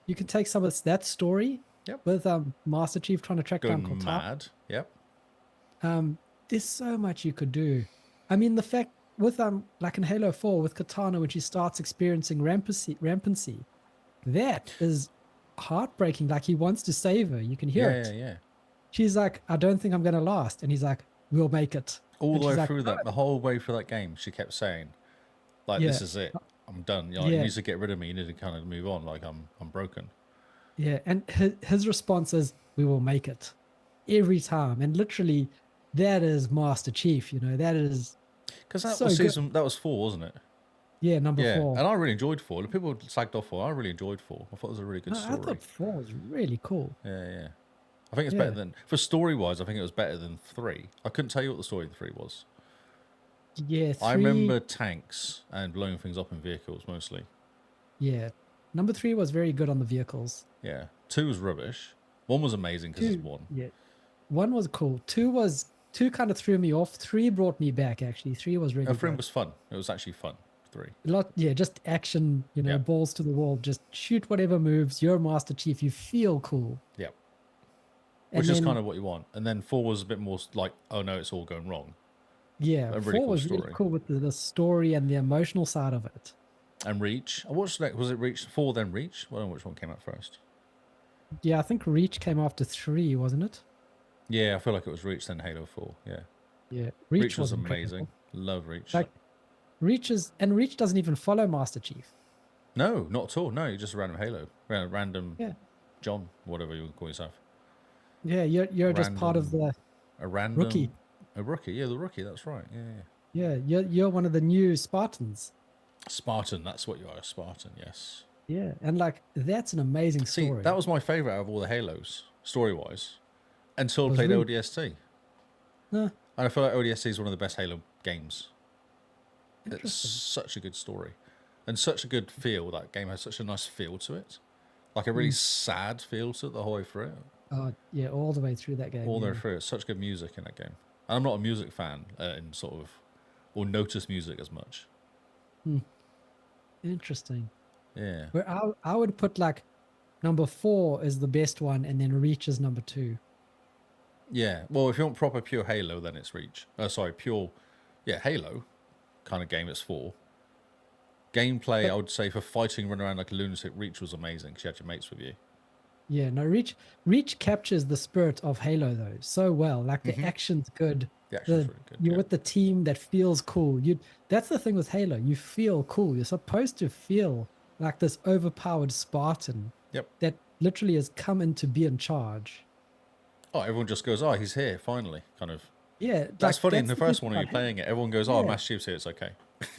Speaker 2: You can take some of that story
Speaker 1: Yep.
Speaker 2: with Master Chief trying to track down
Speaker 1: Going
Speaker 2: Cortana.
Speaker 1: mad. Yep.
Speaker 2: There's so much you could do. I mean, the fact with like in Halo 4 with Cortana when she starts experiencing rampancy, that is heartbreaking. Like he wants to save her. You can hear it.
Speaker 1: Yeah.
Speaker 2: She's like, I don't think I'm gonna last. And he's like, we'll make it.
Speaker 1: All
Speaker 2: And
Speaker 1: the way
Speaker 2: she's like,
Speaker 1: through
Speaker 2: "No."
Speaker 1: that, the whole way through that game, she kept saying, like, this
Speaker 2: Yeah.
Speaker 1: is it. I'm done. You
Speaker 2: Yeah.
Speaker 1: need to get rid of me. You need to kind of move on. Like, I'm broken.
Speaker 2: Yeah, and his response is, "We will make it," every time, and literally, that is Master Chief. You know, that is
Speaker 1: Because that
Speaker 2: so
Speaker 1: was
Speaker 2: good.
Speaker 1: that was 4, wasn't it?
Speaker 2: Number
Speaker 1: Yeah.
Speaker 2: 4.
Speaker 1: And I really enjoyed 4. The people sagged off 4. I really enjoyed 4. I thought it was a really good
Speaker 2: I
Speaker 1: story.
Speaker 2: thought 4 was really cool.
Speaker 1: Yeah. I think it's
Speaker 2: Yeah.
Speaker 1: better than, for story wise, I think it was better than 3. I couldn't tell you what the story in 3 was.
Speaker 2: Yeah, 3.
Speaker 1: I remember tanks and blowing things up in vehicles mostly.
Speaker 2: Yeah, number 3 was very good on the vehicles.
Speaker 1: Yeah. 2 was rubbish. 1 was amazing because it's 1.
Speaker 2: Yeah, 1 was cool. 2 kind of threw me off. 3 brought me back. Actually, 3 was really
Speaker 1: No, 3
Speaker 2: good.
Speaker 1: was fun. It was actually fun. 3.
Speaker 2: Just action. You know,
Speaker 1: Yeah.
Speaker 2: balls to the wall. Just shoot whatever moves. You're Master Chief. You feel cool.
Speaker 1: Yep.
Speaker 2: And
Speaker 1: Which is
Speaker 2: then-
Speaker 1: kind of what you want. And then 4 was a bit more like, oh no, it's all going wrong.
Speaker 2: Yeah,
Speaker 1: A
Speaker 2: 4
Speaker 1: really cool
Speaker 2: was really
Speaker 1: story.
Speaker 2: cool with the story and the emotional side of it.
Speaker 1: And Reach. I watched that. Was it Reach 4 then Reach? I don't know which one came out first.
Speaker 2: Yeah, I think Reach came after 3, wasn't it?
Speaker 1: Yeah, I feel like it was Reach then Halo 4. Yeah.
Speaker 2: Yeah,
Speaker 1: Reach was
Speaker 2: incredible.
Speaker 1: amazing. Love Reach.
Speaker 2: Like, Reach doesn't even follow Master Chief.
Speaker 1: No, not at all. No, you're just a random Halo. Random
Speaker 2: Yeah.
Speaker 1: John, whatever you would call yourself.
Speaker 2: Yeah, you're just part of the
Speaker 1: A random
Speaker 2: rookie.
Speaker 1: A rookie, yeah, the rookie, that's right. Yeah.
Speaker 2: Yeah, you're one of the new Spartans.
Speaker 1: Spartan, that's what you are, a Spartan, yes.
Speaker 2: Yeah, and like that's an amazing
Speaker 1: See,
Speaker 2: story.
Speaker 1: that was my favourite out of all the Halos, story-wise, until I
Speaker 2: Was
Speaker 1: played
Speaker 2: Reach.
Speaker 1: ODST.
Speaker 2: Huh,
Speaker 1: And I feel like ODST is one of the best Halo games. It's
Speaker 2: interesting.
Speaker 1: such a good story. And such a good feel. That game has such a nice feel to it. Like a really sad feel to it the whole way through it.
Speaker 2: Oh, yeah, all the way through that game.
Speaker 1: All the
Speaker 2: yeah.
Speaker 1: way through. It's such good music in that game. And I'm not a music fan in sort of, or notice music as much.
Speaker 2: Interesting.
Speaker 1: Yeah.
Speaker 2: Where I would put like number 4 is the best one, and then Reach is number 2.
Speaker 1: Yeah. Well, if you want proper pure Halo, then it's Reach. Pure, Halo kind of game, it's 4. Gameplay, I would say, for fighting, running around like a lunatic, Reach was amazing because you had your mates with you.
Speaker 2: Yeah, no, Reach captures the spirit of Halo though so well. Like the action's good.
Speaker 1: The action's really good.
Speaker 2: You're
Speaker 1: yeah.
Speaker 2: with the team that feels cool. That's the thing with Halo. You feel cool. You're supposed to feel like this overpowered Spartan
Speaker 1: Yep.
Speaker 2: that literally has come in to be in charge.
Speaker 1: Oh, everyone just goes, oh, he's here, finally, kind of.
Speaker 2: Yeah,
Speaker 1: That's
Speaker 2: like,
Speaker 1: funny. In the
Speaker 2: good
Speaker 1: first one, when
Speaker 2: about
Speaker 1: you're
Speaker 2: Halo.
Speaker 1: playing it, everyone goes, oh,
Speaker 2: Yeah.
Speaker 1: Master Chief's here, it's okay.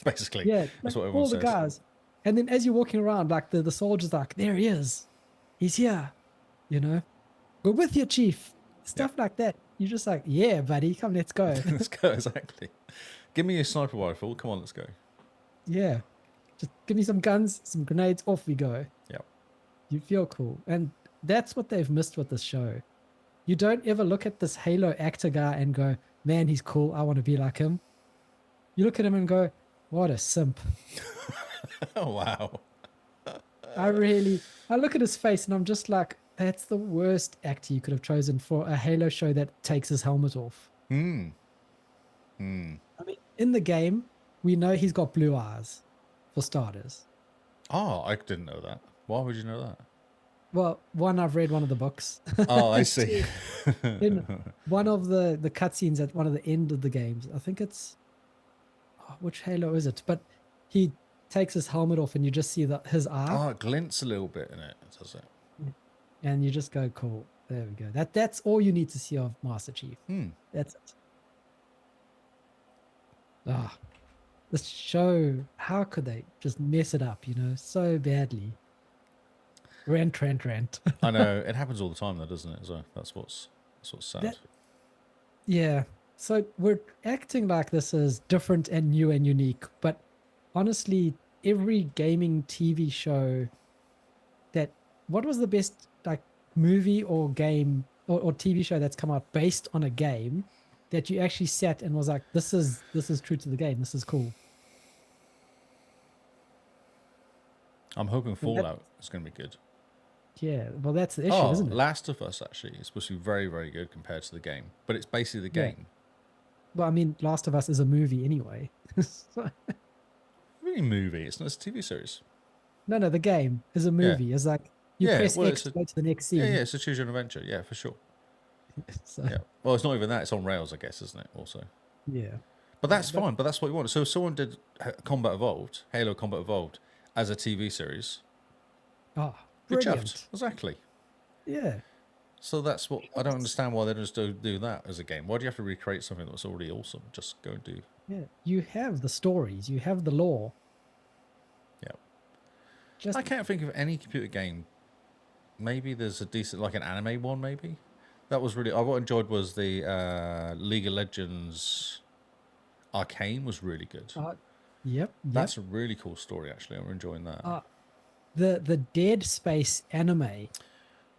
Speaker 1: Basically.
Speaker 2: Yeah,
Speaker 1: That's
Speaker 2: like
Speaker 1: what
Speaker 2: all
Speaker 1: everyone
Speaker 2: the
Speaker 1: says.
Speaker 2: guys. And then as you're walking around, like the soldier's like, there he is. He's here. You know? We're with you, Chief. Stuff like that. You're just like, yeah, buddy, come, let's go.
Speaker 1: Let's go, exactly. Give me a sniper rifle. Come on, let's go.
Speaker 2: Yeah. Just give me some guns, some grenades, off we go.
Speaker 1: Yep.
Speaker 2: You feel cool. And that's what they've missed with this show. You don't ever look at this Halo actor guy and go, man, he's cool. I want to be like him. You look at him and go, what a simp.
Speaker 1: Oh, wow.
Speaker 2: I look at his face and I'm just like, that's the worst actor you could have chosen for a Halo show that takes his helmet off. I mean, in the game, we know he's got blue eyes, for starters.
Speaker 1: Oh, I didn't know that. Why would you know that?
Speaker 2: Well, one, I've read one of the books.
Speaker 1: Oh, I see.
Speaker 2: In one of the cutscenes at one of the end of the games, I think it's which Halo is it? But he takes his helmet off and you just see his eye,
Speaker 1: Oh, it glints a little bit in it, does it?
Speaker 2: and you just go, cool. There we go. That's all you need to see of Master Chief. That's it. Ah, this show, how could they just mess it up, so badly? Rant.
Speaker 1: I know it happens all the time, though, doesn't it? So that's what's sad.
Speaker 2: That, yeah. So we're acting like this is different and new and unique, but honestly, every gaming TV show what was the best like movie or game or TV show that's come out based on a game that you actually sat and was like, this is true to the game. This is cool.
Speaker 1: I'm hoping Fallout is going to be good.
Speaker 2: Yeah, well, that's the issue, isn't it?
Speaker 1: Last of Us actually is supposed to be very, very good compared to the game, but it's basically the game.
Speaker 2: Well, I mean, Last of Us is a movie anyway.
Speaker 1: Really movie? It's not a TV series.
Speaker 2: No, the game is a movie. It's like you press X to go to the next scene.
Speaker 1: Yeah, it's a choose your own adventure. Yeah, for sure.
Speaker 2: So,
Speaker 1: Yeah. Well, it's not even that. It's on rails, I guess, isn't it? Also.
Speaker 2: Yeah.
Speaker 1: But that's fine. But that's what you want. So if someone did Combat Evolved, Halo Combat Evolved, as a TV series.
Speaker 2: Oh,
Speaker 1: You're
Speaker 2: brilliant.
Speaker 1: chuffed. Exactly.
Speaker 2: Yeah.
Speaker 1: So that's what I don't understand why they just don't do that as a game. Why do you have to recreate something that was already awesome? Just go and do.
Speaker 2: Yeah. You have the stories. You have the lore.
Speaker 1: Yeah. I can't think of any computer game. Maybe there's a decent, like an anime one. Maybe that was really. What I enjoyed was the League of Legends Arcane was really good.
Speaker 2: Yep.
Speaker 1: That's a really cool story. Actually, I'm enjoying that.
Speaker 2: The Dead Space anime.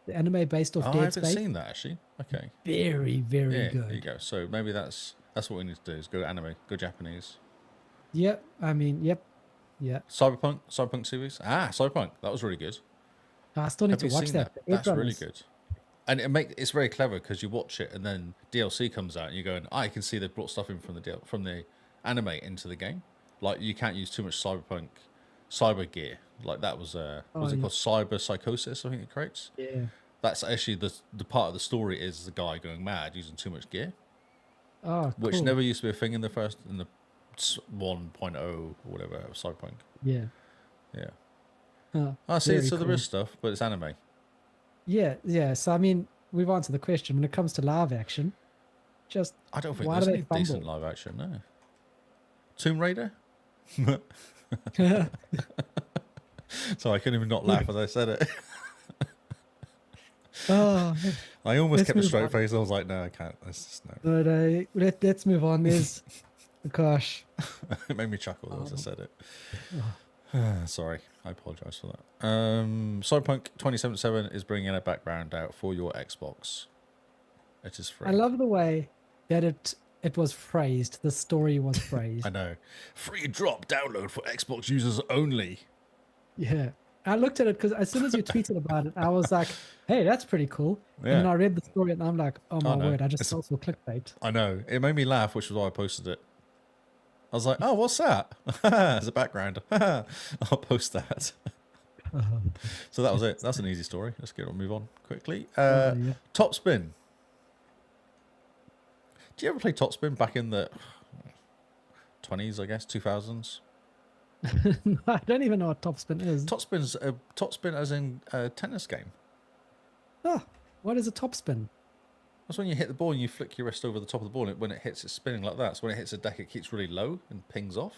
Speaker 2: The anime based off Dead Space.
Speaker 1: I haven't seen that actually. Okay.
Speaker 2: Very, very good.
Speaker 1: There you go. So maybe that's what we need to do is go anime, go Japanese.
Speaker 2: Yep. I mean, yep. Yeah.
Speaker 1: Cyberpunk series. Cyberpunk. That was really good.
Speaker 2: I still need to watch that.
Speaker 1: That's really good. And it's very clever because you watch it and then DLC comes out and you're going, I can see they've brought stuff in from the anime into the game. Like you can't use too much cyber gear. Like that was what's it called? Cyber psychosis, I think it creates.
Speaker 2: Yeah.
Speaker 1: That's actually the part of the story is the guy going mad using too much gear.
Speaker 2: Oh,
Speaker 1: which
Speaker 2: cool.
Speaker 1: never used to be a thing in the 1.0 or whatever of Cyberpunk.
Speaker 2: Yeah.
Speaker 1: Yeah. I see. So there is stuff, but it's anime.
Speaker 2: Yeah. So I mean, we've answered the question when it comes to live action.
Speaker 1: I don't think there's any decent live action. No. Tomb Raider. So I couldn't even not laugh as I said it.
Speaker 2: Oh,
Speaker 1: I almost kept a straight face. I was like, no, I can't. That's just no.
Speaker 2: But let's move on. There's, gosh,
Speaker 1: it made me chuckle as I said it. Sorry, I apologize for that. Cyberpunk 2077 is bringing a background out for your Xbox. It is free.
Speaker 2: I love the way that it was phrased. The story was phrased.
Speaker 1: I know. Free drop download for Xbox users only.
Speaker 2: Yeah. I looked at it because as soon as you tweeted about it, I was like, hey, that's pretty cool.
Speaker 1: Yeah.
Speaker 2: And then I read the story and I'm like, oh my word, I just fell for clickbait.
Speaker 1: I know. It made me laugh, which was why I posted it. I was like, oh, what's that? As a background. I'll post that. So that was it. That's an easy story. Let's move on quickly. Top Spin. Do you ever play Top Spin back in the 20s, I guess, 2000s?
Speaker 2: No, I don't even know what Top Spin is.
Speaker 1: Top Spin as in a tennis game.
Speaker 2: Oh, what is a top spin?
Speaker 1: That's when you hit the ball and you flick your wrist over the top of the ball, and when it hits, it's spinning like that. So when it hits a deck, it keeps really low and pings off.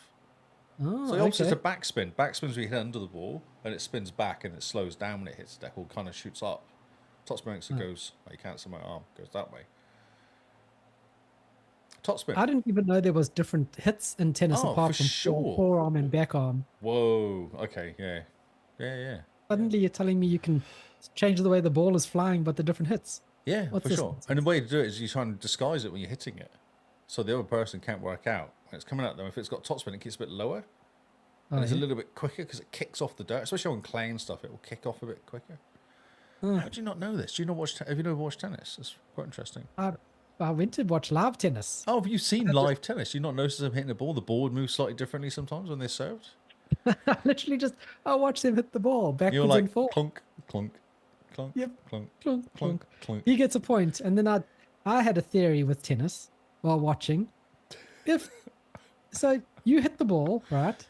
Speaker 2: Oh,
Speaker 1: so obviously it's a backspin. Backspin's where you hit under the ball, and it spins back, and it slows down when it hits the deck, or kind of shoots up. Top spin makes it goes, you can't see my arm, goes that way. Top spin.
Speaker 2: I didn't even know there was different hits in tennis apart from forearm and back arm.
Speaker 1: Whoa, okay, yeah.
Speaker 2: Suddenly you're telling me you can change the way the ball is flying, but the different hits.
Speaker 1: Yeah, for sure. And the way to do it is you try and disguise it when you're hitting it. So the other person can't work out. When it's coming at them, if it's got top spin, it keeps a bit lower. And it's a little bit quicker because it kicks off the dirt. Especially on clay and stuff, it will kick off a bit quicker. How do you not know this? Do you not watch? Have you never watched tennis? It's quite interesting.
Speaker 2: I went to watch live tennis.
Speaker 1: Oh, have you seen live tennis? You not notice them hitting the ball? The ball would move slightly differently sometimes when they're served.
Speaker 2: Literally I watch them hit the ball backwards and forwards.
Speaker 1: Clunk, clunk, clunk,
Speaker 2: yep.
Speaker 1: clunk,
Speaker 2: clunk,
Speaker 1: clunk, clunk.
Speaker 2: He gets a point. And then I had a theory with tennis while watching. So you hit the ball, right?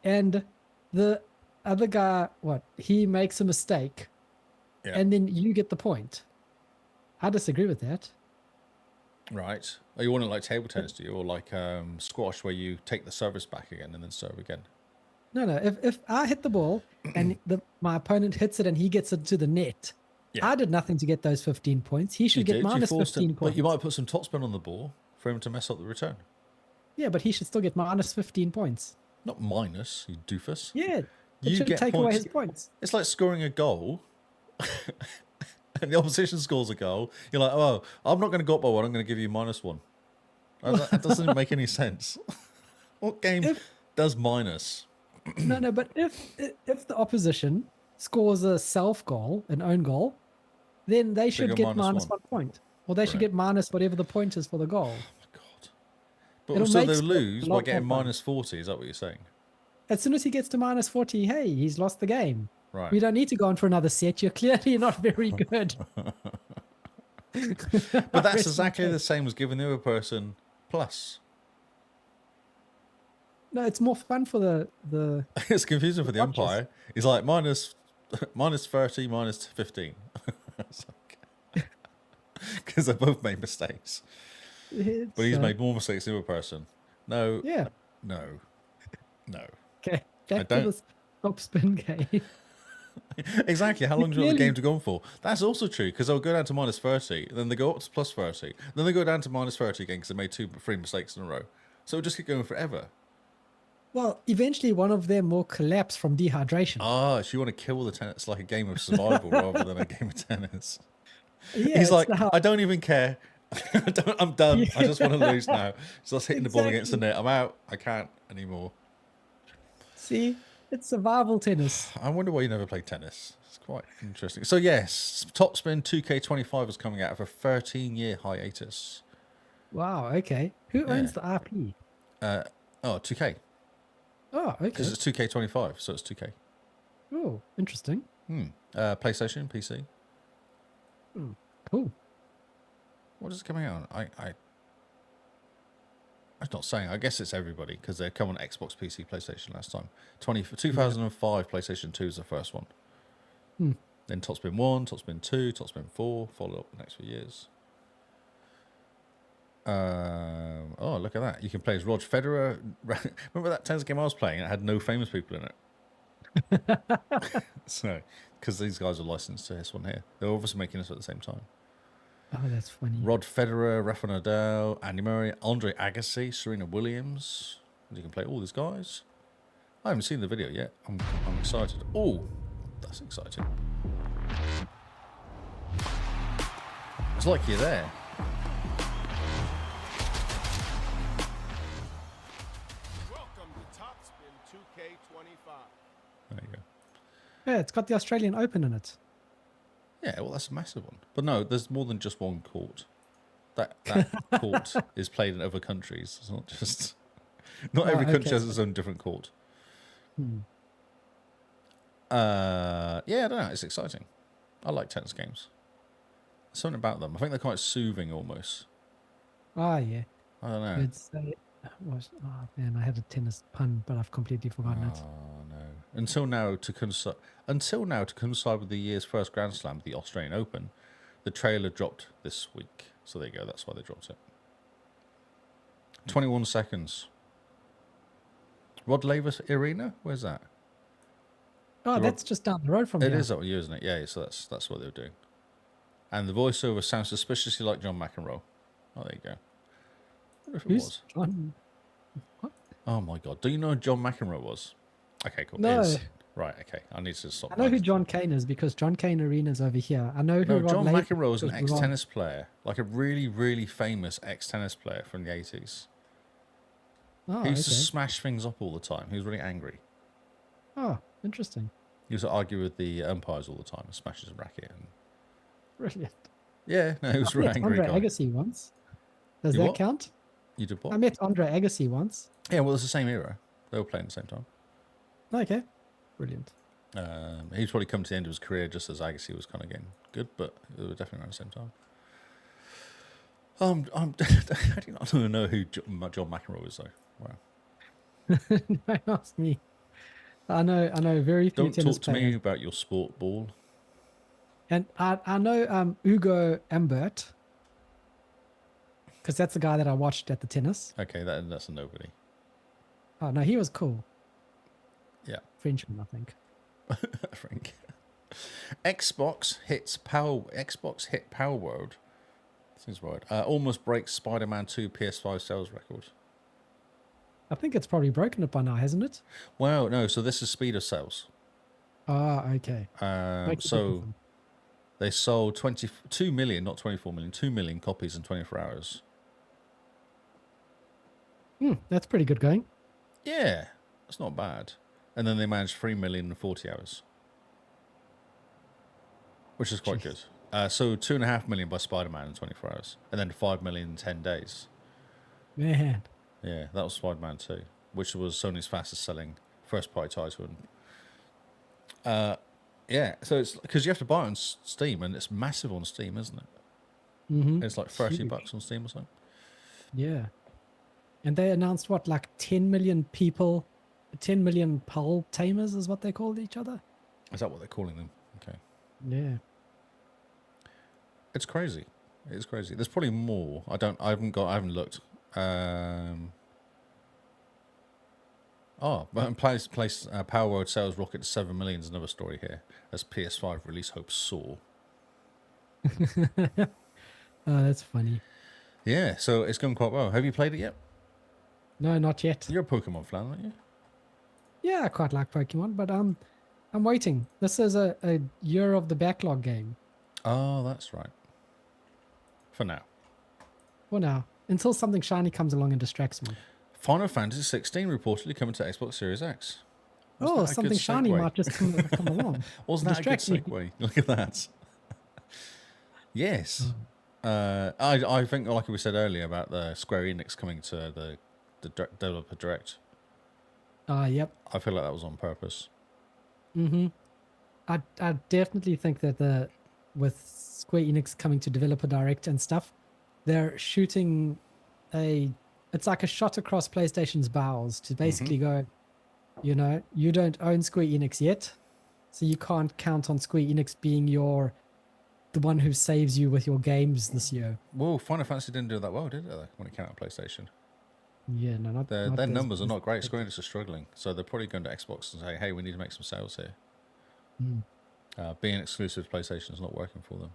Speaker 2: And the other guy, he makes a mistake. Yeah. And then you get the point. I disagree with that.
Speaker 1: Right. Oh, you want it like table tennis, do you? Or like squash, where you take the service back again and then serve again?
Speaker 2: No. If I hit the ball and my opponent hits it and he gets it to the net,
Speaker 1: Yeah.
Speaker 2: I did nothing to get those 15 points. He
Speaker 1: You
Speaker 2: should get
Speaker 1: did. You
Speaker 2: minus
Speaker 1: forced
Speaker 2: 15
Speaker 1: him,
Speaker 2: points.
Speaker 1: but you might put some topspin on the ball for him to mess up the return.
Speaker 2: Yeah, but he should still get minus 15 points.
Speaker 1: Not minus, you doofus.
Speaker 2: Yeah, it
Speaker 1: You
Speaker 2: should
Speaker 1: get
Speaker 2: take
Speaker 1: points.
Speaker 2: away his points.
Speaker 1: It's like scoring a goal, and the opposition scores a goal. You're like, oh, I'm not going to go up by one. I'm going to give you -1. That doesn't make any sense. What game does minus?
Speaker 2: No, but if the opposition scores a self goal, an own goal, then they should get minus
Speaker 1: -1.
Speaker 2: -1 point. Or they should get minus whatever the point is for the goal.
Speaker 1: Oh my god! But
Speaker 2: It'll
Speaker 1: so
Speaker 2: make
Speaker 1: they'll
Speaker 2: sport
Speaker 1: lose
Speaker 2: a
Speaker 1: by
Speaker 2: lot
Speaker 1: getting
Speaker 2: more fun.
Speaker 1: -40. Is that what you're saying?
Speaker 2: As soon as he gets to minus 40, hey, he's lost the game.
Speaker 1: Right.
Speaker 2: We don't need to go on for another set. You're clearly not very good.
Speaker 1: But that's exactly the same as giving the other person plus.
Speaker 2: No, it's more fun for the
Speaker 1: It's confusing for the
Speaker 2: watches.
Speaker 1: umpire. He's like minus 30, minus 15. Because they both made mistakes. But he's made more mistakes than the other person. No.
Speaker 2: Yeah.
Speaker 1: No.
Speaker 2: Okay. Back
Speaker 1: don't-
Speaker 2: to the top spin game.
Speaker 1: Exactly. How long do you want the
Speaker 2: Clearly-
Speaker 1: game to go on for? That's also true, because they'll go down to minus 30, then they go up to plus 30, then they go down to minus 30 again because they made 3 mistakes in a row. So it'll just keep going forever.
Speaker 2: Well, eventually one of them will collapse from dehydration.
Speaker 1: Ah, so you want to kill the tennis. It's like a game of survival rather than a game of tennis.
Speaker 2: Yeah,
Speaker 1: He's
Speaker 2: it's
Speaker 1: like,
Speaker 2: the-
Speaker 1: I don't even care. I'm done.
Speaker 2: Yeah.
Speaker 1: I just want to lose now. So I was hitting the ball against the
Speaker 2: Exactly.
Speaker 1: net. I'm out. I can't anymore.
Speaker 2: See, it's survival tennis.
Speaker 1: I wonder why you never played tennis. It's quite interesting. So yes, Topspin 2K25 is coming out of a 13-year hiatus.
Speaker 2: Wow. Okay. Who owns the IP?
Speaker 1: 2K.
Speaker 2: Oh, okay.
Speaker 1: Because it's 2K25, so it's 2K.
Speaker 2: Oh, interesting.
Speaker 1: PlayStation, PC.
Speaker 2: Cool.
Speaker 1: What is it coming out on? I'm not saying. I guess it's everybody because they come on Xbox, PC, PlayStation last time. 2005 PlayStation 2 is the first one. Then Topspin 1, Topspin 2, Topspin 4, followed up the next few years. Oh, look at that. You can play as Roger Federer. Remember that tennis game I was playing? It had no famous people in it. So, because these guys are licensed to this one here. They're obviously making this at the same time.
Speaker 2: Oh, that's funny.
Speaker 1: Rod Federer, Rafa Nadal, Andy Murray, Andre Agassi, Serena Williams. You can play all these guys. I haven't seen the video yet. I'm excited. Oh, that's exciting. It's like you're there.
Speaker 4: Welcome to Topspin 2K25.
Speaker 1: There you go.
Speaker 2: Yeah, it's got the Australian Open in it.
Speaker 1: Yeah, well, that's a massive one. But no, there's more than just one court. That court is played in other countries. It's not just... Not every country has its own different court. Yeah, I don't know. It's exciting. I like tennis games. There's something about them. I think they're quite soothing almost.
Speaker 2: Oh, yeah.
Speaker 1: I don't know.
Speaker 2: It's, oh, man, I had a tennis pun, but I've completely forgotten it.
Speaker 1: Oh no! Until now, to coincide with the year's first Grand Slam, the Australian Open, the trailer dropped this week. So there you go. That's why they dropped it. 21 seconds. Rod Laver Arena. Where's that?
Speaker 2: Oh,
Speaker 1: Rob-
Speaker 2: that's just down the road from
Speaker 1: It
Speaker 2: here.
Speaker 1: is up here, isn't it? Yeah. So that's what they were doing. And the voiceover sounds suspiciously like John McEnroe. Oh, there you go. I wonder if it
Speaker 2: Who's
Speaker 1: was.
Speaker 2: John?
Speaker 1: Oh my god! Do you know who John McEnroe was? Okay, cool.
Speaker 2: No.
Speaker 1: Right. Okay. I need to stop.
Speaker 2: I know who John Kane is because John Kane Arena's over here. I know who
Speaker 1: No,
Speaker 2: Rod
Speaker 1: John
Speaker 2: Laver
Speaker 1: McEnroe was an
Speaker 2: Rod-
Speaker 1: ex-tennis player, like a really, really famous ex-tennis player from the 80s.
Speaker 2: Oh,
Speaker 1: He used to
Speaker 2: okay.
Speaker 1: smash things up all the time. He was really angry.
Speaker 2: Oh, interesting.
Speaker 1: He used to argue with the umpires all the time and smash his racket. And...
Speaker 2: Brilliant.
Speaker 1: Yeah, no, he was a
Speaker 2: I
Speaker 1: really
Speaker 2: met
Speaker 1: angry
Speaker 2: Andre
Speaker 1: guy.
Speaker 2: Agassi once. Does
Speaker 1: You
Speaker 2: that
Speaker 1: what?
Speaker 2: count?
Speaker 1: You did
Speaker 2: I
Speaker 1: what?
Speaker 2: met Andre Agassi once.
Speaker 1: Yeah, well, it's the same era. They were playing at the same time.
Speaker 2: Okay. Brilliant.
Speaker 1: He'd probably come to the end of his career just as Agassi was kind of getting good, but they were definitely around the same time. I do not know who John McEnroe is, though. Wow.
Speaker 2: Don't ask me. I know very few
Speaker 1: Don't
Speaker 2: tennis
Speaker 1: talk to
Speaker 2: players.
Speaker 1: me about your sport ball.
Speaker 2: And I know Ugo Ambert. because that's the guy that I watched at the tennis.
Speaker 1: Okay, that's a nobody.
Speaker 2: Oh no, he was cool.
Speaker 1: Yeah.
Speaker 2: Frenchman, I think.
Speaker 1: Frank. Xbox hit Palworld. Seems right. Almost breaks Spider-Man 2 PS5 sales record.
Speaker 2: I think it's probably broken it by now, hasn't it?
Speaker 1: Well, no. So this is speed of sales.
Speaker 2: Ah, okay. Makes a big
Speaker 1: So
Speaker 2: difference.
Speaker 1: they sold 22 million, not 24 million, 2 million copies in 24 hours.
Speaker 2: That's pretty good going.
Speaker 1: Yeah, that's not bad. And then they managed 3 million in 40 hours, which is quite good. So 2.5 million by Spider-Man in 24 hours, and then 5 million in 10 days.
Speaker 2: Man.
Speaker 1: Yeah, that was Spider-Man 2, which was Sony's fastest selling first-party title. Yeah, so it's because you have to buy it on Steam, and it's massive on Steam, isn't it?
Speaker 2: Mm-hmm.
Speaker 1: It's like $30 on Steam or something.
Speaker 2: Yeah. And they announced what, like 10 million people, 10 million Pal tamers is what they called each other.
Speaker 1: Is that what they're calling them? Okay.
Speaker 2: Yeah.
Speaker 1: It's crazy. It's crazy. There's probably more. I haven't looked. Palworld sales rocket to 7 million is another story here, as PS5 release hopes soar.
Speaker 2: Oh, that's funny.
Speaker 1: Yeah, so it's going quite well. Have you played it yet?
Speaker 2: No, not yet.
Speaker 1: You're a Pokemon fan, aren't you?
Speaker 2: Yeah, I quite like Pokemon, but I'm waiting. This is a year of the backlog game
Speaker 1: Oh, that's right. For now.
Speaker 2: for now, until something shiny comes along and distracts me.
Speaker 1: Final Fantasy 16 reportedly coming to Xbox Series X. Wasn't that a
Speaker 2: Something
Speaker 1: good
Speaker 2: shiny
Speaker 1: segue?
Speaker 2: might just come along.
Speaker 1: Wasn't that a good
Speaker 2: Distract me.
Speaker 1: segue? Look at that. Yes. I think, like we said earlier, about the Square Enix coming to the Developer Direct.
Speaker 2: Yep.
Speaker 1: I feel like that was on purpose.
Speaker 2: Mm-hmm. I definitely think that with Square Enix coming to Developer Direct and stuff, they're shooting it's like a shot across PlayStation's bows to basically go, you don't own Square Enix yet, so you can't count on Square Enix being the one who saves you with your games this year.
Speaker 1: Well, Final Fantasy didn't do that well, did they, when it came out on PlayStation?
Speaker 2: Yeah, no, not
Speaker 1: Their
Speaker 2: as-
Speaker 1: numbers are
Speaker 2: as-
Speaker 1: not great. Square Enix are struggling, so they're probably going to Xbox and say, hey, we need to make some sales here. Being exclusive to PlayStation is not working for them.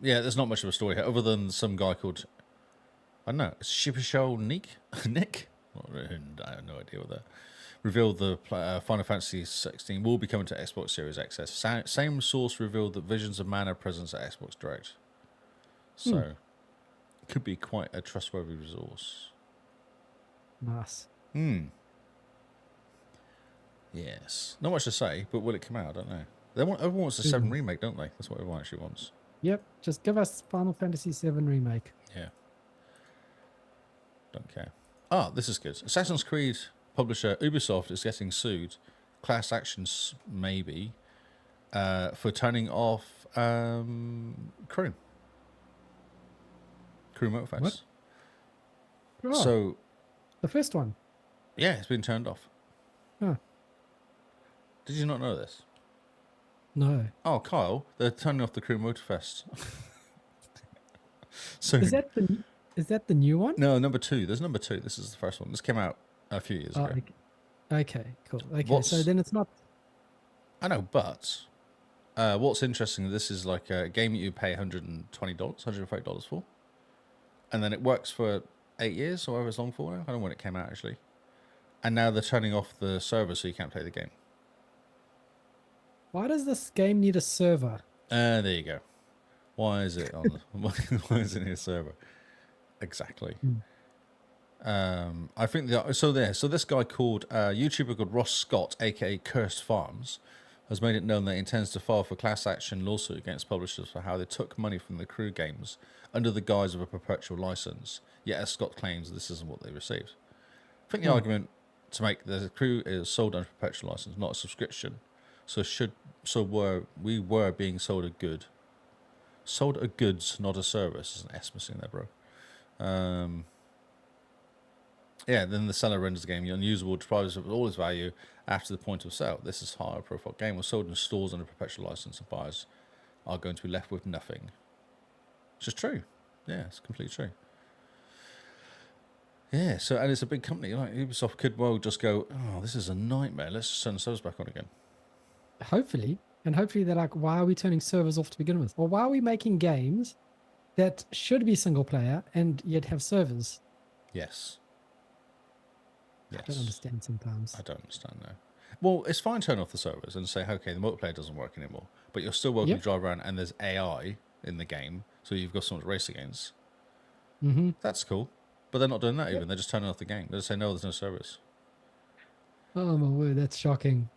Speaker 1: Yeah, there's not much of a story here, other than some guy called, I don't know, Shipishol Nick? I have no idea what that. Revealed the Final Fantasy 16 will be coming to Xbox Series XS. Same source revealed that Visions of Mana presence at Xbox Direct. So, could be quite a trustworthy resource.
Speaker 2: Nice.
Speaker 1: Yes. Not much to say, but will it come out? I don't know. Everyone wants a 7 remake, don't they? That's what everyone actually wants.
Speaker 2: Yep, just give us Final Fantasy VII Remake.
Speaker 1: Yeah. Don't care. Ah, this is good. Assassin's Creed publisher Ubisoft is getting sued, class actions maybe, for turning off Crew Motorfest.
Speaker 2: What? Oh,
Speaker 1: So,
Speaker 2: the first one.
Speaker 1: yeah, it's been turned off.
Speaker 2: Huh.
Speaker 1: Did you not know this?
Speaker 2: No.
Speaker 1: Oh, Kyle, they're turning off the Crew Motorfest. So
Speaker 2: Is that the new one?
Speaker 1: no, number 2. There's number 2. This is the first one. This came out a few years ago.
Speaker 2: Okay, cool. Okay, so then it's not.
Speaker 1: I know, but what's interesting, this is like a game that you pay $120, $130 for. And then it works for 8 years, or however it's long for now. I don't know when it came out, actually. And now they're turning off the server so you can't play the game.
Speaker 2: Why does this game need a server?
Speaker 1: There you go. Why is it on? Why is it in a server? Exactly. I think so this guy called YouTuber called Ross Scott, aka Cursed Farms, has made it known that he intends to file for class action lawsuit against publishers for how they took money from the Crew games under the guise of a perpetual license. Yet, as Scott claims, this isn't what they received. I think the argument to make the Crew is sold under perpetual license, not a subscription. We were being sold a good. Sold a goods, not a service. There's an S missing there, bro. Yeah, then the seller renders the game unusable, deprives it of all its value after the point of sale. This is higher profile game was sold in stores under perpetual license, and buyers are going to be left with nothing. Which is true. Yeah, it's completely true. Yeah, so and it's a big company. Like Ubisoft could well just go, oh, this is a nightmare. Let's just turn the servers back on again.
Speaker 2: Hopefully. And hopefully they're like, why are we turning servers off to begin with? Or why are we making games that should be single player and yet have servers?
Speaker 1: Yes.
Speaker 2: I don't understand sometimes.
Speaker 1: I don't understand now. Well, it's fine to turn off the servers and say, okay, the multiplayer doesn't work anymore. But you're still welcome to drive around and there's AI in the game. So you've got someone to race against.
Speaker 2: Mm-hmm.
Speaker 1: That's cool. But they're not doing that even. They're just turning off the game. They just say, no, there's no servers.
Speaker 2: Oh my word, that's shocking.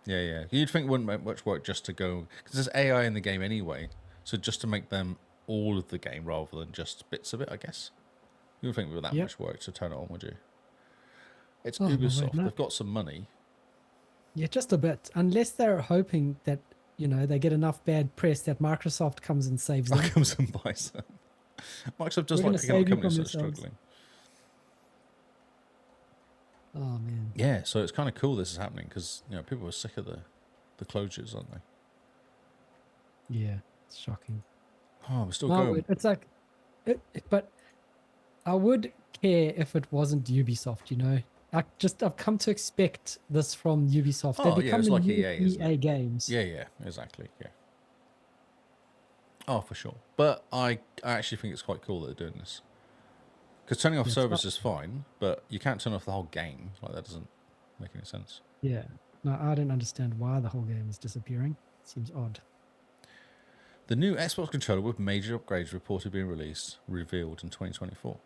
Speaker 1: Yeah. You'd think it wouldn't make much work just to go... Because there's AI in the game anyway. So just to make them all of the game rather than just bits of it, I guess. You wouldn't think it would be that much work to turn it on, would you? It's Ubisoft. They've got some money.
Speaker 2: Yeah, just a bit. Unless they're hoping that, they get enough bad press that Microsoft comes and saves them.
Speaker 1: Comes and buys them. Microsoft does like picking up companies that are struggling.
Speaker 2: Oh, man.
Speaker 1: Yeah, so it's kind of cool this is happening because, people are sick of the closures, aren't they?
Speaker 2: Yeah, it's shocking.
Speaker 1: Oh, we're still going.
Speaker 2: It's like... but I would care if it wasn't Ubisoft, I've come to expect this from Ubisoft.
Speaker 1: Oh,
Speaker 2: They become
Speaker 1: it's
Speaker 2: the
Speaker 1: like
Speaker 2: new
Speaker 1: EA
Speaker 2: games.
Speaker 1: Yeah, exactly. Yeah. Oh, for sure. But I actually think it's quite cool that they're doing this. Because turning off servers is fine, but you can't turn off the whole game. Like, that doesn't make any sense.
Speaker 2: Yeah. No, I don't understand why the whole game is disappearing. It seems odd.
Speaker 1: The new Xbox controller with major upgrades reported being revealed in 2024.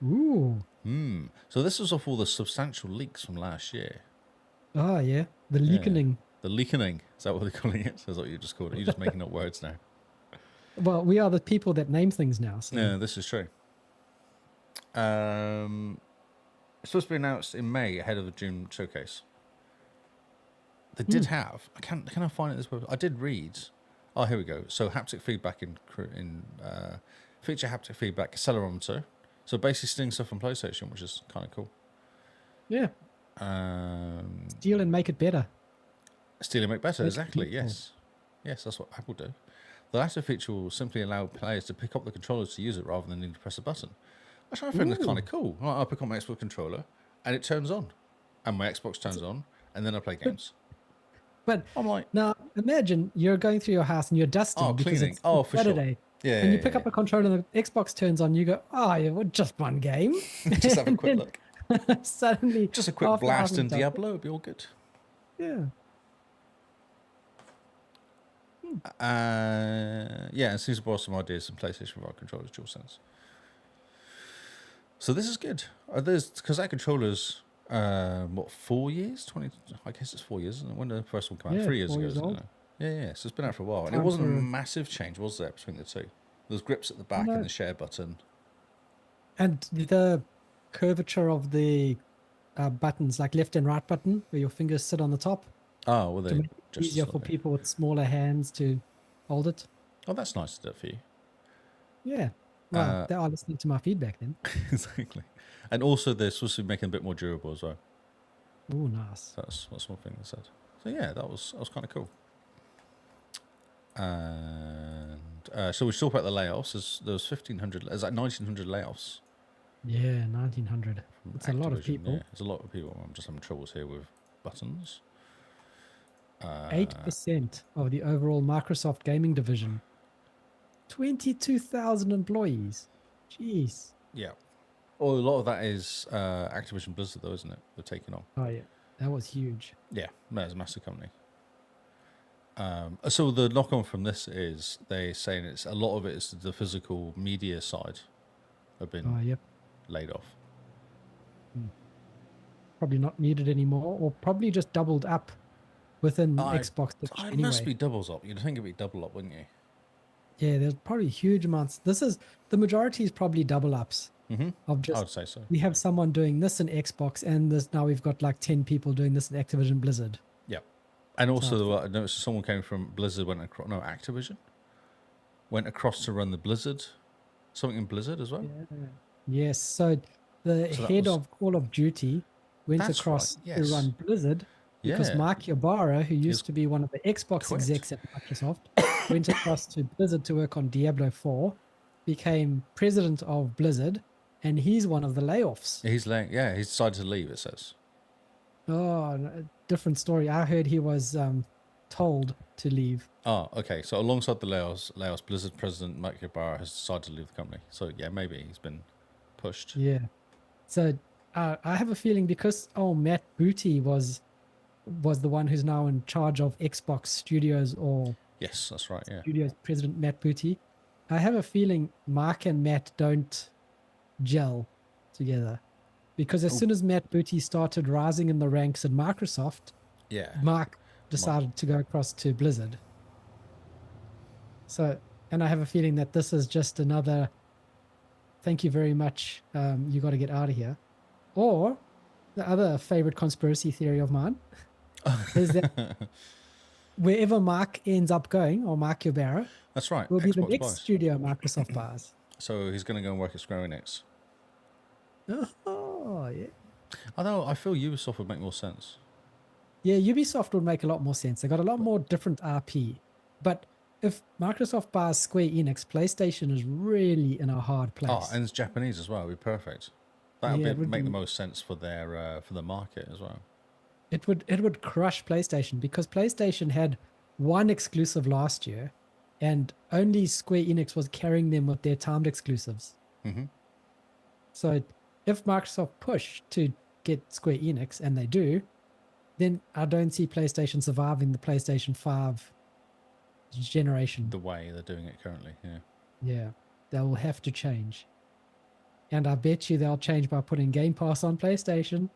Speaker 2: Ooh.
Speaker 1: So this was off all the substantial leaks from last year.
Speaker 2: Oh, yeah. The leakening.
Speaker 1: The leakening. Is that what they're calling it? That's what you just called it. You're just making up words now.
Speaker 2: Well, we are the people that name things now. So.
Speaker 1: Yeah, this is true. It's supposed to be announced in May ahead of the June showcase. They did have... Can I find it this way? I did read... Oh, here we go. So haptic feedback feature haptic feedback accelerometer. So basically stealing stuff from PlayStation, which is kind of cool.
Speaker 2: Yeah. Steal and make it better.
Speaker 1: Steal and make better, exactly, yes. Yes, that's what Apple do. The latter feature will simply allow players to pick up the controllers to use it rather than needing to press a button. Which I think that's kind of cool. I'll pick up my Xbox controller and it turns on. And my Xbox turns on and then I play games.
Speaker 2: But
Speaker 1: I'm like...
Speaker 2: Now, imagine you're going through your house and you're dusting because
Speaker 1: cleaning.
Speaker 2: it's
Speaker 1: for
Speaker 2: Saturday.
Speaker 1: Sure. Yeah,
Speaker 2: and you pick up a controller and the Xbox turns on, you go, just one game.
Speaker 1: Just have a quick look.
Speaker 2: Suddenly,
Speaker 1: just a quick blast in Diablo, it'd be all good.
Speaker 2: Yeah.
Speaker 1: And Caesar brought some ideas from PlayStation 5 controllers, DualSense. So this is good. Because that controller's 4 years? 20? I guess it's 4 years, isn't it? When did the first one come out? 3 years ago, isn't it? Yeah. So it's been out for a while, and it wasn't a massive change, was there, between the two? There's grips at the back and the share button,
Speaker 2: and the curvature of the buttons, like left and right button, where your fingers sit on the top.
Speaker 1: Oh, well, they
Speaker 2: just easier for people with smaller hands to hold it.
Speaker 1: Oh, that's nice to do for you.
Speaker 2: Yeah. Well, they are listening to my feedback then.
Speaker 1: Exactly. And also, they're supposed to be making it a bit more durable as well.
Speaker 2: Oh, nice.
Speaker 1: That's one thing they said. So yeah, that was kind of cool. And so we talked about the layoffs. There was 1,500. There's like 1,900 layoffs.
Speaker 2: Yeah, 1,900. It's a lot of people.
Speaker 1: Yeah, there's a lot of people. I'm just having troubles here with buttons.
Speaker 2: 8% of the overall Microsoft gaming division. 22,000 employees. Jeez.
Speaker 1: Yeah. Well, a lot of that is Activision Blizzard, though, isn't it? They're taking on.
Speaker 2: Oh, yeah. That was huge.
Speaker 1: Yeah, that's a massive company. So the knock-on from this is they're saying a lot of it is the physical media side have been laid off.
Speaker 2: Probably not needed anymore, or probably just doubled up within Xbox.
Speaker 1: It must be doubles up. You'd think it'd be double up, wouldn't you?
Speaker 2: Yeah, there's probably huge amounts. The majority is probably double ups of just.
Speaker 1: I would say so.
Speaker 2: We have someone doing this in Xbox, and now we've got like 10 people doing this in Activision Blizzard.
Speaker 1: Yeah, and also I noticed someone came from Blizzard Activision went across to run the Blizzard, something in Blizzard as well.
Speaker 2: Yeah. Yes, so the head of Call of Duty went across to run Blizzard because Mark Ybarra, who used to be one of the Xbox execs at Microsoft, went across to Blizzard to work on Diablo 4, became president of Blizzard, and he's one of the layoffs.
Speaker 1: He's decided to leave, it says.
Speaker 2: Oh, different story. I heard he was told to leave.
Speaker 1: Oh, okay. So alongside the layoffs, Blizzard president Mike Ybarra has decided to leave the company. So yeah, maybe he's been pushed.
Speaker 2: Yeah. So I have a feeling because Matt Booty was the one who's now in charge of Xbox Studios, or
Speaker 1: Yes, that's right. Yeah.
Speaker 2: Studios president Matt Booty. I have a feeling Mark and Matt don't gel together, because as soon as Matt Booty started rising in the ranks at Microsoft,
Speaker 1: Yeah.
Speaker 2: Mark decided to go across to Blizzard. So, and I have a feeling that this is just another thank you very much, you got to get out of here. Or the other favorite conspiracy theory of mine is that wherever Mark ends up going, or Mark Ybarra,
Speaker 1: That's right.
Speaker 2: will be the
Speaker 1: Xbox
Speaker 2: next
Speaker 1: buys.
Speaker 2: studio Microsoft buys.
Speaker 1: So he's going to go and work at Square Enix.
Speaker 2: Oh, yeah.
Speaker 1: Although I feel Ubisoft would make more sense.
Speaker 2: Yeah, Ubisoft would make a lot more sense. They got a lot more different RP. But if Microsoft buys Square Enix, PlayStation is really in a hard place.
Speaker 1: Oh, and it's Japanese as well. It'd be perfect. That
Speaker 2: Yeah,
Speaker 1: would
Speaker 2: it would
Speaker 1: make the
Speaker 2: be-
Speaker 1: most sense for their for the market as well.
Speaker 2: It would crush PlayStation, because PlayStation had one exclusive last year, and only Square Enix was carrying them with their timed exclusives.
Speaker 1: Mm-hmm.
Speaker 2: So if Microsoft push to get Square Enix, and they do, then I don't see PlayStation surviving the PlayStation 5 generation.
Speaker 1: The way they're doing it currently, yeah.
Speaker 2: Yeah, they'll have to change. And I bet you they'll change by putting Game Pass on PlayStation.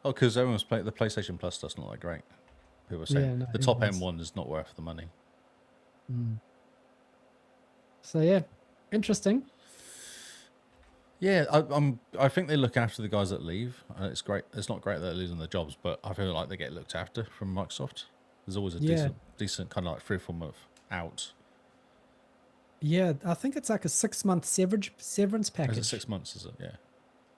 Speaker 1: Oh, because everyone's playing the PlayStation Plus stuff's not that great. People are saying
Speaker 2: Yeah, no,
Speaker 1: the top end
Speaker 2: everyone's-
Speaker 1: one is not worth the money.
Speaker 2: So yeah, interesting.
Speaker 1: Yeah, I think they look after the guys that leave. It's great. It's not great that they're losing their jobs, but I feel like they get looked after from Microsoft. There's always a
Speaker 2: Yeah.
Speaker 1: decent kind of like 3 or 4 month out.
Speaker 2: Yeah, I think it's like a 6-month severance
Speaker 1: Is
Speaker 2: package.
Speaker 1: it 6 months? Is it? Yeah.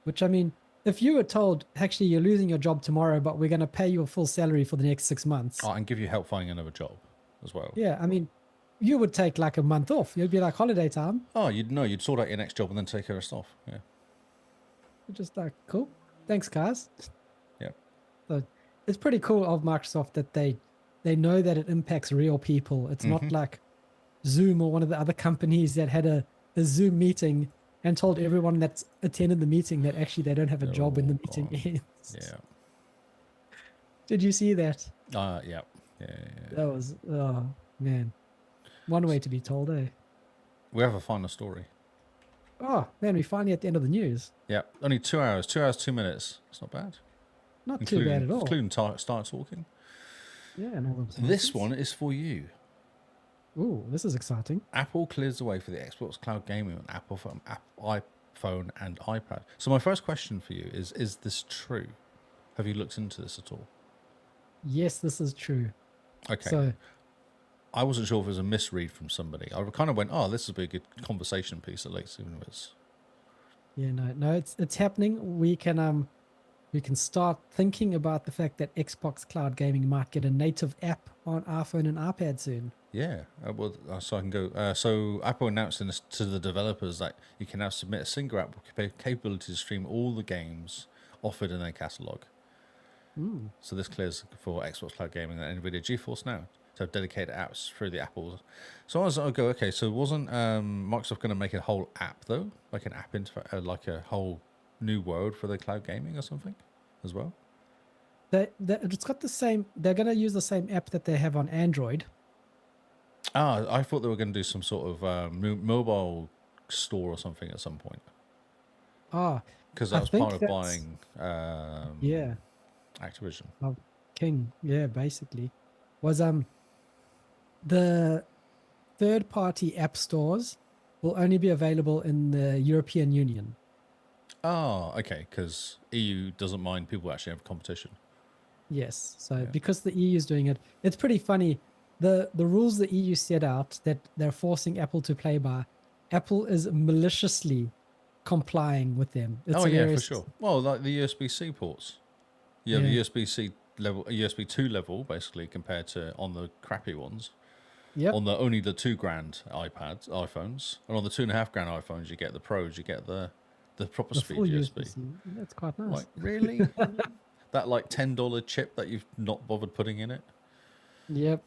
Speaker 2: Which, I mean, if you were told, actually, you're losing your job tomorrow, but we're going to pay you a full salary for the next 6 months.
Speaker 1: Oh, and give you help finding another job as well.
Speaker 2: Yeah, I mean, you would take like a month off. You'd be like holiday time.
Speaker 1: Oh, you'd sort out your next job and then take the rest off. Yeah.
Speaker 2: You're just like, cool. Thanks, guys.
Speaker 1: Yeah.
Speaker 2: So it's pretty cool of Microsoft that they know that it impacts real people. It's not like Zoom or one of the other companies that had a Zoom meeting and told everyone that's attended the meeting that actually they don't have a job when the meeting ends.
Speaker 1: Yeah.
Speaker 2: Did you see that?
Speaker 1: Yeah.
Speaker 2: That was, oh, man. One way to be told, eh?
Speaker 1: We have a final story.
Speaker 2: Oh, man, we finally at the end of the news.
Speaker 1: Yeah. Only 2 hours. 2 hours, 2 minutes. It's not bad.
Speaker 2: Not too bad at all.
Speaker 1: Including start talking.
Speaker 2: Yeah, and all those
Speaker 1: This
Speaker 2: nonsense.
Speaker 1: one is for you.
Speaker 2: Ooh, this is exciting.
Speaker 1: Apple clears the way for the Xbox Cloud Gaming on Apple phone, iPhone and iPad. So my first question for you is this true? Have you looked into this at all?
Speaker 2: Yes, this is true.
Speaker 1: Okay.
Speaker 2: So,
Speaker 1: I wasn't sure if it was a misread from somebody. I kind of went, oh, this would be a good conversation piece at least, even if it's...
Speaker 2: yeah, no, it's happening. We can start thinking about the fact that Xbox Cloud Gaming might get a native app on iPhone and iPad soon.
Speaker 1: Yeah, so I can go. So Apple announced to the developers that you can now submit a single app with capability to stream all the games offered in their catalog. So this clears for Xbox Cloud Gaming and NVIDIA GeForce Now to have dedicated apps through the Apples. So I go, okay, so wasn't Microsoft going to make a whole app though, like an app like a whole new world for the cloud gaming or something as well?
Speaker 2: It's got the same. They're going to use the same app that they have on Android.
Speaker 1: Ah, I thought they were going to do some sort of mobile store or something at some point.
Speaker 2: Ah,
Speaker 1: Because
Speaker 2: I
Speaker 1: that was
Speaker 2: think
Speaker 1: part of
Speaker 2: that's-
Speaker 1: buying
Speaker 2: yeah,
Speaker 1: Activision.
Speaker 2: King. Yeah, basically, was the third-party app stores will only be available in the European Union.
Speaker 1: Oh, okay, because EU doesn't mind people actually have competition.
Speaker 2: Yes. So
Speaker 1: Yeah.
Speaker 2: because the EU is doing it, it's pretty funny. The rules the EU set out that they're forcing Apple to play by, Apple is maliciously complying with them. It's
Speaker 1: Oh, yeah, for
Speaker 2: hilarious.
Speaker 1: sure. Well, like the USB-C ports. You have
Speaker 2: Yeah.
Speaker 1: a USB-C level, a USB 2 level, basically, compared to on the crappy ones.
Speaker 2: Yep.
Speaker 1: On only the $2,000 iPhones, and on the $2,500 iPhones, you get the Pros, you get the proper
Speaker 2: The
Speaker 1: speed
Speaker 2: full
Speaker 1: USB.
Speaker 2: USB. That's quite nice.
Speaker 1: Like, really? That like $10 chip that you've not bothered putting in it?
Speaker 2: Yep.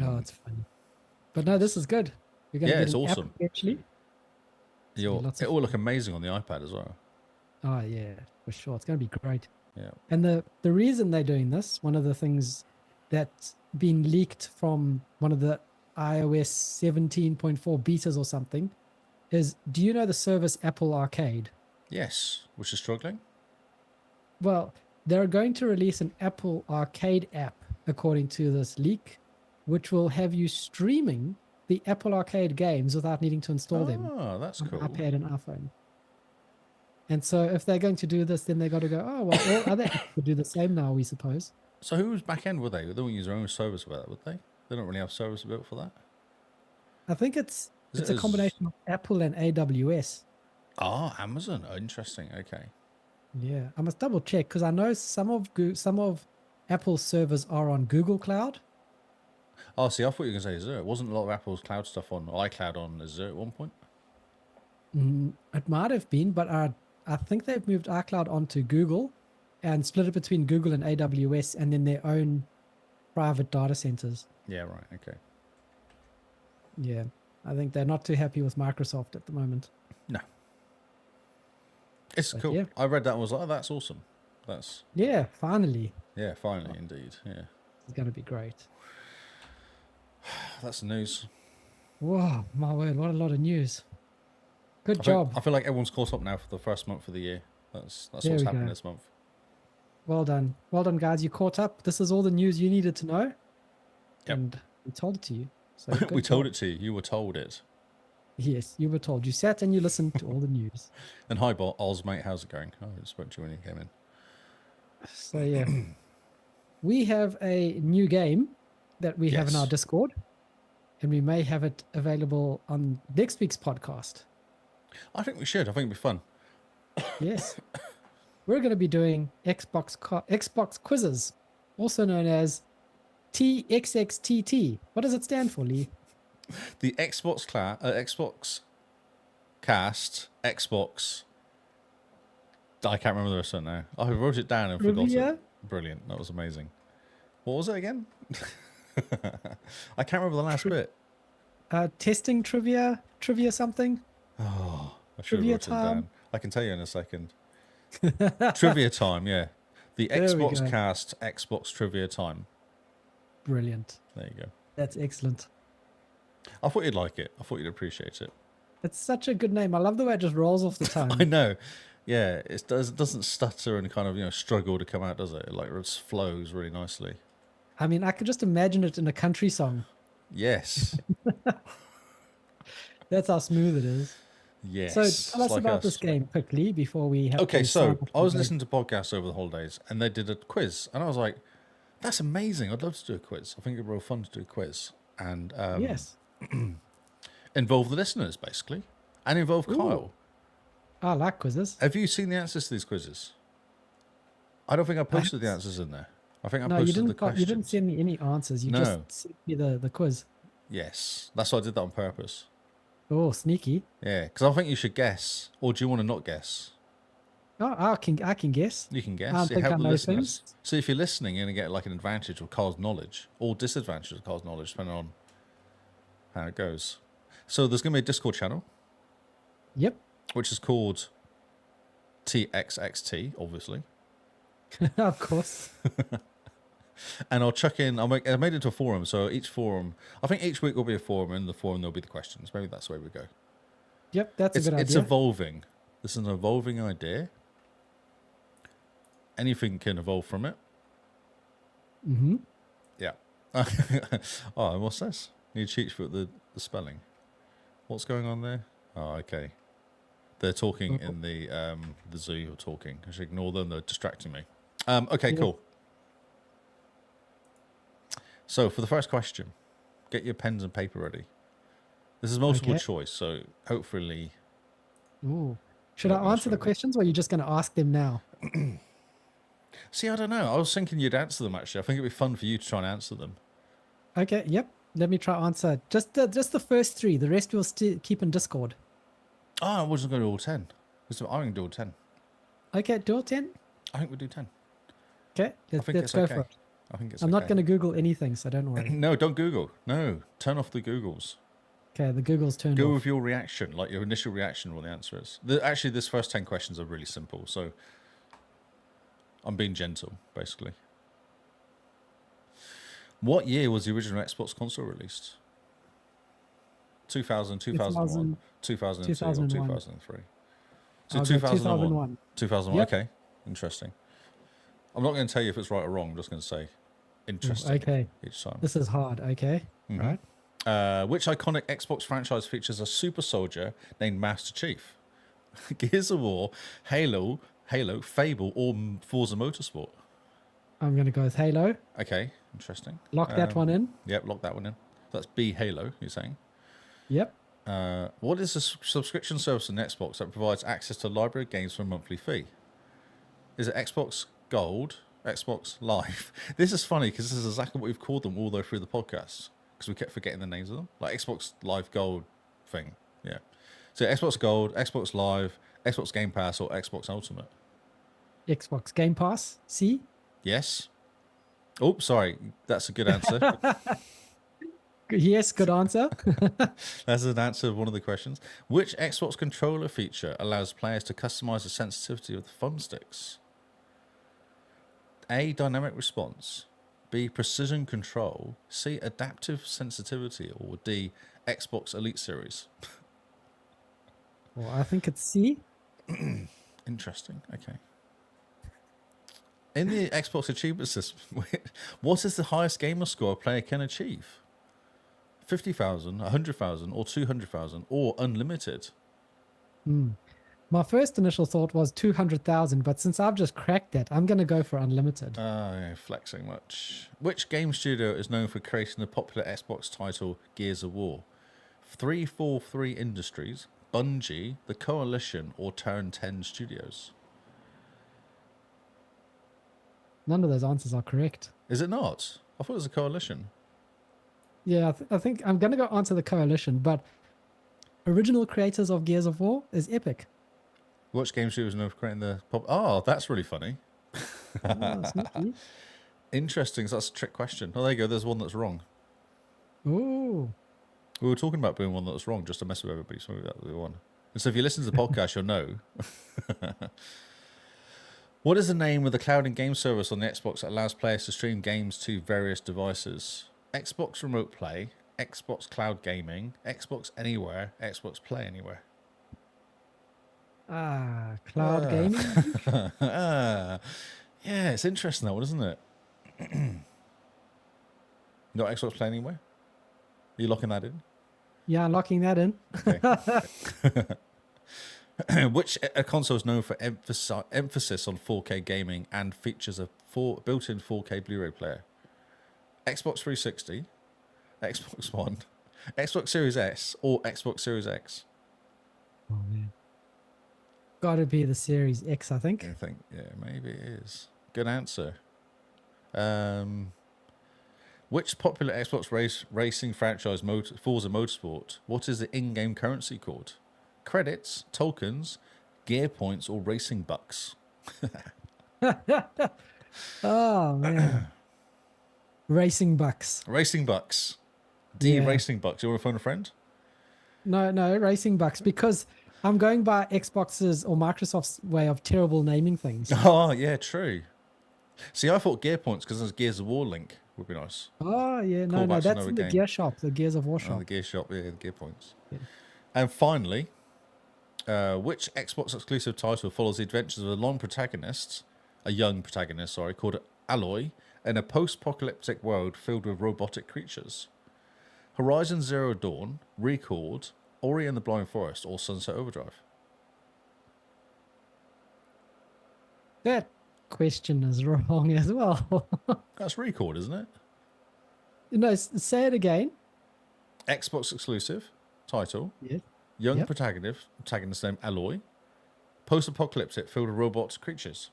Speaker 2: Oh, it's funny. But no, this is good. You're going to
Speaker 1: Yeah,
Speaker 2: get
Speaker 1: it's
Speaker 2: an
Speaker 1: awesome.
Speaker 2: app eventually.
Speaker 1: It will look amazing on the iPad as well.
Speaker 2: Oh, yeah, for sure. It's going to be great.
Speaker 1: Yeah.
Speaker 2: And the reason they're doing this, one of the things that's been leaked from one of the iOS 17.4 betas or something is, do you know the service Apple Arcade?
Speaker 1: Yes, which is struggling.
Speaker 2: Well, they're going to release an Apple Arcade app, according to this leak, which will have you streaming the Apple Arcade games without needing to install them
Speaker 1: Oh, that's
Speaker 2: on
Speaker 1: cool.
Speaker 2: iPad and iPhone. And so if they're going to do this, then they got to go, oh, well, all other apps would do the same now, we suppose.
Speaker 1: So whose back end were they? They wouldn't use their own service for that, would they? They don't really have service built for that.
Speaker 2: I think it's
Speaker 1: Is
Speaker 2: a
Speaker 1: it
Speaker 2: combination of Apple and AWS.
Speaker 1: Amazon. Oh, interesting. Okay.
Speaker 2: Yeah, I must double check because I know some of Apple's servers are on Google Cloud.
Speaker 1: Oh, see, I thought you were going to say Azure. Wasn't a lot of Apple's cloud stuff on iCloud on Azure at one point?
Speaker 2: It might have been, but I think they've moved iCloud onto Google and split it between Google and AWS and then their own private data centers.
Speaker 1: Yeah, right. Okay.
Speaker 2: Yeah, I think they're not too happy with Microsoft at the moment.
Speaker 1: No. It's
Speaker 2: But
Speaker 1: cool.
Speaker 2: yeah.
Speaker 1: I read that and was like, oh, that's awesome. That's,
Speaker 2: Yeah, finally.
Speaker 1: yeah, finally, indeed. Yeah.
Speaker 2: It's going to be great.
Speaker 1: That's the news.
Speaker 2: Whoa, my word, what a lot of news. Good
Speaker 1: I
Speaker 2: job.
Speaker 1: feel like everyone's caught up now for the first month of the year. That's
Speaker 2: There
Speaker 1: what's
Speaker 2: we
Speaker 1: happened
Speaker 2: go.
Speaker 1: this month.
Speaker 2: Well done. Well done, guys. You caught up. This is all the news you needed to know.
Speaker 1: Yep.
Speaker 2: And we told it to you. So
Speaker 1: We told it to you. You were told it.
Speaker 2: Yes, you were told. You sat and you listened to all the news.
Speaker 1: And hi, Oz, mate. How's it going? Oh, I spoke to you when you came in.
Speaker 2: So yeah, we have a new game that we have in our
Speaker 1: Yes.
Speaker 2: Discord, and we may have it available on next week's podcast.
Speaker 1: I think we should. I think it'd be fun.
Speaker 2: Yes, we're going to be doing Xbox quizzes, also known as TXXTT. What does it stand for, Lee?
Speaker 1: The Xbox Cast, Xbox. I can't remember the rest of it now. I wrote it down and forgot
Speaker 2: Trivia?
Speaker 1: it. Brilliant. That was amazing. What was it again? I can't remember the last bit.
Speaker 2: Testing trivia something.
Speaker 1: Oh, I should have
Speaker 2: Trivia
Speaker 1: wrote it
Speaker 2: time.
Speaker 1: down. I can tell you in a second. Trivia time, yeah. The
Speaker 2: There we
Speaker 1: Xbox
Speaker 2: go.
Speaker 1: Cast, Xbox Trivia time.
Speaker 2: Brilliant.
Speaker 1: There you go.
Speaker 2: That's excellent.
Speaker 1: I thought you'd like it. I thought you'd appreciate it.
Speaker 2: It's such a good name. I love the way it just rolls off the tongue.
Speaker 1: I know. Yeah, it doesn't stutter and kind of struggle to come out, does it? It just flows really nicely.
Speaker 2: I mean, I could just imagine it in a country song.
Speaker 1: Yes.
Speaker 2: That's how smooth it is.
Speaker 1: Yes.
Speaker 2: So
Speaker 1: It's
Speaker 2: tell us
Speaker 1: like
Speaker 2: about
Speaker 1: us.
Speaker 2: this game quickly before we have
Speaker 1: Okay,
Speaker 2: to
Speaker 1: so
Speaker 2: sign off
Speaker 1: I was
Speaker 2: today.
Speaker 1: listening to podcasts over the holidays and they did a quiz and I was like, that's amazing. I'd love to do a quiz. I think it'd be real fun to do a quiz and
Speaker 2: Yes.
Speaker 1: involve the listeners basically and involve
Speaker 2: Ooh.
Speaker 1: Kyle.
Speaker 2: I like quizzes.
Speaker 1: Have you seen the answers to these quizzes? I don't think I posted the answers in there. I think I
Speaker 2: No, you
Speaker 1: posted the
Speaker 2: didn't.
Speaker 1: questions.
Speaker 2: You didn't send me any answers. You
Speaker 1: No.
Speaker 2: just sent me the quiz.
Speaker 1: Yes, that's why I did that on purpose.
Speaker 2: Oh, sneaky.
Speaker 1: Yeah, because I think you should guess, or do you want to not guess?
Speaker 2: Oh, I can guess.
Speaker 1: You can guess.
Speaker 2: I don't
Speaker 1: It
Speaker 2: think I
Speaker 1: help the
Speaker 2: know
Speaker 1: listeners.
Speaker 2: things.
Speaker 1: So if you're listening, you're going to get like an advantage of Carl's knowledge, or disadvantage of Carl's knowledge, depending on how it goes. So there's going to be a Discord channel,
Speaker 2: Yep.
Speaker 1: which is called TXXT, obviously.
Speaker 2: Of course.
Speaker 1: And I'll chuck in. I made it into a forum, so each forum, I think each week will be a forum, and in the forum there'll be the questions. Maybe that's the way we go.
Speaker 2: Yep, that's a good
Speaker 1: It's
Speaker 2: idea.
Speaker 1: evolving. This is an evolving idea. Anything can evolve from it.
Speaker 2: Mm-hmm.
Speaker 1: Yeah. Oh, and what's this? Need cheats for the spelling. What's going on there? Oh, okay. They're talking in the zoo or talking. I should ignore them. They're distracting me. Okay,
Speaker 2: Yeah.
Speaker 1: cool. So for the first question, get your pens and paper ready. This is multiple
Speaker 2: Okay.
Speaker 1: choice, so hopefully.
Speaker 2: Ooh. Should
Speaker 1: Yeah,
Speaker 2: I
Speaker 1: I'm
Speaker 2: answer the
Speaker 1: sure.
Speaker 2: questions or are you just going to ask them now?
Speaker 1: See, I don't know. I was thinking you'd answer them actually. I think it'd be fun for you to try and answer them.
Speaker 2: Okay, yep. Let me try answer just the first three. The rest we'll still keep in Discord.
Speaker 1: Oh, I wasn't going to do all 10. I think do all 10.
Speaker 2: Okay, do all 10.
Speaker 1: I think we do 10.
Speaker 2: Okay, let's go for it.
Speaker 1: I think it's
Speaker 2: I'm
Speaker 1: okay.
Speaker 2: not going to Google anything, so don't worry.
Speaker 1: No, don't Google. No, turn off the Googles.
Speaker 2: Okay, the Google's turned
Speaker 1: Go
Speaker 2: off.
Speaker 1: with your reaction, like your initial reaction, what the answer is. Actually, this first 10 questions are really simple, so I'm being gentle, basically. What year was the original Xbox console released? 2000, 2001, 2002,
Speaker 2: 2001.
Speaker 1: or 2003? So
Speaker 2: I'll go
Speaker 1: 2001. 2001,
Speaker 2: Yep.
Speaker 1: okay. Interesting. I'm not going to tell you if it's right or wrong. I'm just going to say interesting
Speaker 2: Okay,
Speaker 1: each time.
Speaker 2: this is hard. Okay, right.
Speaker 1: Which iconic Xbox franchise features a super soldier named Master Chief? Gears of War, Halo, Fable, or Forza Motorsport?
Speaker 2: I'm going to go with Halo.
Speaker 1: Okay, interesting.
Speaker 2: Lock that one in.
Speaker 1: Yep, lock that one in. That's B Halo, you're saying?
Speaker 2: Yep.
Speaker 1: What is a subscription service on Xbox that provides access to a library of games for a monthly fee? Is it Xbox Gold, Xbox Live? This is funny because this is exactly what we've called them all the way through the podcast because we kept forgetting the names of them. Like Xbox Live Gold thing. Yeah. So Xbox Gold, Xbox Live, Xbox Game Pass, or Xbox Ultimate?
Speaker 2: Xbox Game Pass. See?
Speaker 1: Yes. Oh, sorry. That's a good answer.
Speaker 2: Yes, good answer.
Speaker 1: That's an answer of one of the questions. Which Xbox controller feature allows players to customize the sensitivity of the thumbsticks? A, dynamic response. B, precision control. C, adaptive sensitivity. Or D, Xbox Elite Series.
Speaker 2: Well, I think it's C.
Speaker 1: Interesting. Okay. In the Xbox achievement system, what is the highest gamer score a player can achieve? 50,000, 100,000, or 200,000, or unlimited?
Speaker 2: My first initial thought was 200,000, but since I've just cracked that, I'm going to go for unlimited.
Speaker 1: Yeah, flexing much. Which game studio is known for creating the popular Xbox title Gears of War? 343 Industries, Bungie, The Coalition, or Turn 10 Studios?
Speaker 2: None of those answers are correct.
Speaker 1: Is it not? I thought it was a Coalition.
Speaker 2: Yeah, I think I'm going to go answer the Coalition, but original creators of Gears of War is Epic.
Speaker 1: Which game studio is known for creating the pop? Oh, that's really funny.
Speaker 2: Oh, sneaky.
Speaker 1: Interesting. So that's a trick question. Oh, there you go. There's one that's wrong.
Speaker 2: Ooh.
Speaker 1: We were talking about being one that was wrong just to mess with everybody. So that was the one. And so if you listen to the podcast, you'll know. What is the name of the cloud and game service on the Xbox that allows players to stream games to various devices? Xbox Remote Play, Xbox Cloud Gaming, Xbox Anywhere, Xbox Play Anywhere.
Speaker 2: Cloud gaming.
Speaker 1: Yeah, it's interesting that one, isn't it? Not Xbox Play Anywhere? Are you locking that in?
Speaker 2: Yeah, locking that in.
Speaker 1: Okay. Which console is known for emphasis on 4K gaming and features a built-in 4K Blu-ray player? Xbox 360, Xbox One, Xbox Series S, or Xbox Series X?
Speaker 2: Oh man, gotta be the Series X, I think.
Speaker 1: I think, yeah, maybe it is. Good answer. Which popular Xbox racing franchise, Forza Motorsport, what is the in-game currency called? Credits, tokens, gear points, or racing bucks?
Speaker 2: Oh man. Racing bucks.
Speaker 1: Racing bucks. D,
Speaker 2: Yeah.
Speaker 1: racing bucks. You want to phone a friend?
Speaker 2: No, racing bucks, because I'm going by Xbox's or Microsoft's way of terrible naming things.
Speaker 1: Oh, yeah, true. See, I thought gear points because there's Gears of War link would be nice.
Speaker 2: Oh yeah,
Speaker 1: Call
Speaker 2: no,
Speaker 1: back to
Speaker 2: that's
Speaker 1: another
Speaker 2: in the
Speaker 1: game.
Speaker 2: gear shop, the Gears of War
Speaker 1: Oh,
Speaker 2: shop.
Speaker 1: the gear shop, yeah, the gear points.
Speaker 2: Yeah.
Speaker 1: And finally, which Xbox exclusive title follows the adventures of a young protagonist, called Aloy, in a post-apocalyptic world filled with robotic creatures? Horizon Zero Dawn, Recalled, Ori and the Blind Forest, or Sunset Overdrive?
Speaker 2: That question is wrong as well.
Speaker 1: That's Recalled, isn't it?
Speaker 2: No, say it again.
Speaker 1: Xbox exclusive title,
Speaker 2: Yes.
Speaker 1: young
Speaker 2: Yep.
Speaker 1: protagonist named Aloy, post-apocalyptic filled with robots creatures.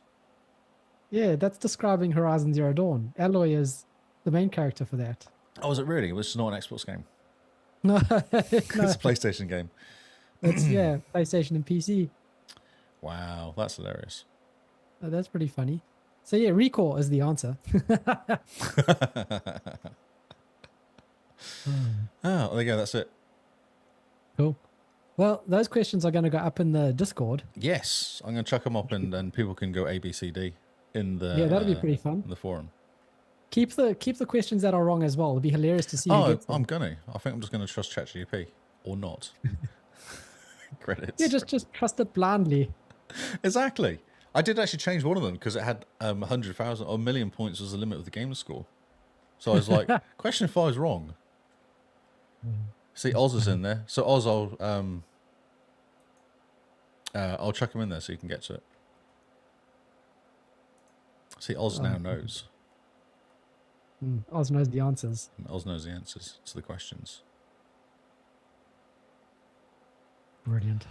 Speaker 2: Yeah, that's describing Horizon Zero Dawn. Aloy is the main character for that.
Speaker 1: Oh, was it really? It was not an Xbox game.
Speaker 2: No,
Speaker 1: It's
Speaker 2: no,
Speaker 1: a PlayStation game.
Speaker 2: it's PlayStation and PC.
Speaker 1: Wow, that's hilarious.
Speaker 2: Oh, that's pretty funny. So yeah, Recall is the answer.
Speaker 1: Oh, there you go. That's it.
Speaker 2: Cool. Well, those questions are going to go up in the Discord.
Speaker 1: Yes, I'm going to chuck them up, and then people can go A, B, C, D in the
Speaker 2: Yeah, that'll be pretty fun.
Speaker 1: in the forum.
Speaker 2: Keep the questions that are wrong as well. It'll be hilarious to see who
Speaker 1: Oh,
Speaker 2: gets them.
Speaker 1: I'm gonna. I think I'm just going to trust ChatGPT or not. Credits.
Speaker 2: Yeah, just trust it blindly.
Speaker 1: Exactly. I did actually change one of them because it had 100,000 or 1,000,000 points was the limit of the game score. So I was like, question 5 is wrong. See, Oz is in there. So Oz, I'll chuck him in there so you can get to it. See, Oz now knows.
Speaker 2: Oz knows the answers.
Speaker 1: Oz knows the answers to the questions.
Speaker 2: Brilliant.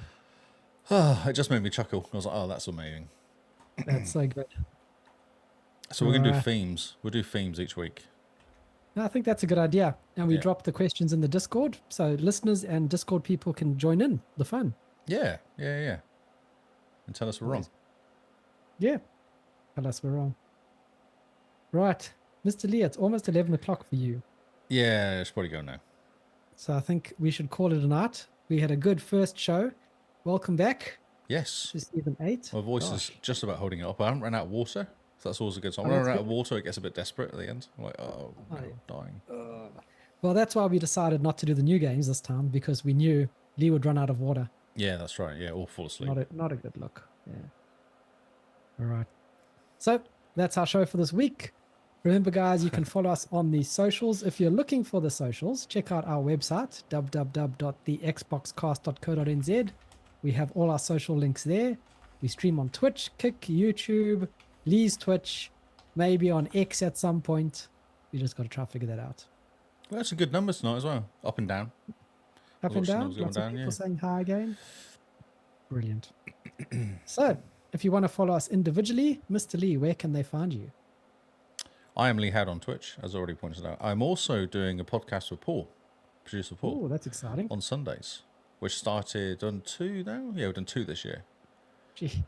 Speaker 1: It just made me chuckle. I was like, oh, that's amazing.
Speaker 2: That's so good.
Speaker 1: So we're going to do
Speaker 2: Alright.
Speaker 1: themes. We'll do themes each week.
Speaker 2: I think that's a good idea. And we
Speaker 1: Yeah.
Speaker 2: drop the questions in the Discord so listeners and Discord people can join in the fun.
Speaker 1: Yeah. And tell us we're wrong.
Speaker 2: Yeah. Unless we're wrong. Right. Mr. Lee, it's almost 11 o'clock for you.
Speaker 1: Yeah, it's probably go now.
Speaker 2: So I think we should call it a night. We had a good first show. Welcome back
Speaker 1: Yes.
Speaker 2: to season 8.
Speaker 1: My voice
Speaker 2: Gosh.
Speaker 1: is just about holding it up. I haven't run out of water, so that's always a good sign.
Speaker 2: Oh,
Speaker 1: When I
Speaker 2: that's
Speaker 1: run out of
Speaker 2: good.
Speaker 1: water, it gets a bit desperate at the end. I'm like, oh, no,
Speaker 2: yeah.
Speaker 1: dying.
Speaker 2: Well, that's why we decided not to do the new games this time because we knew Lee would run out of water.
Speaker 1: Yeah, that's right. Yeah, or fall asleep.
Speaker 2: Not a good look. Yeah. All right. So that's our show for this week. Remember, guys, you can follow us on the socials. If you're looking for the socials, check out our website, www.thexboxcast.co.nz. We have all our social links there. We stream on Twitch, Kick, YouTube, Lee's Twitch, maybe on X at some point. We just got to try to figure that out.
Speaker 1: Well, that's a good number tonight as well. Up and down.
Speaker 2: Up and
Speaker 1: Watching
Speaker 2: down.
Speaker 1: those going
Speaker 2: Lots of
Speaker 1: down,
Speaker 2: people
Speaker 1: yeah.
Speaker 2: saying hi again. Brilliant. So, if you want to follow us individually, Mr. Lee, where can they find you?
Speaker 1: I am Lee Had on Twitch, as already pointed out. I'm also doing a podcast with Paul, producer Paul,
Speaker 2: Oh, that's exciting.
Speaker 1: on Sundays, which started on 2 now. Yeah, we've done 2 this year.
Speaker 2: Jeez.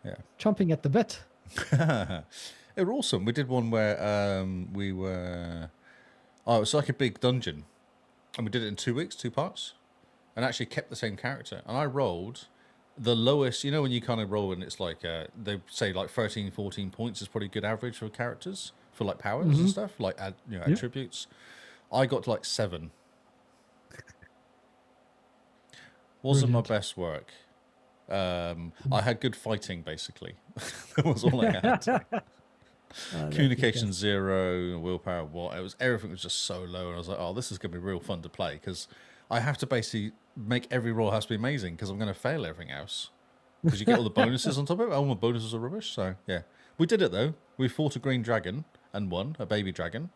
Speaker 1: Yeah.
Speaker 2: Chomping at the bit.
Speaker 1: They were awesome. We did one where we were... Oh, it was like a big dungeon. And we did it in 2 weeks, 2 parts. And actually kept the same character. And I rolled the lowest... You know when you kind of roll and it's like... they say like 13, 14 points is probably a good average for characters. For like powers and stuff. Like attributes. I got to like 7. Wasn't my best work. I had good fighting, basically. That was all I had. Communication 0, willpower 1. It was everything was just so low, and I was like, "Oh, this is going to be real fun to play because I have to basically make every roll has to be amazing because I'm going to fail everything else because you get all the bonuses on top of it. All my bonuses are rubbish." So yeah, we did it though. We fought a green dragon and won a baby dragon.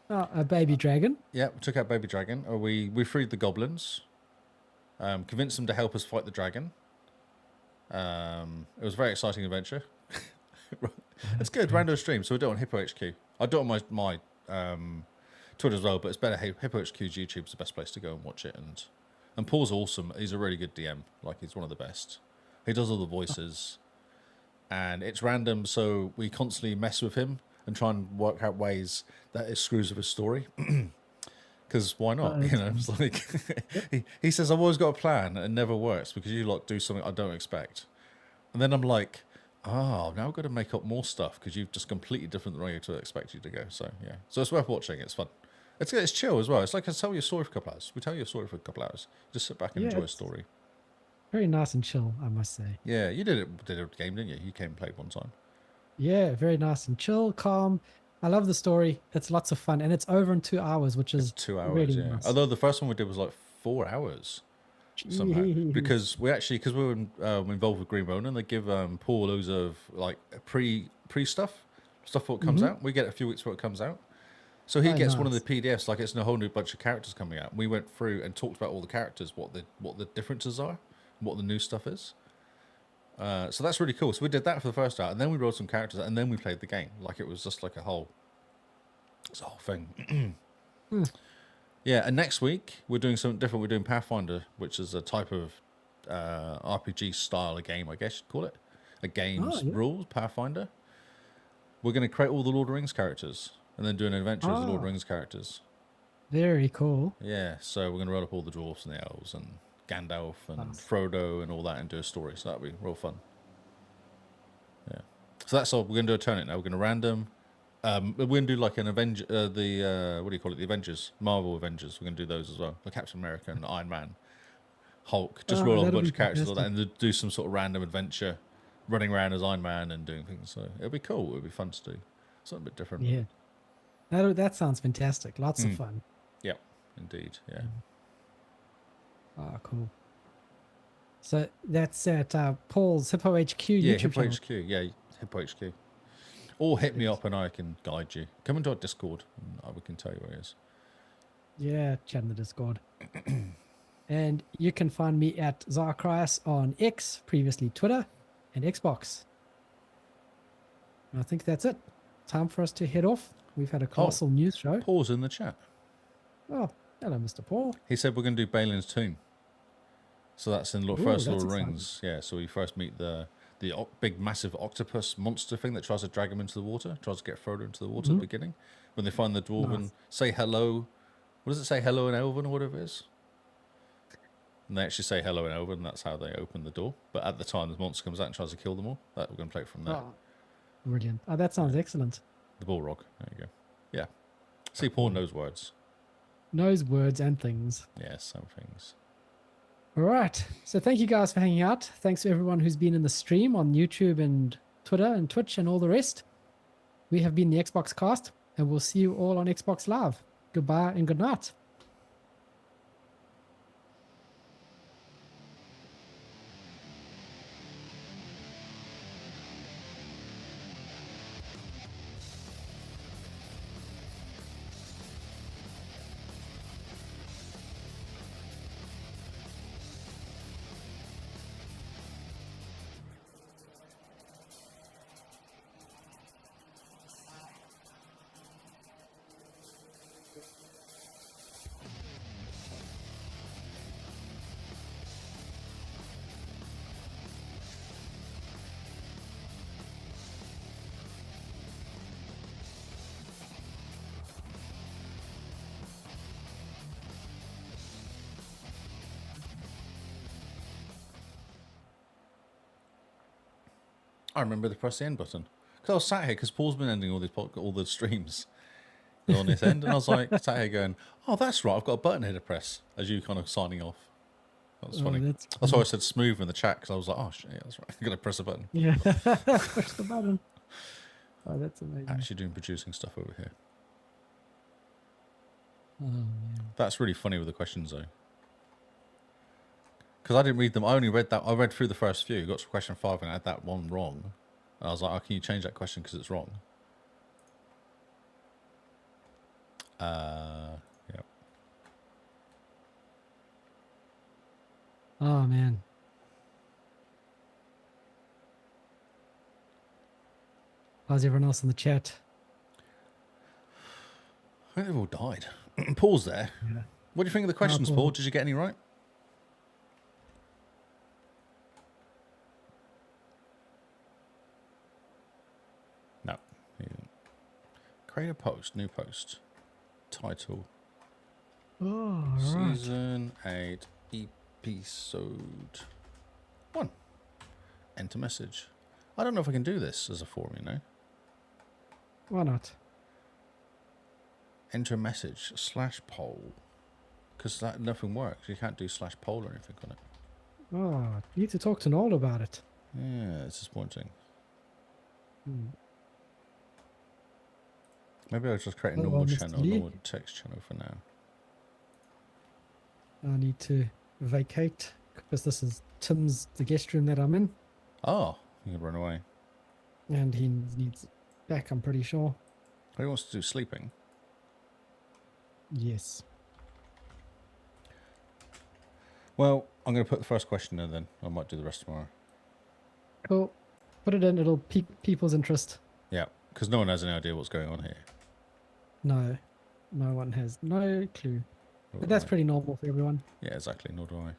Speaker 2: Oh, a baby dragon.
Speaker 1: Yeah, we took out baby dragon. We freed the goblins. Convinced them to help us fight the dragon. It was a very exciting adventure. It's good, random stream, so we do it on Hippo HQ. I do it on my Twitter as well, but it's better. Hippo HQ's YouTube's the best place to go and watch it. And Paul's awesome. He's a really good DM. Like, he's one of the best. He does all the voices. And it's random, so we constantly mess with him and try and work out ways that it screws with his story. Because why not? You know, it's like he says, I've always got a plan, and it never works because you like do something I don't expect. And then I'm like, now I've got to make up more stuff because you've just completely different than I expect you to go. So yeah, so it's worth watching. It's fun. It's chill as well. It's like I tell you a story for a couple hours. We tell you a story for a couple hours. Just sit back and enjoy a story.
Speaker 2: Very nice and chill, I must say.
Speaker 1: Yeah, you did a game, didn't you? You came and played one time.
Speaker 2: Yeah, very nice and chill, calm. I love the story. It's lots of fun, and it's over in 2 hours, which is
Speaker 1: 2 hours.
Speaker 2: really
Speaker 1: Yeah.
Speaker 2: nice.
Speaker 1: Although the first one we did was like 4 hours. Somehow, because we were involved with Green Ronin, they give Paul loads of like pre stuff before it comes out. We get it a few weeks before it comes out, so he gets one of the PDFs like it's a whole new bunch of characters coming out. We went through and talked about all the characters, what the differences are, what the new stuff is. So that's really cool. So we did that for the first hour, and then we wrote some characters, and then we played the game. Like it was just like it's a whole thing. Yeah, and next week we're doing something different. We're doing Pathfinder, which is a type of RPG style of game, I guess you'd call it. A game's rules, Pathfinder. We're going to create all the Lord of the Rings characters and then do an adventure as the Lord of the Rings characters.
Speaker 2: Very cool.
Speaker 1: Yeah, so we're going to roll up all the dwarfs and the elves and Gandalf and Frodo and all that and do a story. So that'll be real fun. Yeah. So that's all. We're going to do a tournament now. We're going to random. We're going to do like an Avenger, what do you call it? The Avengers, Marvel Avengers. We're going to do those as well. Like Captain America and Iron Man, Hulk. Just roll up a bunch of characters like that and do some sort of random adventure, running around as Iron Man and doing things. So it'll be cool. It'll be fun to do. Something a bit different.
Speaker 2: Yeah. That sounds fantastic. Lots of fun.
Speaker 1: Yep, indeed. Yeah.
Speaker 2: Oh, cool. So that's at Paul's Hippo HQ YouTube
Speaker 1: Hippo
Speaker 2: channel.
Speaker 1: HQ. Yeah, Hippo HQ. Or hit me up and I can guide you. Come into our Discord and we can tell you where it is.
Speaker 2: Yeah, chat in the Discord. And you can find me at Zarkrias on X, previously Twitter, and Xbox. And I think that's it. Time for us to head off. We've had a colossal news show.
Speaker 1: Paul's in the chat.
Speaker 2: Oh, hello, Mr. Paul.
Speaker 1: He said we're going to do Balin's Tomb. So that's in first Lord of the Rings. Yeah, so we first meet the big, massive octopus monster thing that tries to drag him into the water, tries to get Frodo into the water at the beginning. When they find the dwarven, say hello. What does it say? Hello in Elven or whatever it is? And they actually say hello in Elven, and that's how they open the door. But at the time, the monster comes out and tries to kill them all. That we're going to play it from there.
Speaker 2: Oh, brilliant. Oh, that sounds excellent.
Speaker 1: The Balrog. There you go. Yeah. See, Paul knows words.
Speaker 2: Knows words and things.
Speaker 1: Yeah, some things.
Speaker 2: All right. So thank you guys for hanging out. Thanks to everyone who's been in the stream on YouTube and Twitter and Twitch and all the rest. We have been the Xbox Cast, and we'll see you all on Xbox Live. Goodbye and good night.
Speaker 1: I remember to press the end button. Because I was sat here, because Paul's been ending all the streams on this end, and I was like, sat here going, oh, that's right, I've got a button here to press, as you kind of signing off. That was funny. That's why I said smooth in the chat, because I was like, oh, shit, yeah, that's right, I'm going to press a button.
Speaker 2: Yeah, press the button. Oh, that's amazing.
Speaker 1: Actually doing producing stuff over here.
Speaker 2: Oh, man.
Speaker 1: That's really funny with the questions, though. Because I didn't read them. I only read that. I read through the first few. Got to question 5 and I had that one wrong. And I was like, oh, can you change that question because it's wrong? Yeah.
Speaker 2: Oh, man. How's everyone else in the chat?
Speaker 1: I think they've all died. Paul's there.
Speaker 2: Yeah.
Speaker 1: What do you think of the questions, Paul? Did you get any right? No. Create a post. New post. Title.
Speaker 2: Oh, right.
Speaker 1: Season 8, episode 1. Enter message. I don't know if I can do this as a form, you know.
Speaker 2: Why not?
Speaker 1: Enter a message /poll. Because that nothing works. You can't do /poll or anything on it.
Speaker 2: Oh, you need to talk to Noel about it.
Speaker 1: Yeah, it's disappointing. Maybe I'll just create a normal channel, normal text channel for now.
Speaker 2: I need to vacate because this is Tim's, the guest room that I'm in.
Speaker 1: Oh, you can run away.
Speaker 2: And he needs back, I'm pretty sure.
Speaker 1: Oh, he wants to do sleeping.
Speaker 2: Yes.
Speaker 1: Well, I'm going to put the first question in then. I might do the rest tomorrow.
Speaker 2: Cool. Put it in, it'll pique people's interest.
Speaker 1: Yeah, because no one has any idea what's going on here.
Speaker 2: No. No one has no clue. But that's
Speaker 1: Right.
Speaker 2: pretty normal for everyone.
Speaker 1: Yeah, exactly. Nor do I.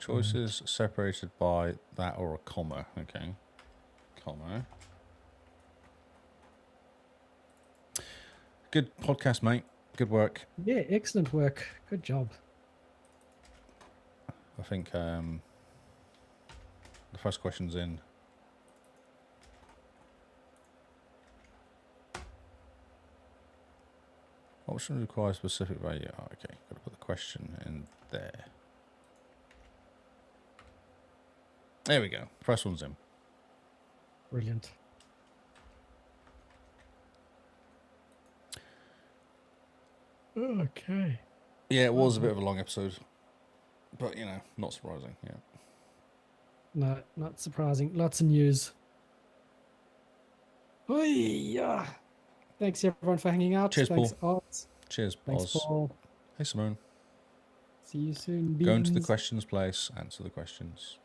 Speaker 1: Choices separated by that or a comma. Okay. Comma. Good podcast, mate. Good work.
Speaker 2: Yeah, excellent work. Good job.
Speaker 1: I think the first question's in. Option requires specific value. Oh, okay, got to put the question in there. There we go. First one's in.
Speaker 2: Brilliant. Okay.
Speaker 1: Yeah, it was a bit of a long episode, but you know, not surprising. Yeah.
Speaker 2: No, not surprising. Lots of news. Oi, yeah. Thanks everyone for hanging out.
Speaker 1: Cheers,
Speaker 2: Thanks,
Speaker 1: Paul.
Speaker 2: Art.
Speaker 1: Cheers,
Speaker 2: Thanks,
Speaker 1: Oz.
Speaker 2: Paul.
Speaker 1: Hey, Simone.
Speaker 2: See you soon.
Speaker 1: Go into the
Speaker 2: Beans.
Speaker 1: questions place. Answer the questions.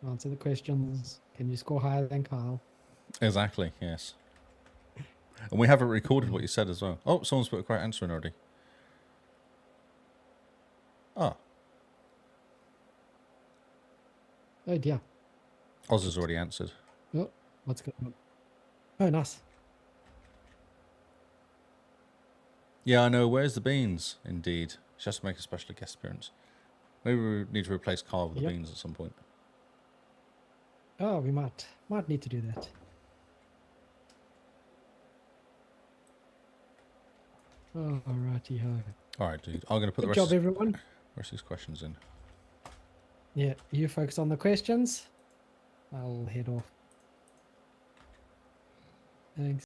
Speaker 2: Answer the questions. Can you score higher than Kyle?
Speaker 1: Exactly. Yes. And we haven't recorded what you said as well. Oh, someone's put a correct answer in already. Ah,
Speaker 2: Oh dear.
Speaker 1: Oz has already answered.
Speaker 2: Oh, what's going on? Oh, nice.
Speaker 1: Yeah, I know. Where's the beans? Indeed. She has to make a special guest appearance. Maybe we need to replace Carl with the
Speaker 2: Yep.
Speaker 1: beans at some point.
Speaker 2: Oh, we might need to do that. Oh, righty ho.
Speaker 1: All right, dude. I'm going to put
Speaker 2: Good
Speaker 1: the
Speaker 2: job,
Speaker 1: rest
Speaker 2: everyone.
Speaker 1: of these questions in.
Speaker 2: Yeah, you focus on the questions. I'll head off. Thanks.